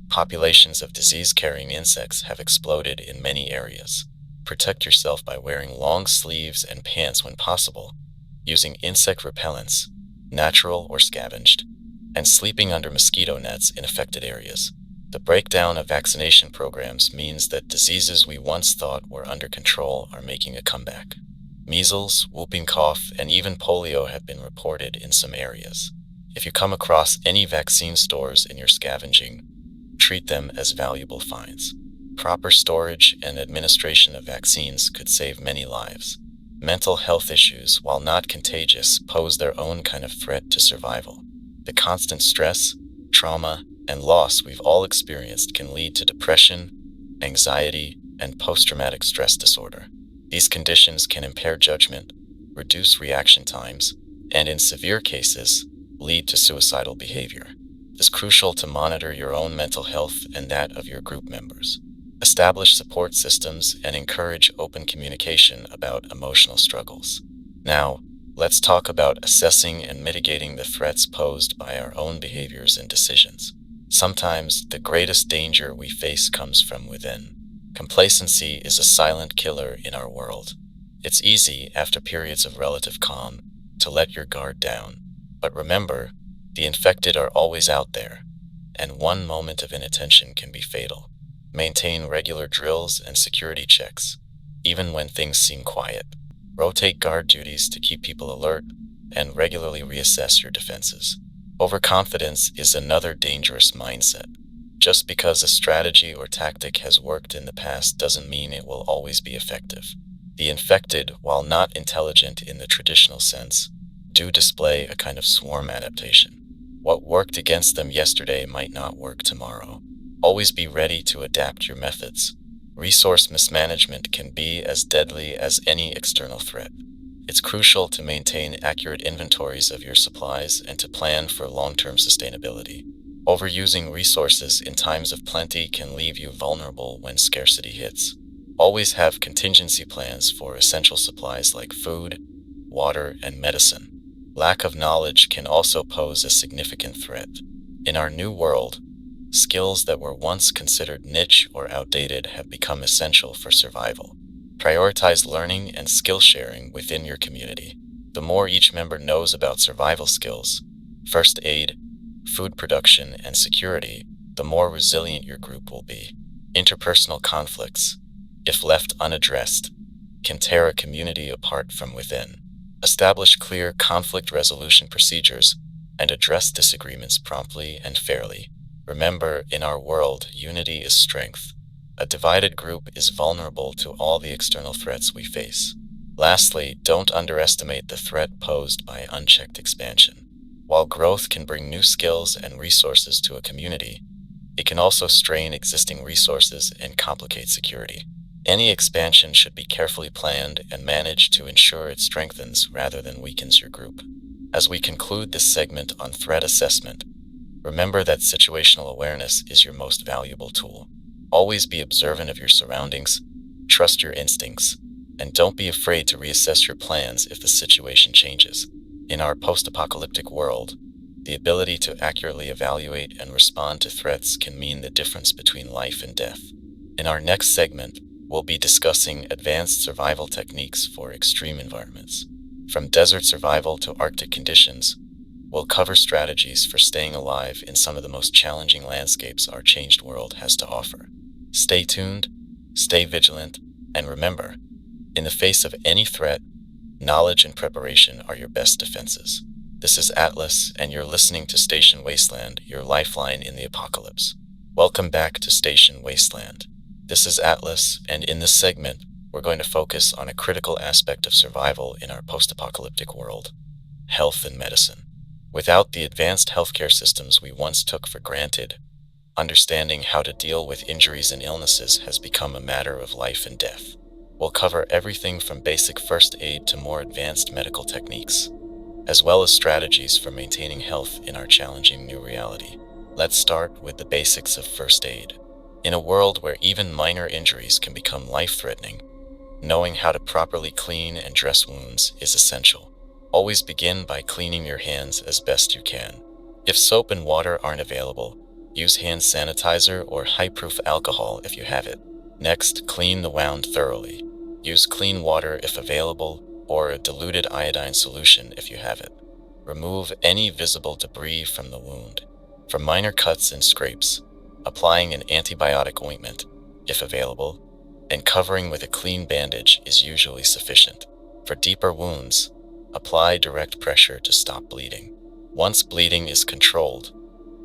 populations of disease-carrying insects have exploded in many areas. Protect yourself by wearing long sleeves and pants when possible, using insect repellents, natural or scavenged, and sleeping under mosquito nets in affected areas. The breakdown of vaccination programs means that diseases we once thought were under control are making a comeback. Measles, whooping cough, and even polio have been reported in some areas. If you come across any vaccine stores in your scavenging, treat them as valuable finds. Proper storage and administration of vaccines could save many lives. Mental health issues, while not contagious, pose their own kind of threat to survival. The constant stress, trauma, and loss we've all experienced can lead to depression, anxiety, and post-traumatic stress disorder. These conditions can impair judgment, reduce reaction times, and in severe cases, lead to suicidal behavior. It's crucial to monitor your own mental health and that of your group members. Establish support systems and encourage open communication about emotional struggles. Now, let's talk about assessing and mitigating the threats posed by our own behaviors and decisions. Sometimes the greatest danger we face comes from within. Complacency is a silent killer in our world. It's easy, after periods of relative calm, to let your guard down. But remember, the infected are always out there, and one moment of inattention can be fatal. Maintain regular drills and security checks, even when things seem quiet. Rotate guard duties to keep people alert, and regularly reassess your defenses. Overconfidence is another dangerous mindset. Just because a strategy or tactic has worked in the past doesn't mean it will always be effective. The infected, while not intelligent in the traditional sense, do display a kind of swarm adaptation. What worked against them yesterday might not work tomorrow. Always be ready to adapt your methods. Resource mismanagement can be as deadly as any external threat. It's crucial to maintain accurate inventories of your supplies and to plan for long-term sustainability. Overusing resources in times of plenty can leave you vulnerable when scarcity hits. Always have contingency plans for essential supplies like food, water, and medicine. Lack of knowledge can also pose a significant threat. In our new world, skills that were once considered niche or outdated have become essential for survival. Prioritize learning and skill sharing within your community. The more each member knows about survival skills, first aid, food production, and security, the more resilient your group will be. Interpersonal conflicts, if left unaddressed, can tear a community apart from within. Establish clear conflict resolution procedures and address disagreements promptly and fairly. Remember, in our world, unity is strength. A divided group is vulnerable to all the external threats we face. Lastly, don't underestimate the threat posed by unchecked expansion. While growth can bring new skills and resources to a community, it can also strain existing resources and complicate security. Any expansion should be carefully planned and managed to ensure it strengthens rather than weakens your group. As we conclude this segment on threat assessment, remember that situational awareness is your most valuable tool. Always be observant of your surroundings, trust your instincts, and don't be afraid to reassess your plans if the situation changes. In our post-apocalyptic world, the ability to accurately evaluate and respond to threats can mean the difference between life and death. In our next segment, we'll be discussing advanced survival techniques for extreme environments. From desert survival to Arctic conditions, we'll cover strategies for staying alive in some of the most challenging landscapes our changed world has to offer. Stay tuned, stay vigilant, and remember, in the face of any threat, knowledge and preparation are your best defenses. This is Atlas, and you're listening to Station Wasteland, your lifeline in the apocalypse. Welcome back to Station Wasteland. This is Atlas, and in this segment, we're going to focus on a critical aspect of survival in our post-apocalyptic world: health and medicine. Without the advanced healthcare systems we once took for granted, understanding how to deal with injuries and illnesses has become a matter of life and death. We'll cover everything from basic first aid to more advanced medical techniques, as well as strategies for maintaining health in our challenging new reality. Let's start with the basics of first aid. In a world where even minor injuries can become life-threatening, knowing how to properly clean and dress wounds is essential. Always begin by cleaning your hands as best you can. If soap and water aren't available, use hand sanitizer or high-proof alcohol if you have it. Next, clean the wound thoroughly. Use clean water if available, or a diluted iodine solution if you have it. Remove any visible debris from the wound. For minor cuts and scrapes, applying an antibiotic ointment, if available, and covering with a clean bandage is usually sufficient. For deeper wounds, apply direct pressure to stop bleeding. Once bleeding is controlled,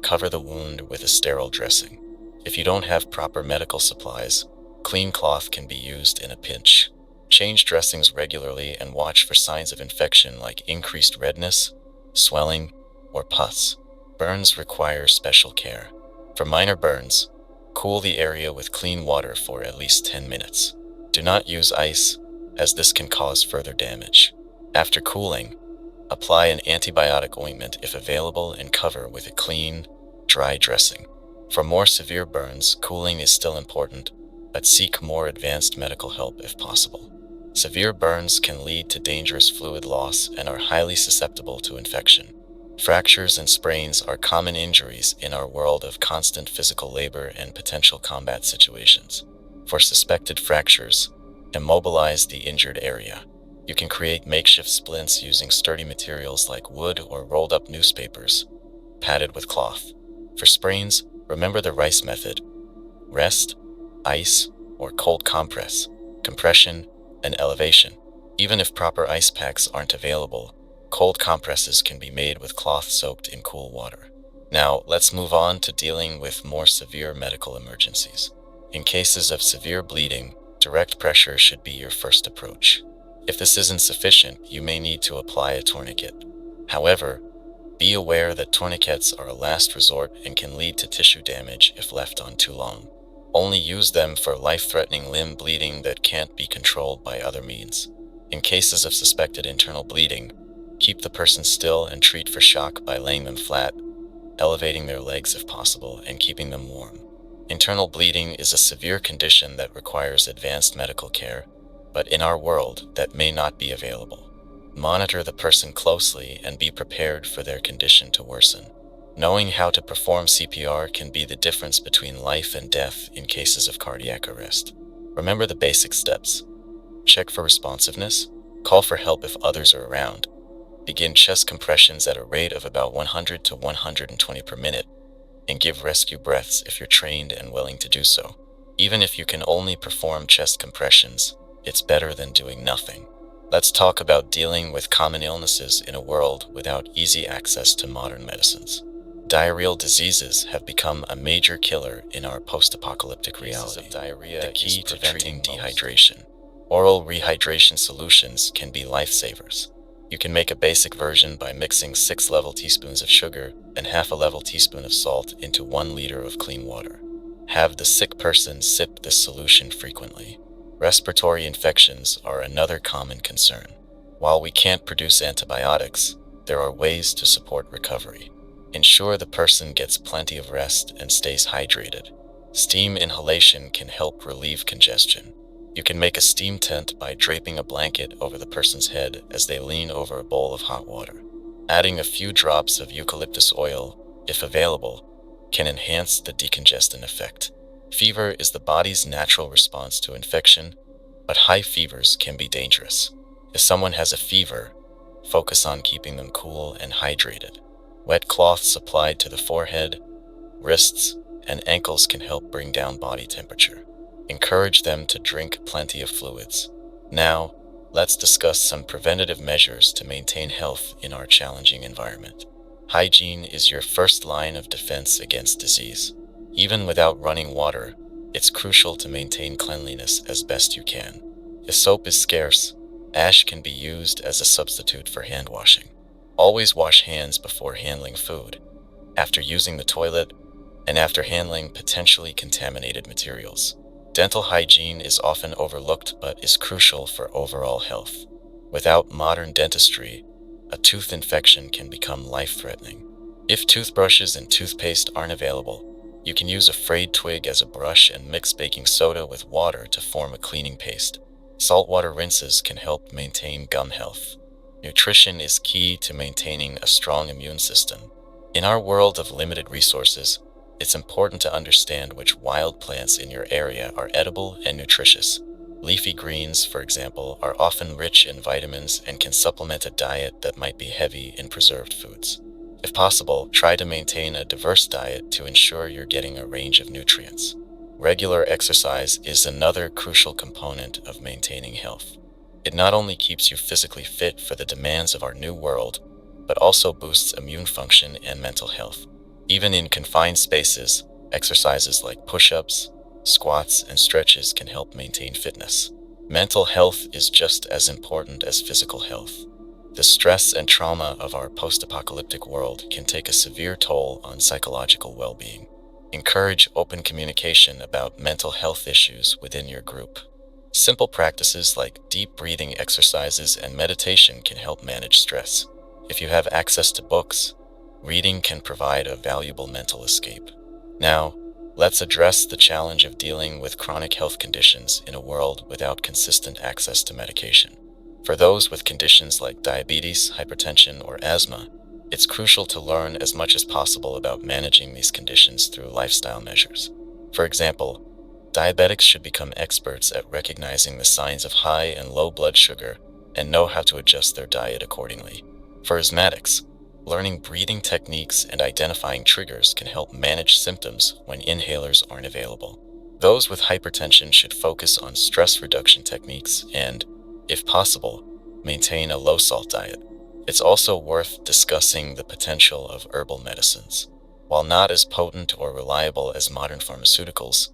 cover the wound with a sterile dressing. If you don't have proper medical supplies, clean cloth can be used in a pinch. Change dressings regularly and watch for signs of infection like increased redness, swelling, or pus. Burns require special care. For minor burns, cool the area with clean water for at least 10 minutes. Do not use ice, as this can cause further damage. After cooling, apply an antibiotic ointment if available and cover with a clean, dry dressing. For more severe burns, cooling is still important, but seek more advanced medical help if possible. Severe burns can lead to dangerous fluid loss and are highly susceptible to infection. Fractures and sprains are common injuries in our world of constant physical labor and potential combat situations. For suspected fractures, immobilize the injured area. You can create makeshift splints using sturdy materials like wood or rolled up newspapers, padded with cloth. For sprains, remember the Rice method: rest, ice, or cold compress, compression, and elevation. Even if proper ice packs aren't available, cold compresses can be made with cloth soaked in cool water. Now, let's move on to dealing with more severe medical emergencies. In cases of severe bleeding, direct pressure should be your first approach. If this isn't sufficient, you may need to apply a tourniquet. However, be aware that tourniquets are a last resort and can lead to tissue damage if left on too long. Only use them for life-threatening limb bleeding that can't be controlled by other means. In cases of suspected internal bleeding, keep the person still and treat for shock by laying them flat, elevating their legs if possible, and keeping them warm. Internal bleeding is a severe condition that requires advanced medical care, but in our world, that may not be available. Monitor the person closely and be prepared for their condition to worsen. Knowing how to perform CPR can be the difference between life and death in cases of cardiac arrest. Remember the basic steps. Check for responsiveness, call for help if others are around, begin chest compressions at a rate of about 100 to 120 per minute, and give rescue breaths if you're trained and willing to do so. Even if you can only perform chest compressions, it's better than doing nothing. Let's talk about dealing with common illnesses in a world without easy access to modern medicines. Diarrheal diseases have become a major killer in our post-apocalyptic reality. The key to preventing dehydration. Oral rehydration solutions can be lifesavers. You can make a basic version by mixing 6 level teaspoons of sugar and half a level teaspoon of salt into 1 liter of clean water. Have the sick person sip this solution frequently. Respiratory infections are another common concern. While we can't produce antibiotics, there are ways to support recovery. Ensure the person gets plenty of rest and stays hydrated. Steam inhalation can help relieve congestion. You can make a steam tent by draping a blanket over the person's head as they lean over a bowl of hot water. Adding a few drops of eucalyptus oil, if available, can enhance the decongestant effect. Fever is the body's natural response to infection, but high fevers can be dangerous. If someone has a fever, focus on keeping them cool and hydrated. Wet cloths applied to the forehead, wrists, and ankles can help bring down body temperature. Encourage them to drink plenty of fluids. Now, let's discuss some preventative measures to maintain health in our challenging environment. Hygiene is your first line of defense against disease. Even without running water, it's crucial to maintain cleanliness as best you can. If soap is scarce, ash can be used as a substitute for hand washing. Always wash hands before handling food, after using the toilet, and after handling potentially contaminated materials. Dental hygiene is often overlooked but is crucial for overall health. Without modern dentistry, a tooth infection can become life-threatening. If toothbrushes and toothpaste aren't available, you can use a frayed twig as a brush and mix baking soda with water to form a cleaning paste. Saltwater rinses can help maintain gum health. Nutrition is key to maintaining a strong immune system. In our world of limited resources, it's important to understand which wild plants in your area are edible and nutritious. Leafy greens, for example, are often rich in vitamins and can supplement a diet that might be heavy in preserved foods. If possible, try to maintain a diverse diet to ensure you're getting a range of nutrients. Regular exercise is another crucial component of maintaining health. It not only keeps you physically fit for the demands of our new world, but also boosts immune function and mental health. Even in confined spaces, exercises like push-ups, squats, and stretches can help maintain fitness. Mental health is just as important as physical health. The stress and trauma of our post-apocalyptic world can take a severe toll on psychological well-being. Encourage open communication about mental health issues within your group. Simple practices like deep breathing exercises and meditation can help manage stress. If you have access to books, reading can provide a valuable mental escape. Now, let's address the challenge of dealing with chronic health conditions in a world without consistent access to medication. For those with conditions like diabetes, hypertension, or asthma, it's crucial to learn as much as possible about managing these conditions through lifestyle measures. For example, diabetics should become experts at recognizing the signs of high and low blood sugar and know how to adjust their diet accordingly. For asthmatics, learning breathing techniques and identifying triggers can help manage symptoms when inhalers aren't available. Those with hypertension should focus on stress reduction techniques and, if possible, maintain a low-salt diet. It's also worth discussing the potential of herbal medicines. While not as potent or reliable as modern pharmaceuticals,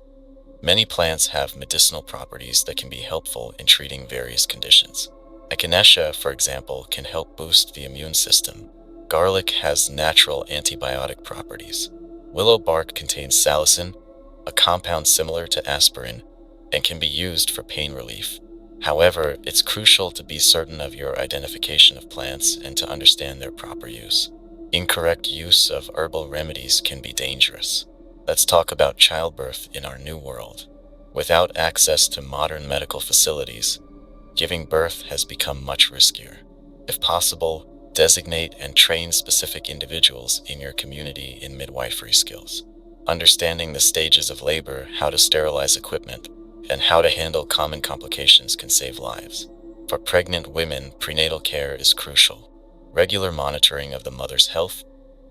many plants have medicinal properties that can be helpful in treating various conditions. Echinacea, for example, can help boost the immune system. Garlic has natural antibiotic properties. Willow bark contains salicin, a compound similar to aspirin, and can be used for pain relief. However, it's crucial to be certain of your identification of plants and to understand their proper use. Incorrect use of herbal remedies can be dangerous. Let's talk about childbirth in our new world. Without access to modern medical facilities, giving birth has become much riskier. If possible, designate and train specific individuals in your community in midwifery skills. Understanding the stages of labor, how to sterilize equipment, and how to handle common complications can save lives. For pregnant women, prenatal care is crucial. Regular monitoring of the mother's health,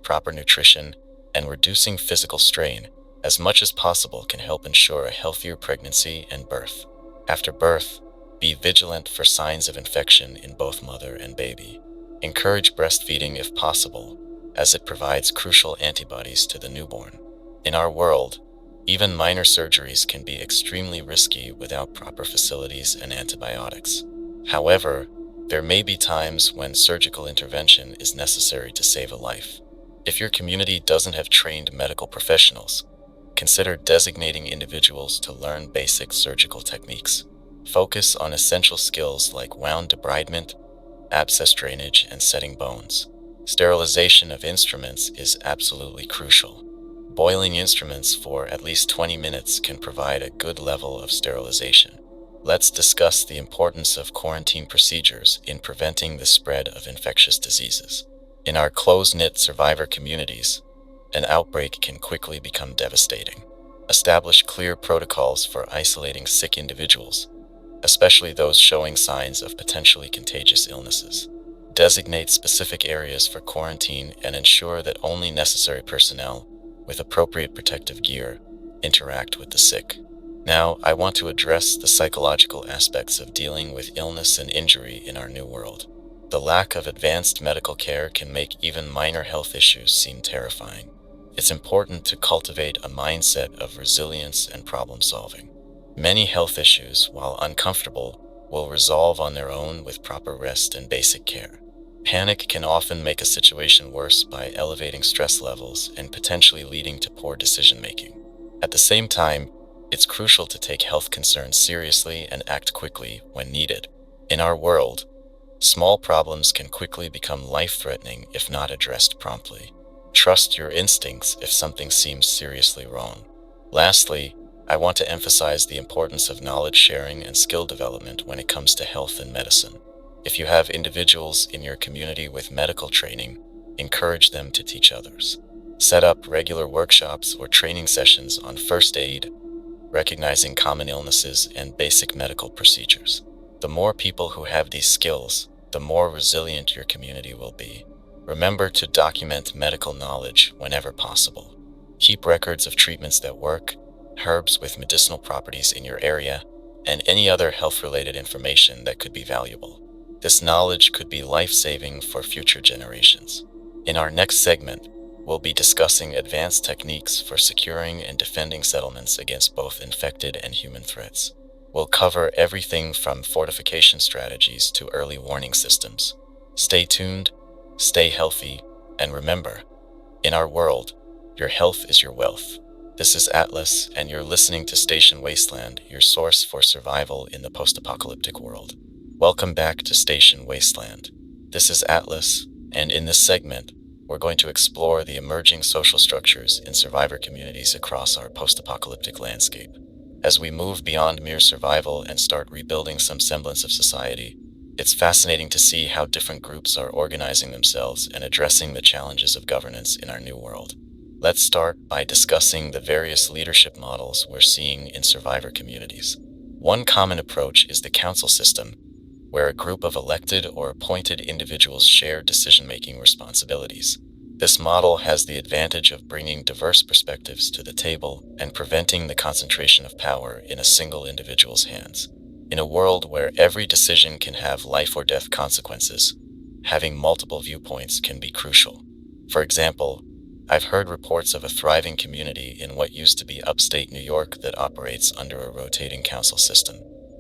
proper nutrition, and reducing physical strain as much as possible can help ensure a healthier pregnancy and birth. After birth, be vigilant for signs of infection in both mother and baby. Encourage breastfeeding if possible, as it provides crucial antibodies to the newborn. In our world, even minor surgeries can be extremely risky without proper facilities and antibiotics. However, there may be times when surgical intervention is necessary to save a life. If your community doesn't have trained medical professionals, consider designating individuals to learn basic surgical techniques. Focus on essential skills like wound debridement, abscess drainage, and setting bones. Sterilization of instruments is absolutely crucial. Boiling instruments for at least 20 minutes can provide a good level of sterilization. Let's discuss the importance of quarantine procedures in preventing the spread of infectious diseases. In our close-knit survivor communities, an outbreak can quickly become devastating. Establish clear protocols for isolating sick individuals, especially those showing signs of potentially contagious illnesses. Designate specific areas for quarantine and ensure that only necessary personnel with appropriate protective gear interact with the sick. Now, I want to address the psychological aspects of dealing with illness and injury in our new world. The lack of advanced medical care can make even minor health issues seem terrifying. It's important to cultivate a mindset of resilience and problem solving. Many health issues, while uncomfortable, will resolve on their own with proper rest and basic care. Panic can often make a situation worse by elevating stress levels and potentially leading to poor decision making. At the same time, it's crucial to take health concerns seriously and act quickly when needed. In our world, small problems can quickly become life-threatening if not addressed promptly. Trust your instincts if something seems seriously wrong. Lastly, I want to emphasize the importance of knowledge sharing and skill development when it comes to health and medicine. If you have individuals in your community with medical training, encourage them to teach others. Set up regular workshops or training sessions on first aid, recognizing common illnesses, and basic medical procedures. The more people who have these skills, the more resilient your community will be. Remember to document medical knowledge whenever possible. Keep records of treatments that work, herbs with medicinal properties in your area, and any other health-related information that could be valuable. This knowledge could be life-saving for future generations. In our next segment, we'll be discussing advanced techniques for securing and defending settlements against both infected and human threats. We'll cover everything from fortification strategies to early warning systems. Stay tuned, stay healthy, and remember, in our world, your health is your wealth. This is Atlas, and you're listening to Station Wasteland, your source for survival in the post-apocalyptic world. Welcome back to Station Wasteland. This is Atlas, and in this segment, we're going to explore the emerging social structures in survivor communities across our post-apocalyptic landscape. As we move beyond mere survival and start rebuilding some semblance of society, it's fascinating to see how different groups are organizing themselves and addressing the challenges of governance in our new world. Let's start by discussing the various leadership models we're seeing in survivor communities. One common approach is the council system, where a group of elected or appointed individuals share decision-making responsibilities. This model has the advantage of bringing diverse perspectives to the table and preventing the concentration of power in a single individual's hands. In a world where every decision can have life or death consequences, having multiple viewpoints can be crucial. For example, I've heard reports of a thriving community in what used to be upstate New York that operates under a rotating council system.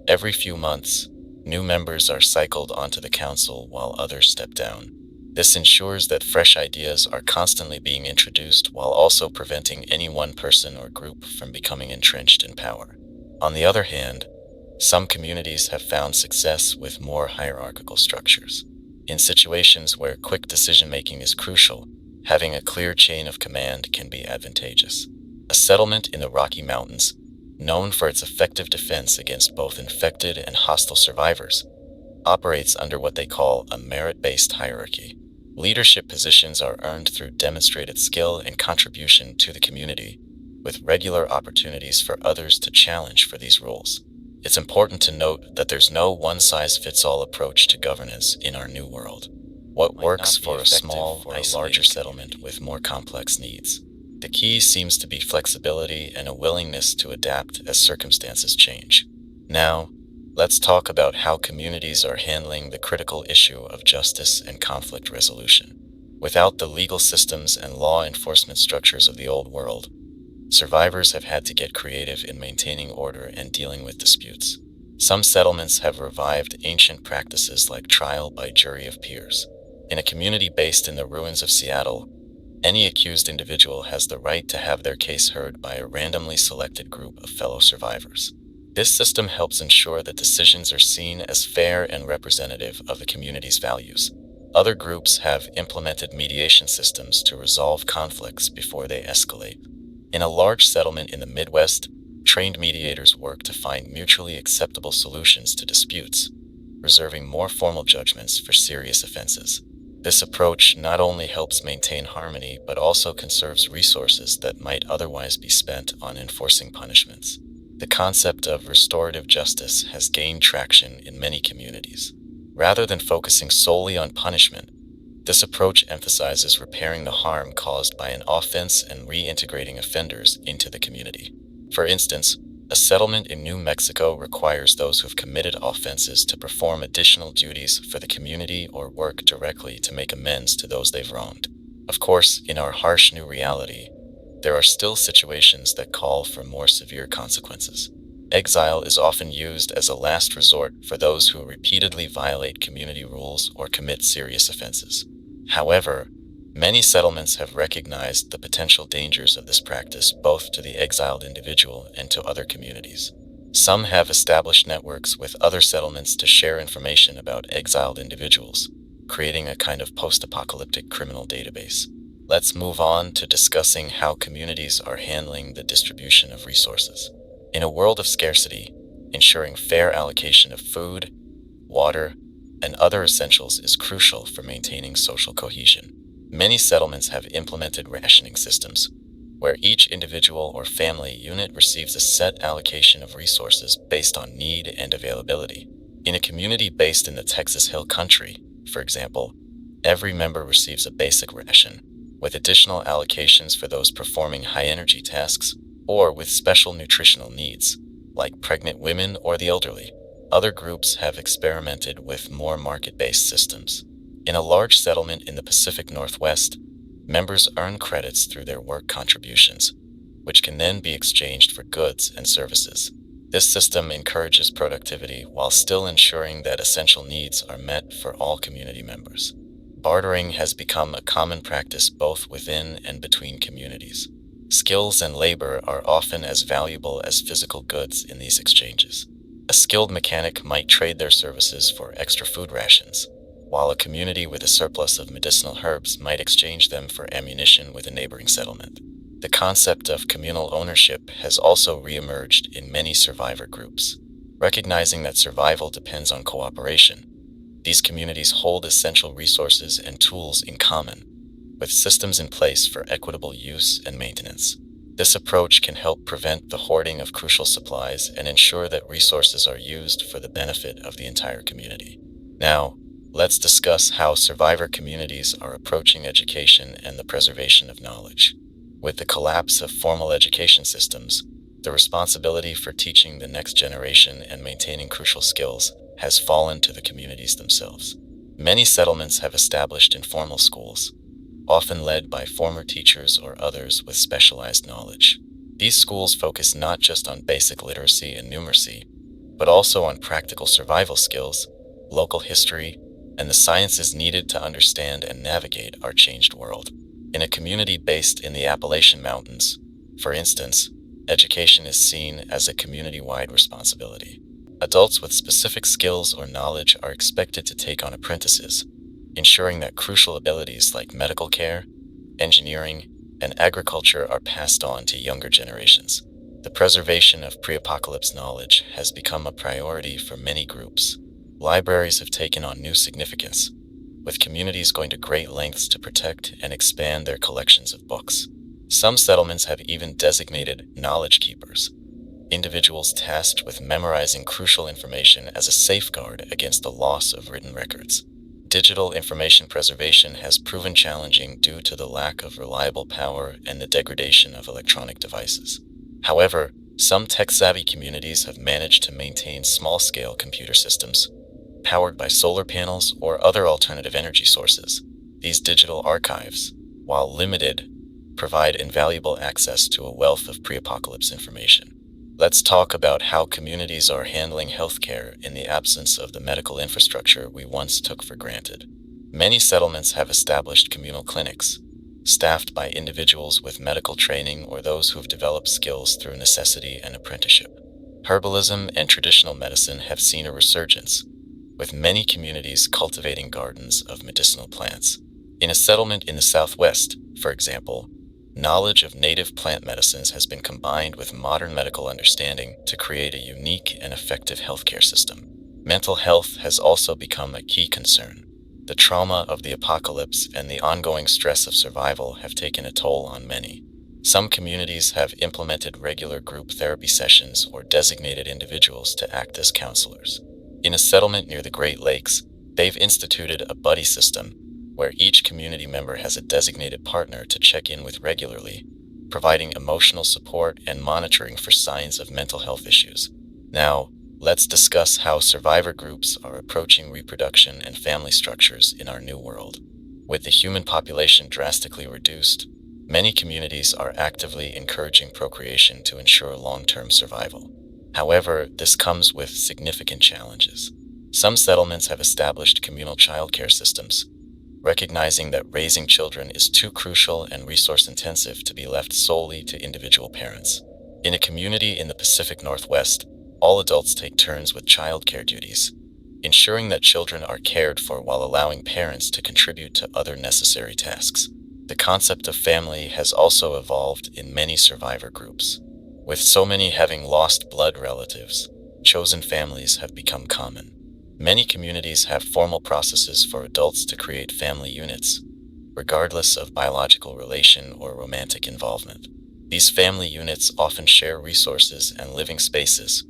Every few months, new members are cycled onto the council while others step down. This ensures that fresh ideas are constantly being introduced while also preventing any one person or group from becoming entrenched in power. On the other hand, some communities have found success with more hierarchical structures. In situations where quick decision-making is crucial, having a clear chain of command can be advantageous. A settlement in the Rocky Mountains, known for its effective defense against both infected and hostile survivors, operates under what they call a merit-based hierarchy. Leadership positions are earned through demonstrated skill and contribution to the community, with regular opportunities for others to challenge for these roles. It's important to note that there's no one-size-fits-all approach to governance in our new world. What works for a small or a larger settlement with more complex needs. The key seems to be flexibility and a willingness to adapt as circumstances change. Now, let's talk about how communities are handling the critical issue of justice and conflict resolution. Without the legal systems and law enforcement structures of the old world, survivors have had to get creative in maintaining order and dealing with disputes. Some settlements have revived ancient practices like trial by jury of peers. In a community based in the ruins of Seattle, any accused individual has the right to have their case heard by a randomly selected group of fellow survivors. This system helps ensure that decisions are seen as fair and representative of the community's values. Other groups have implemented mediation systems to resolve conflicts before they escalate. In a large settlement in the Midwest, trained mediators work to find mutually acceptable solutions to disputes, reserving more formal judgments for serious offenses. This approach not only helps maintain harmony but also conserves resources that might otherwise be spent on enforcing punishments. The concept of restorative justice has gained traction in many communities. Rather than focusing solely on punishment, this approach emphasizes repairing the harm caused by an offense and reintegrating offenders into the community. For instance, a settlement in New Mexico requires those who've committed offenses to perform additional duties for the community or work directly to make amends to those they've wronged. Of course, in our harsh new reality, there are still situations that call for more severe consequences. Exile is often used as a last resort for those who repeatedly violate community rules or commit serious offenses. However, many settlements have recognized the potential dangers of this practice both to the exiled individual and to other communities. Some have established networks with other settlements to share information about exiled individuals, creating a kind of post-apocalyptic criminal database. Let's move on to discussing how communities are handling the distribution of resources. In a world of scarcity, ensuring fair allocation of food, water, and other essentials is crucial for maintaining social cohesion. Many settlements have implemented rationing systems, where each individual or family unit receives a set allocation of resources based on need and availability. In a community based in the Texas Hill Country, for example, every member receives a basic ration, with additional allocations for those performing high-energy tasks or with special nutritional needs, like pregnant women or the elderly. Other groups have experimented with more market-based systems. In a large settlement in the Pacific Northwest, members earn credits through their work contributions, which can then be exchanged for goods and services. This system encourages productivity while still ensuring that essential needs are met for all community members. Bartering has become a common practice both within and between communities. Skills and labor are often as valuable as physical goods in these exchanges. A skilled mechanic might trade their services for extra food rations, while a community with a surplus of medicinal herbs might exchange them for ammunition with a neighboring settlement. The concept of communal ownership has also reemerged in many survivor groups. Recognizing that survival depends on cooperation, these communities hold essential resources and tools in common, with systems in place for equitable use and maintenance. This approach can help prevent the hoarding of crucial supplies and ensure that resources are used for the benefit of the entire community. Now, let's discuss how survivor communities are approaching education and the preservation of knowledge. With the collapse of formal education systems, the responsibility for teaching the next generation and maintaining crucial skills has fallen to the communities themselves. Many settlements have established informal schools, often led by former teachers or others with specialized knowledge. These schools focus not just on basic literacy and numeracy, but also on practical survival skills, local history, and the sciences needed to understand and navigate our changed world. In a community based in the Appalachian Mountains, for instance, education is seen as a community-wide responsibility. Adults with specific skills or knowledge are expected to take on apprentices, ensuring that crucial abilities like medical care, engineering, and agriculture are passed on to younger generations. The preservation of pre-apocalypse knowledge has become a priority for many groups. Libraries have taken on new significance, with communities going to great lengths to protect and expand their collections of books. Some settlements have even designated knowledge keepers, individuals tasked with memorizing crucial information as a safeguard against the loss of written records. Digital information preservation has proven challenging due to the lack of reliable power and the degradation of electronic devices. However, some tech-savvy communities have managed to maintain small-scale computer systems, powered by solar panels or other alternative energy sources, These digital archives, while limited, provide invaluable access to a wealth of pre-apocalypse information. Let's talk about how communities are handling healthcare in the absence of the medical infrastructure we once took for granted. Many settlements have established communal clinics, staffed by individuals with medical training or those who've developed skills through necessity and apprenticeship. Herbalism and traditional medicine have seen a resurgence, with many communities cultivating gardens of medicinal plants. In a settlement in the southwest, for example, knowledge of native plant medicines has been combined with modern medical understanding to create a unique and effective healthcare system. Mental health has also become a key concern. The trauma of the apocalypse and the ongoing stress of survival have taken a toll on many. Some communities have implemented regular group therapy sessions or designated individuals to act as counselors. In a settlement near the Great Lakes, they've instituted a buddy system where each community member has a designated partner to check in with regularly, providing emotional support and monitoring for signs of mental health issues. Now, let's discuss how survivor groups are approaching reproduction and family structures in our new world. With the human population drastically reduced, many communities are actively encouraging procreation to ensure long-term survival. However, this comes with significant challenges. Some settlements have established communal childcare systems, recognizing that raising children is too crucial and resource-intensive to be left solely to individual parents. In a community in the Pacific Northwest, all adults take turns with childcare duties, ensuring that children are cared for while allowing parents to contribute to other necessary tasks. The concept of family has also evolved in many survivor groups. With so many having lost blood relatives, chosen families have become common. Many communities have formal processes for adults to create family units, regardless of biological relation or romantic involvement. These family units often share resources and living spaces,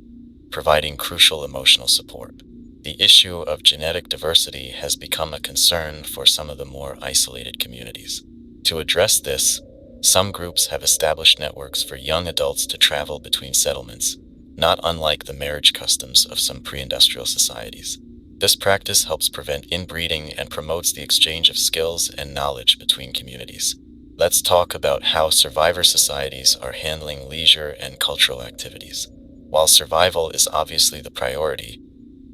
providing crucial emotional support. The issue of genetic diversity has become a concern for some of the more isolated communities. To address this, some groups have established networks for young adults to travel between settlements, not unlike the marriage customs of some pre-industrial societies. This practice helps prevent inbreeding and promotes the exchange of skills and knowledge between communities. Let's talk about how survivor societies are handling leisure and cultural activities. While survival is obviously the priority,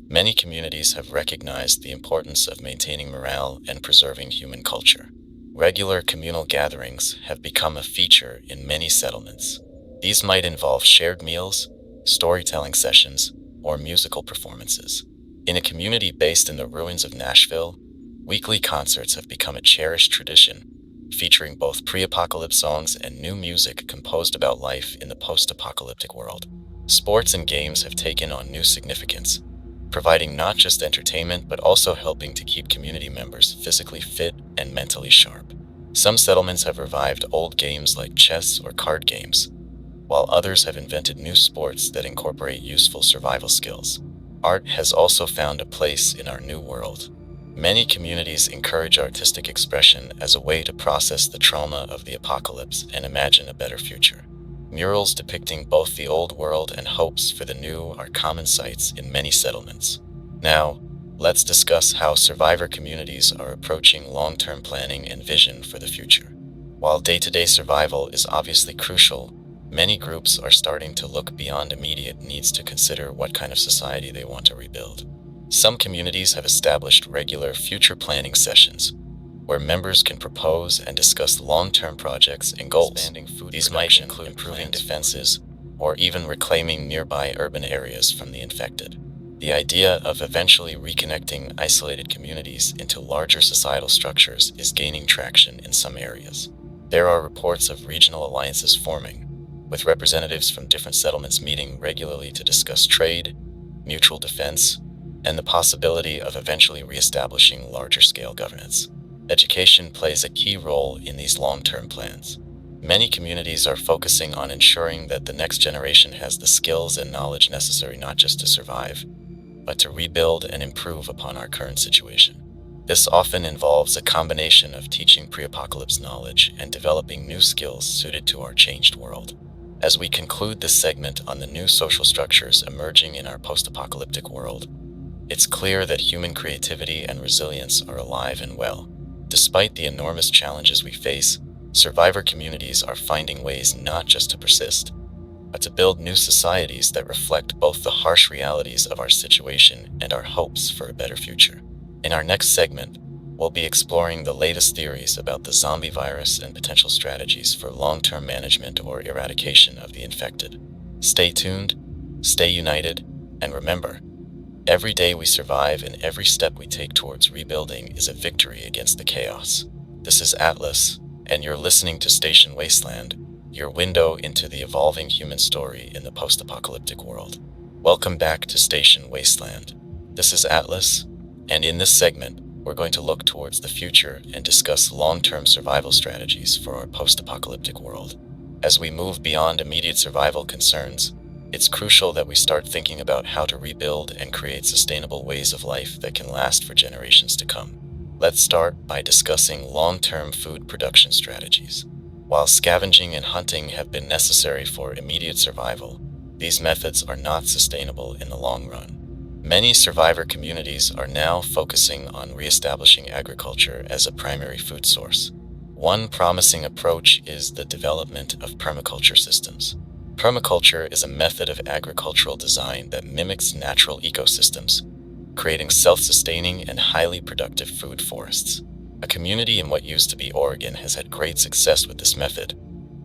many communities have recognized the importance of maintaining morale and preserving human culture. Regular communal gatherings have become a feature in many settlements. These might involve shared meals, storytelling sessions, or musical performances. In a community based in the ruins of Nashville, weekly concerts have become a cherished tradition, featuring both pre-apocalypse songs and new music composed about life in the post-apocalyptic world. Sports and games have taken on new significance, providing not just entertainment but also helping to keep community members physically fit and mentally sharp. Some settlements have revived old games like chess or card games, while others have invented new sports that incorporate useful survival skills. Art has also found a place in our new world. Many communities encourage artistic expression as a way to process the trauma of the apocalypse and imagine a better future. Murals depicting both the old world and hopes for the new are common sights in many settlements. Now, let's discuss how survivor communities are approaching long-term planning and vision for the future. While day-to-day survival is obviously crucial, many groups are starting to look beyond immediate needs to consider what kind of society they want to rebuild. Some communities have established regular future planning sessions, where members can propose and discuss long-term projects and goals. These might include improving defenses or even reclaiming nearby urban areas from the infected. The idea of eventually reconnecting isolated communities into larger societal structures is gaining traction in some areas. There are reports of regional alliances forming, with representatives from different settlements meeting regularly to discuss trade, mutual defense, and the possibility of eventually reestablishing larger-scale governance. Education plays a key role in these long-term plans. Many communities are focusing on ensuring that the next generation has the skills and knowledge necessary not just to survive, but to rebuild and improve upon our current situation. This often involves a combination of teaching pre-apocalypse knowledge and developing new skills suited to our changed world. As we conclude this segment on the new social structures emerging in our post-apocalyptic world, it's clear that human creativity and resilience are alive and well. Despite the enormous challenges we face, survivor communities are finding ways not just to persist, but to build new societies that reflect both the harsh realities of our situation and our hopes for a better future. In our next segment, we'll be exploring the latest theories about the zombie virus and potential strategies for long-term management or eradication of the infected. Stay tuned, stay united, and remember, every day we survive and every step we take towards rebuilding is a victory against the chaos. This is Atlas, and you're listening to Station Wasteland, your window into the evolving human story in the post-apocalyptic world. Welcome back to Station Wasteland. This is Atlas, and in this segment, we're going to look towards the future and discuss long-term survival strategies for our post-apocalyptic world. As we move beyond immediate survival concerns, it's crucial that we start thinking about how to rebuild and create sustainable ways of life that can last for generations to come. Let's start by discussing long-term food production strategies. While scavenging and hunting have been necessary for immediate survival, these methods are not sustainable in the long run. Many survivor communities are now focusing on reestablishing agriculture as a primary food source. One promising approach is the development of permaculture systems. Permaculture is a method of agricultural design that mimics natural ecosystems, creating self-sustaining and highly productive food forests. A community in what used to be Oregon has had great success with this method,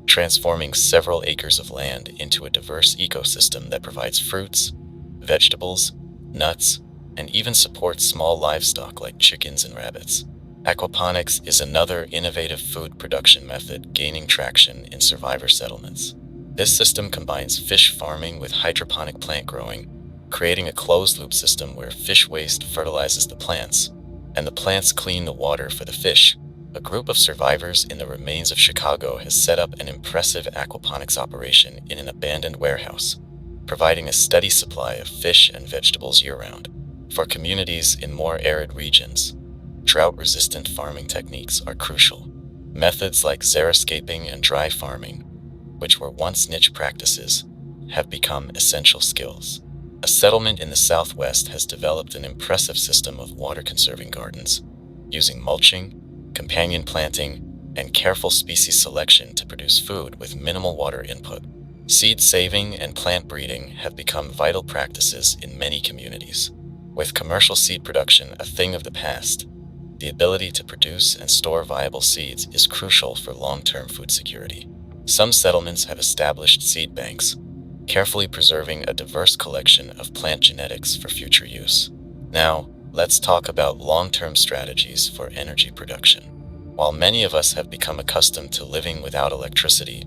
transforming several acres of land into a diverse ecosystem that provides fruits, vegetables, nuts, and even supports small livestock like chickens and rabbits. Aquaponics is another innovative food production method gaining traction in survivor settlements. This system combines fish farming with hydroponic plant growing, creating a closed-loop system where fish waste fertilizes the plants, and the plants clean the water for the fish. A group of survivors in the remains of Chicago has set up an impressive aquaponics operation in an abandoned warehouse, providing a steady supply of fish and vegetables year-round. For communities in more arid regions, drought-resistant farming techniques are crucial. Methods like xeriscaping and dry farming, which were once niche practices, have become essential skills. A settlement in the Southwest has developed an impressive system of water-conserving gardens, using mulching, companion planting, and careful species selection to produce food with minimal water input. Seed saving and plant breeding have become vital practices in many communities. With commercial seed production a thing of the past, the ability to produce and store viable seeds is crucial for long-term food security. Some settlements have established seed banks, carefully preserving a diverse collection of plant genetics for future use. Now, let's talk about long-term strategies for energy production. While many of us have become accustomed to living without electricity,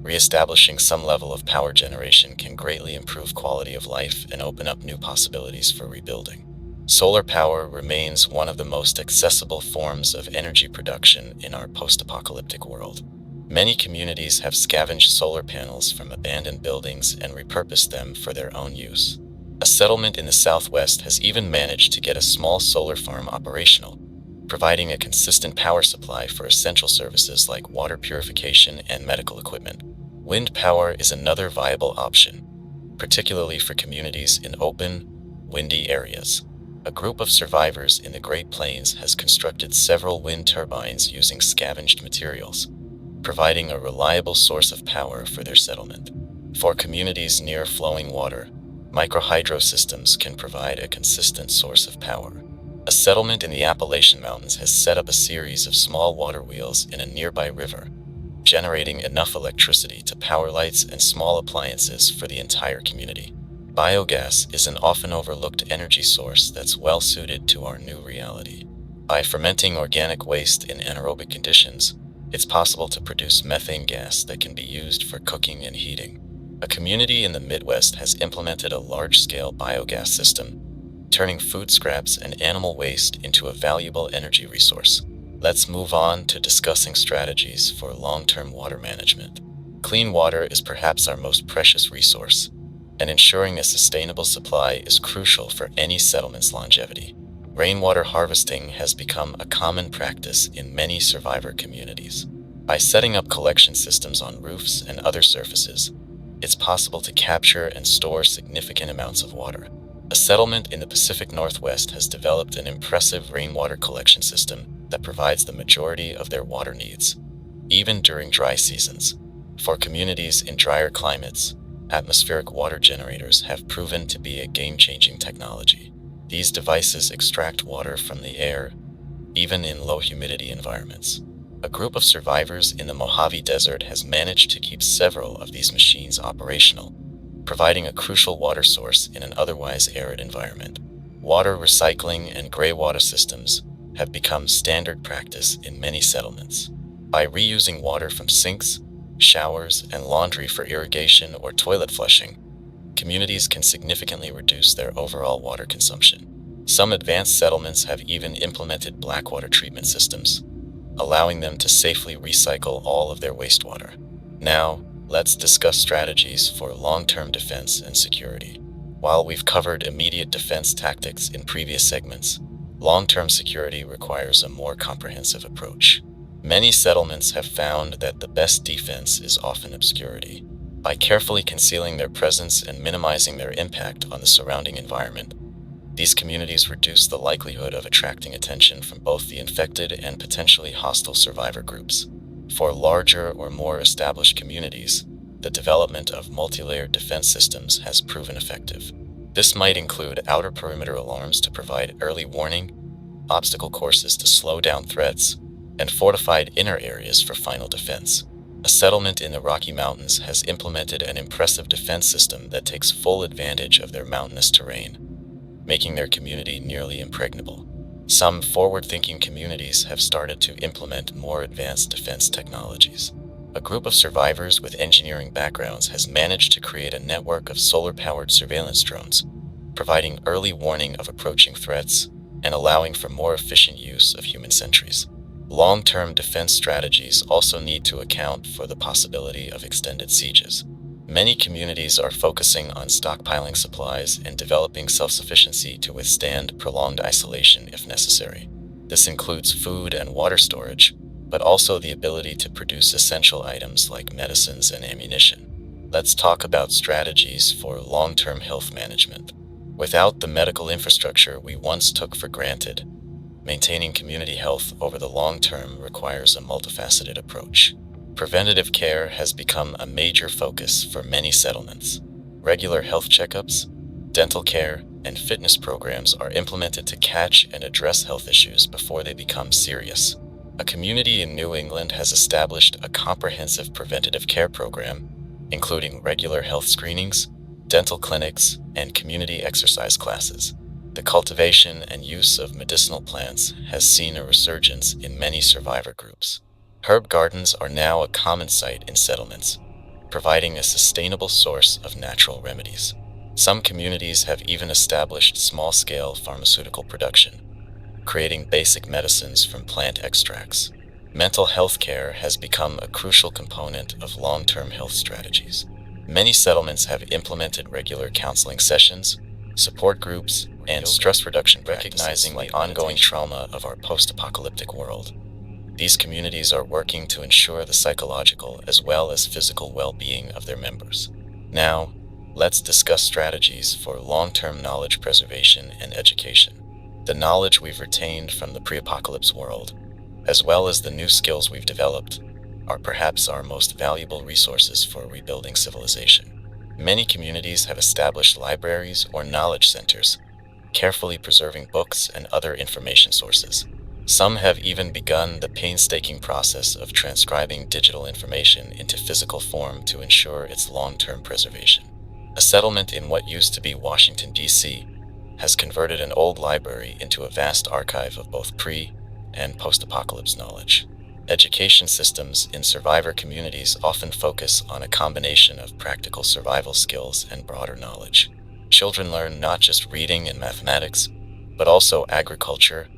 reestablishing some level of power generation can greatly improve quality of life and open up new possibilities for rebuilding. Solar power remains one of the most accessible forms of energy production in our post-apocalyptic world. Many communities have scavenged solar panels from abandoned buildings and repurposed them for their own use. A settlement in the Southwest has even managed to get a small solar farm operational, providing a consistent power supply for essential services like water purification and medical equipment. Wind power is another viable option, particularly for communities in open, windy areas. A group of survivors in the Great Plains has constructed several wind turbines using scavenged materials, providing a reliable source of power for their settlement. For communities near flowing water, microhydro systems can provide a consistent source of power. A settlement in the Appalachian Mountains has set up a series of small water wheels in a nearby river, generating enough electricity to power lights and small appliances for the entire community. Biogas is an often overlooked energy source that's well suited to our new reality. By fermenting organic waste in anaerobic conditions, it's possible to produce methane gas that can be used for cooking and heating. A community in the Midwest has implemented a large-scale biogas system, turning food scraps and animal waste into a valuable energy resource. Let's move on to discussing strategies for long-term water management. Clean water is perhaps our most precious resource, and ensuring a sustainable supply is crucial for any settlement's longevity. Rainwater harvesting has become a common practice in many survivor communities. By setting up collection systems on roofs and other surfaces, it's possible to capture and store significant amounts of water. A settlement in the Pacific Northwest has developed an impressive rainwater collection system, that provides the majority of their water needs, even during dry seasons. For communities in drier climates, atmospheric water generators have proven to be a game-changing technology. These devices extract water from the air, even in low humidity environments. A group of survivors in the Mojave Desert has managed to keep several of these machines operational, providing a crucial water source in an otherwise arid environment. Water recycling and gray water systems have become standard practice in many settlements. By reusing water from sinks, showers, and laundry for irrigation or toilet flushing, communities can significantly reduce their overall water consumption. Some advanced settlements have even implemented blackwater treatment systems, allowing them to safely recycle all of their wastewater. Now, let's discuss strategies for long-term defense and security. While we've covered immediate defense tactics in previous segments, long-term security requires a more comprehensive approach. Many settlements have found that the best defense is often obscurity. By carefully concealing their presence and minimizing their impact on the surrounding environment, these communities reduce the likelihood of attracting attention from both the infected and potentially hostile survivor groups. For larger or more established communities, the development of multi-layered defense systems has proven effective. This might include outer perimeter alarms to provide early warning, obstacle courses to slow down threats, and fortified inner areas for final defense. A settlement in the Rocky Mountains has implemented an impressive defense system that takes full advantage of their mountainous terrain, making their community nearly impregnable. Some forward-thinking communities have started to implement more advanced defense technologies. A group of survivors with engineering backgrounds has managed to create a network of solar-powered surveillance drones, providing early warning of approaching threats and allowing for more efficient use of human sentries. Long-term defense strategies also need to account for the possibility of extended sieges. Many communities are focusing on stockpiling supplies and developing self-sufficiency to withstand prolonged isolation if necessary. This includes food and water storage, but also the ability to produce essential items like medicines and ammunition. Let's talk about strategies for long-term health management. Without the medical infrastructure we once took for granted, maintaining community health over the long term requires a multifaceted approach. Preventative care has become a major focus for many settlements. Regular health checkups, dental care, and fitness programs are implemented to catch and address health issues before they become serious. A community in New England has established a comprehensive preventative care program, including regular health screenings, dental clinics, and community exercise classes. The cultivation and use of medicinal plants has seen a resurgence in many survivor groups. Herb gardens are now a common sight in settlements, providing a sustainable source of natural remedies. Some communities have even established small-scale pharmaceutical production, creating basic medicines from plant extracts. Mental health care has become a crucial component of long-term health strategies. Many settlements have implemented regular counseling sessions, support groups, and stress reduction practices, recognizing the ongoing trauma of our post-apocalyptic world. These communities are working to ensure the psychological as well as physical well-being of their members. Now, let's discuss strategies for long-term knowledge preservation and education. The knowledge we've retained from the pre-apocalypse world, as well as the new skills we've developed, are perhaps our most valuable resources for rebuilding civilization. Many communities have established libraries or knowledge centers, carefully preserving books and other information sources. Some have even begun the painstaking process of transcribing digital information into physical form to ensure its long-term preservation. A settlement in what used to be Washington, D.C., has converted an old library into a vast archive of both pre- and post-apocalypse knowledge. Education systems in survivor communities often focus on a combination of practical survival skills and broader knowledge. Children learn not just reading and mathematics, but also agriculture,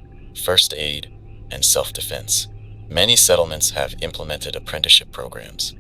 first aid, and self-defense. Many settlements have implemented apprenticeship programs,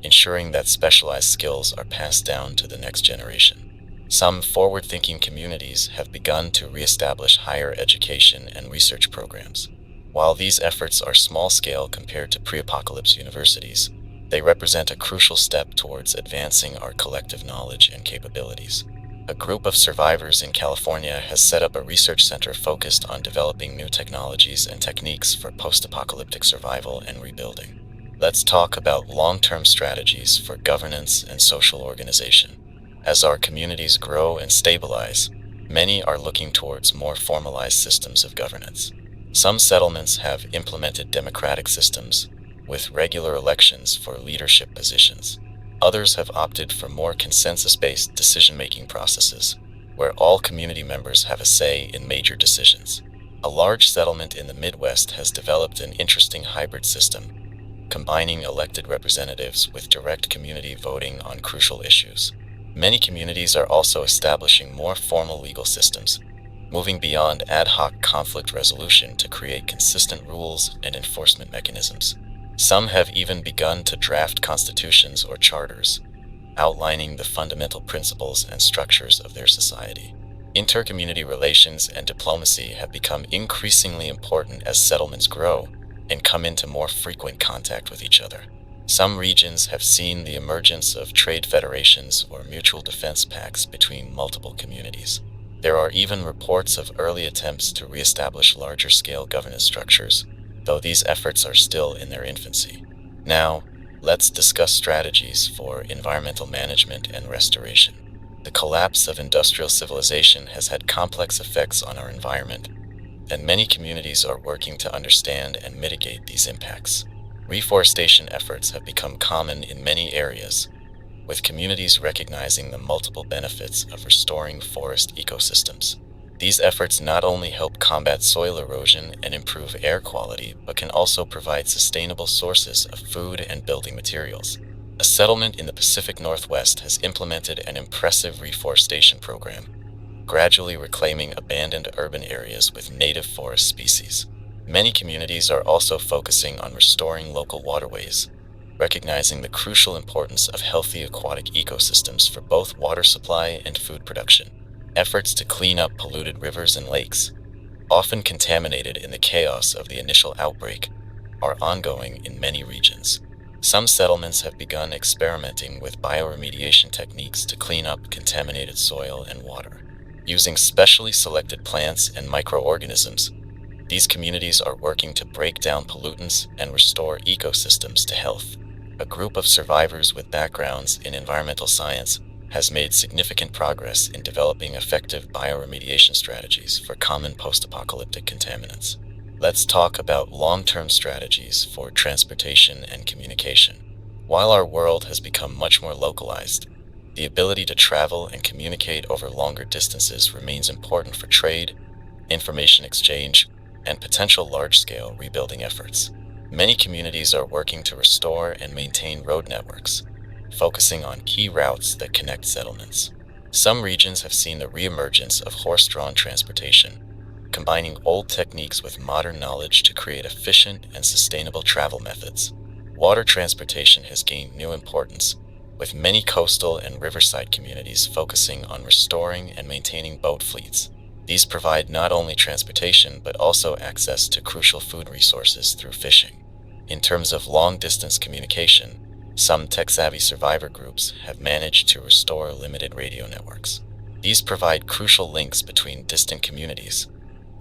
ensuring that specialized skills are passed down to the next generation. Some forward-thinking communities have begun to reestablish higher education and research programs. While these efforts are small-scale compared to pre-apocalypse universities, they represent a crucial step towards advancing our collective knowledge and capabilities. A group of survivors in California has set up a research center focused on developing new technologies and techniques for post-apocalyptic survival and rebuilding. Let's talk about long-term strategies for governance and social organization. As our communities grow and stabilize, many are looking towards more formalized systems of governance. Some settlements have implemented democratic systems with regular elections for leadership positions. Others have opted for more consensus-based decision-making processes, where all community members have a say in major decisions. A large settlement in the Midwest has developed an interesting hybrid system, combining elected representatives with direct community voting on crucial issues. Many communities are also establishing more formal legal systems, moving beyond ad hoc conflict resolution to create consistent rules and enforcement mechanisms. Some have even begun to draft constitutions or charters, outlining the fundamental principles and structures of their society. Intercommunity relations and diplomacy have become increasingly important as settlements grow and come into more frequent contact with each other. Some regions have seen the emergence of trade federations or mutual defense pacts between multiple communities. There are even reports of early attempts to reestablish larger-scale governance structures, though these efforts are still in their infancy. Now, let's discuss strategies for environmental management and restoration. The collapse of industrial civilization has had complex effects on our environment, and many communities are working to understand and mitigate these impacts. Reforestation efforts have become common in many areas, with communities recognizing the multiple benefits of restoring forest ecosystems. These efforts not only help combat soil erosion and improve air quality, but can also provide sustainable sources of food and building materials. A settlement in the Pacific Northwest has implemented an impressive reforestation program, gradually reclaiming abandoned urban areas with native forest species. Many communities are also focusing on restoring local waterways, recognizing the crucial importance of healthy aquatic ecosystems for both water supply and food production. Efforts to clean up polluted rivers and lakes, often contaminated in the chaos of the initial outbreak, are ongoing in many regions. Some settlements have begun experimenting with bioremediation techniques to clean up contaminated soil and water. Using specially selected plants and microorganisms, these communities are working to break down pollutants and restore ecosystems to health. A group of survivors with backgrounds in environmental science has made significant progress in developing effective bioremediation strategies for common post-apocalyptic contaminants. Let's talk about long-term strategies for transportation and communication. While our world has become much more localized, the ability to travel and communicate over longer distances remains important for trade, information exchange, and potential large-scale rebuilding efforts. Many communities are working to restore and maintain road networks, focusing on key routes that connect settlements. Some regions have seen the reemergence of horse-drawn transportation, combining old techniques with modern knowledge to create efficient and sustainable travel methods. Water transportation has gained new importance, with many coastal and riverside communities focusing on restoring and maintaining boat fleets. These provide not only transportation but also access to crucial food resources through fishing. In terms of long-distance communication, some tech-savvy survivor groups have managed to restore limited radio networks. These provide crucial links between distant communities,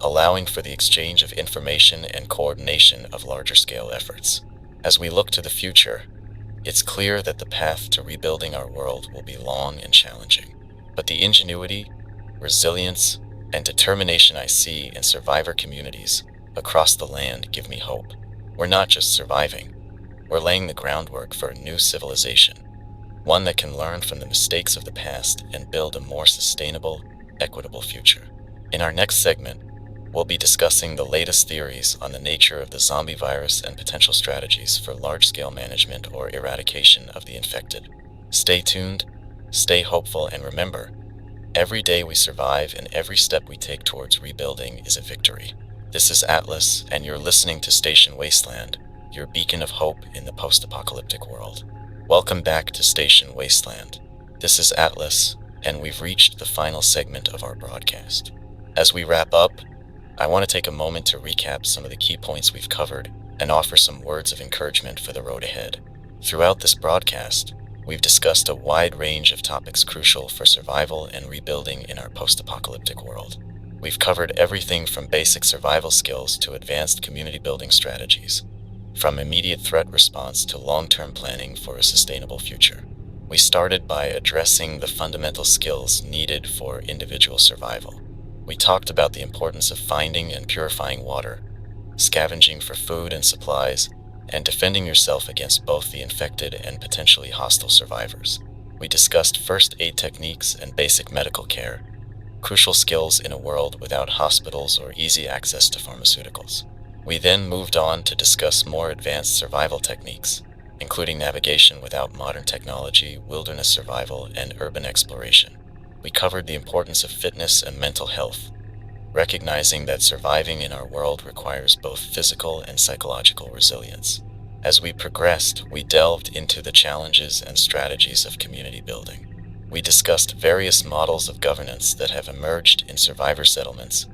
allowing for the exchange of information and coordination of larger-scale efforts. As we look to the future, it's clear that the path to rebuilding our world will be long and challenging. But the ingenuity, resilience, and determination I see in survivor communities across the land give me hope. We're not just surviving, we're laying the groundwork for a new civilization, one that can learn from the mistakes of the past and build a more sustainable, equitable future. In our next segment, we'll be discussing the latest theories on the nature of the zombie virus and potential strategies for large-scale management or eradication of the infected. Stay tuned, stay hopeful, and remember, every day we survive and every step we take towards rebuilding is a victory. This is Atlas, and you're listening to Station Wasteland, your beacon of hope in the post-apocalyptic world. Welcome back to Station Wasteland. This is Atlas, and we've reached the final segment of our broadcast. As we wrap up, I want to take a moment to recap some of the key points we've covered and offer some words of encouragement for the road ahead. Throughout this broadcast, We've discussed a wide range of topics crucial for survival and rebuilding in our post-apocalyptic world. We've covered everything from basic survival skills to advanced community building strategies, from immediate threat response to long-term planning for a sustainable future. We started by addressing the fundamental skills needed for individual survival. We talked about the importance of finding and purifying water, scavenging for food and supplies, and defending yourself against both the infected and potentially hostile survivors. We discussed first aid techniques and basic medical care, crucial skills in a world without hospitals or easy access to pharmaceuticals. We then moved on to discuss more advanced survival techniques, including navigation without modern technology, wilderness survival, and urban exploration. We covered the importance of fitness and mental health, recognizing that surviving in our world requires both physical and psychological resilience. As we progressed, we delved into the challenges and strategies of community building. We discussed various models of governance that have emerged in survivor settlements,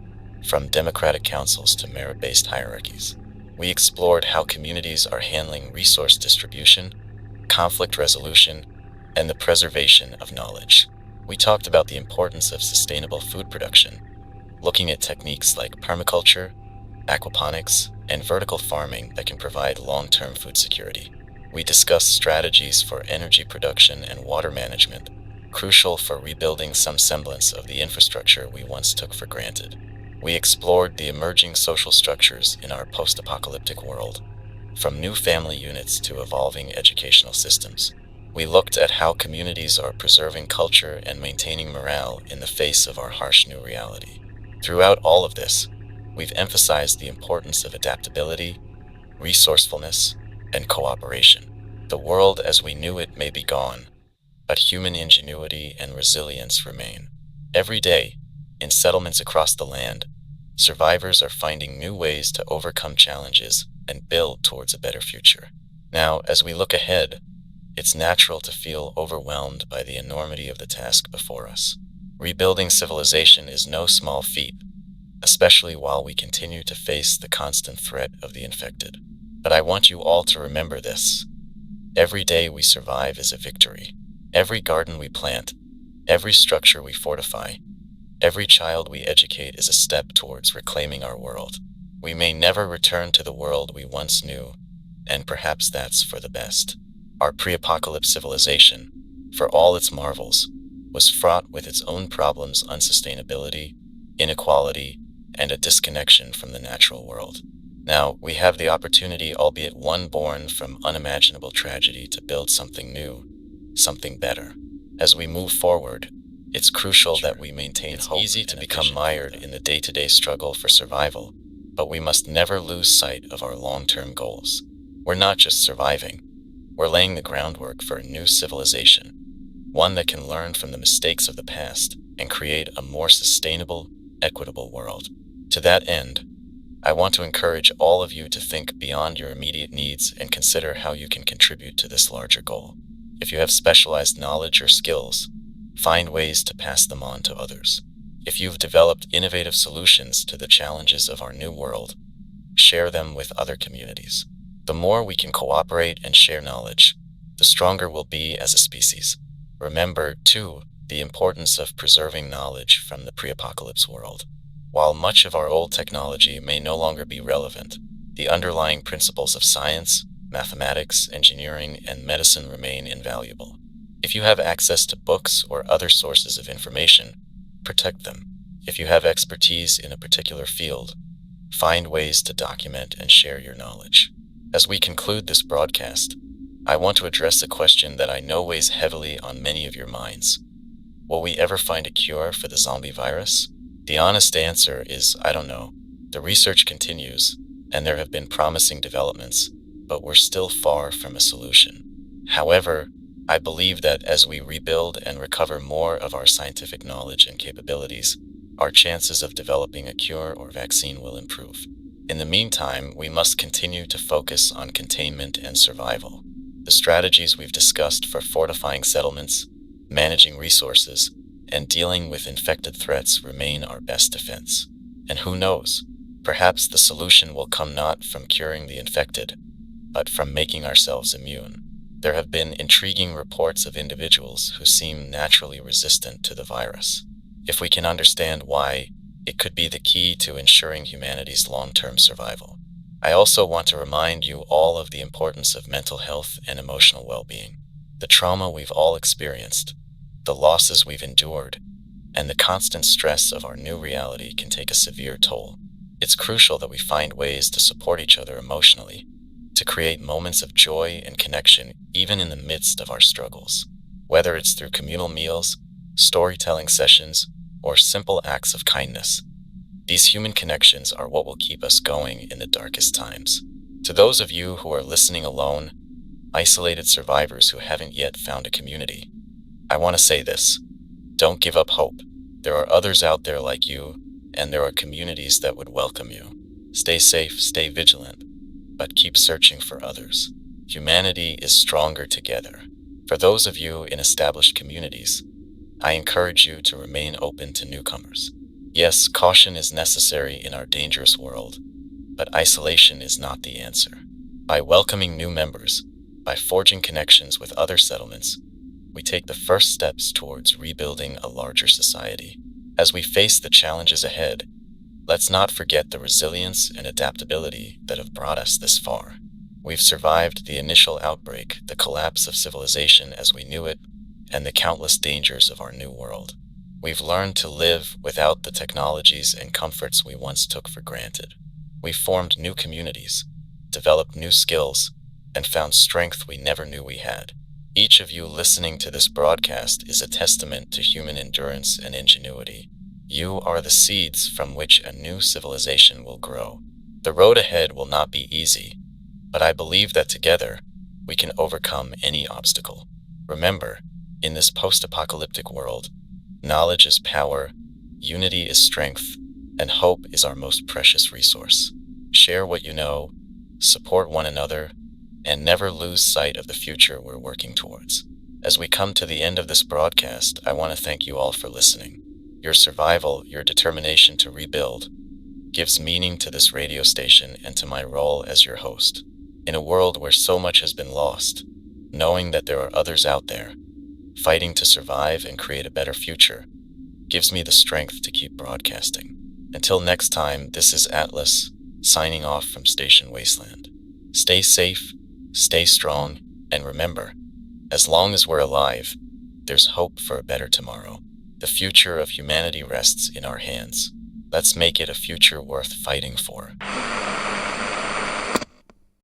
from democratic councils to merit-based hierarchies. We explored how communities are handling resource distribution, conflict resolution, and the preservation of knowledge. We talked about the importance of sustainable food production, looking at techniques like permaculture, aquaponics, and vertical farming that can provide long-term food security. We discussed strategies for energy production and water management, crucial for rebuilding some semblance of the infrastructure we once took for granted. We explored the emerging social structures in our post-apocalyptic world, from new family units to evolving educational systems. We looked at how communities are preserving culture and maintaining morale in the face of our harsh new reality. Throughout all of this, we've emphasized the importance of adaptability, resourcefulness, and cooperation. The world as we knew it may be gone, but human ingenuity and resilience remain. Every day, in settlements across the land, survivors are finding new ways to overcome challenges and build towards a better future. Now, as we look ahead, it's natural to feel overwhelmed by the enormity of the task before us. Rebuilding civilization is no small feat, especially while we continue to face the constant threat of the infected. But I want you all to remember this. Every day we survive is a victory. Every garden we plant, every structure we fortify, every child we educate is a step towards reclaiming our world. We may never return to the world we once knew, and perhaps that's for the best. Our pre-apocalypse civilization, for all its marvels, was fraught with its own problems: unsustainability, inequality, and a disconnection from the natural world. Now, we have the opportunity, albeit one born from unimaginable tragedy, to build something new, something better. As we move forward, it's crucial that we maintain hope. It's easy to become mired in the day-to-day struggle for survival, but we must never lose sight of our long-term goals. We're not just surviving, we're laying the groundwork for a new civilization, one that can learn from the mistakes of the past and create a more sustainable, equitable world. To that end, I want to encourage all of you to think beyond your immediate needs and consider how you can contribute to this larger goal. If you have specialized knowledge or skills, find ways to pass them on to others. If you've developed innovative solutions to the challenges of our new world, share them with other communities. The more we can cooperate and share knowledge, the stronger we'll be as a species. Remember, too, the importance of preserving knowledge from the pre-apocalypse world. While much of our old technology may no longer be relevant, the underlying principles of science, mathematics, engineering, and medicine remain invaluable. If you have access to books or other sources of information, protect them. If you have expertise in a particular field, find ways to document and share your knowledge. As we conclude this broadcast, I want to address a question that I know weighs heavily on many of your minds. Will we ever find a cure for the zombie virus? The honest answer is, I don't know. The research continues, and there have been promising developments, but we're still far from a solution. However, I believe that as we rebuild and recover more of our scientific knowledge and capabilities, our chances of developing a cure or vaccine will improve. In the meantime, we must continue to focus on containment and survival. The strategies we've discussed for fortifying settlements, managing resources, and dealing with infected threats remain our best defense. And who knows, perhaps the solution will come not from curing the infected, but from making ourselves immune. There have been intriguing reports of individuals who seem naturally resistant to the virus. If we can understand why, it could be the key to ensuring humanity's long-term survival. I also want to remind you all of the importance of mental health and emotional well-being. The trauma we've all experienced, the losses we've endured, and the constant stress of our new reality can take a severe toll. It's crucial that we find ways to support each other emotionally, to create moments of joy and connection even in the midst of our struggles. Whether it's through communal meals, storytelling sessions, or simple acts of kindness, these human connections are what will keep us going in the darkest times. To those of you who are listening alone, isolated survivors who haven't yet found a community, I want to say this: don't give up hope. There are others out there like you, and there are communities that would welcome you. Stay safe, stay vigilant, but keep searching for others. Humanity is stronger together. For those of you in established communities, I encourage you to remain open to newcomers. Yes, caution is necessary in our dangerous world, but isolation is not the answer. By welcoming new members, by forging connections with other settlements, we take the first steps towards rebuilding a larger society. As we face the challenges ahead, let's not forget the resilience and adaptability that have brought us this far. We've survived the initial outbreak, the collapse of civilization as we knew it, and the countless dangers of our new world. We've learned to live without the technologies and comforts we once took for granted. We've formed new communities, developed new skills, and found strength we never knew we had. Each of you listening to this broadcast is a testament to human endurance and ingenuity. You are the seeds from which a new civilization will grow. The road ahead will not be easy, but I believe that together we can overcome any obstacle. Remember, in this post-apocalyptic world, knowledge is power, unity is strength, and hope is our most precious resource. Share what you know, support one another, and never lose sight of the future we're working towards. As we come to the end of this broadcast, I want to thank you all for listening. Your survival, your determination to rebuild, gives meaning to this radio station and to my role as your host. In a world where so much has been lost, knowing that there are others out there, fighting to survive and create a better future, gives me the strength to keep broadcasting. Until next time, this is Atlas, signing off from Station Wasteland. Stay safe, stay strong, and remember, as long as we're alive, there's hope for a better tomorrow. The future of humanity rests in our hands. Let's make it a future worth fighting for.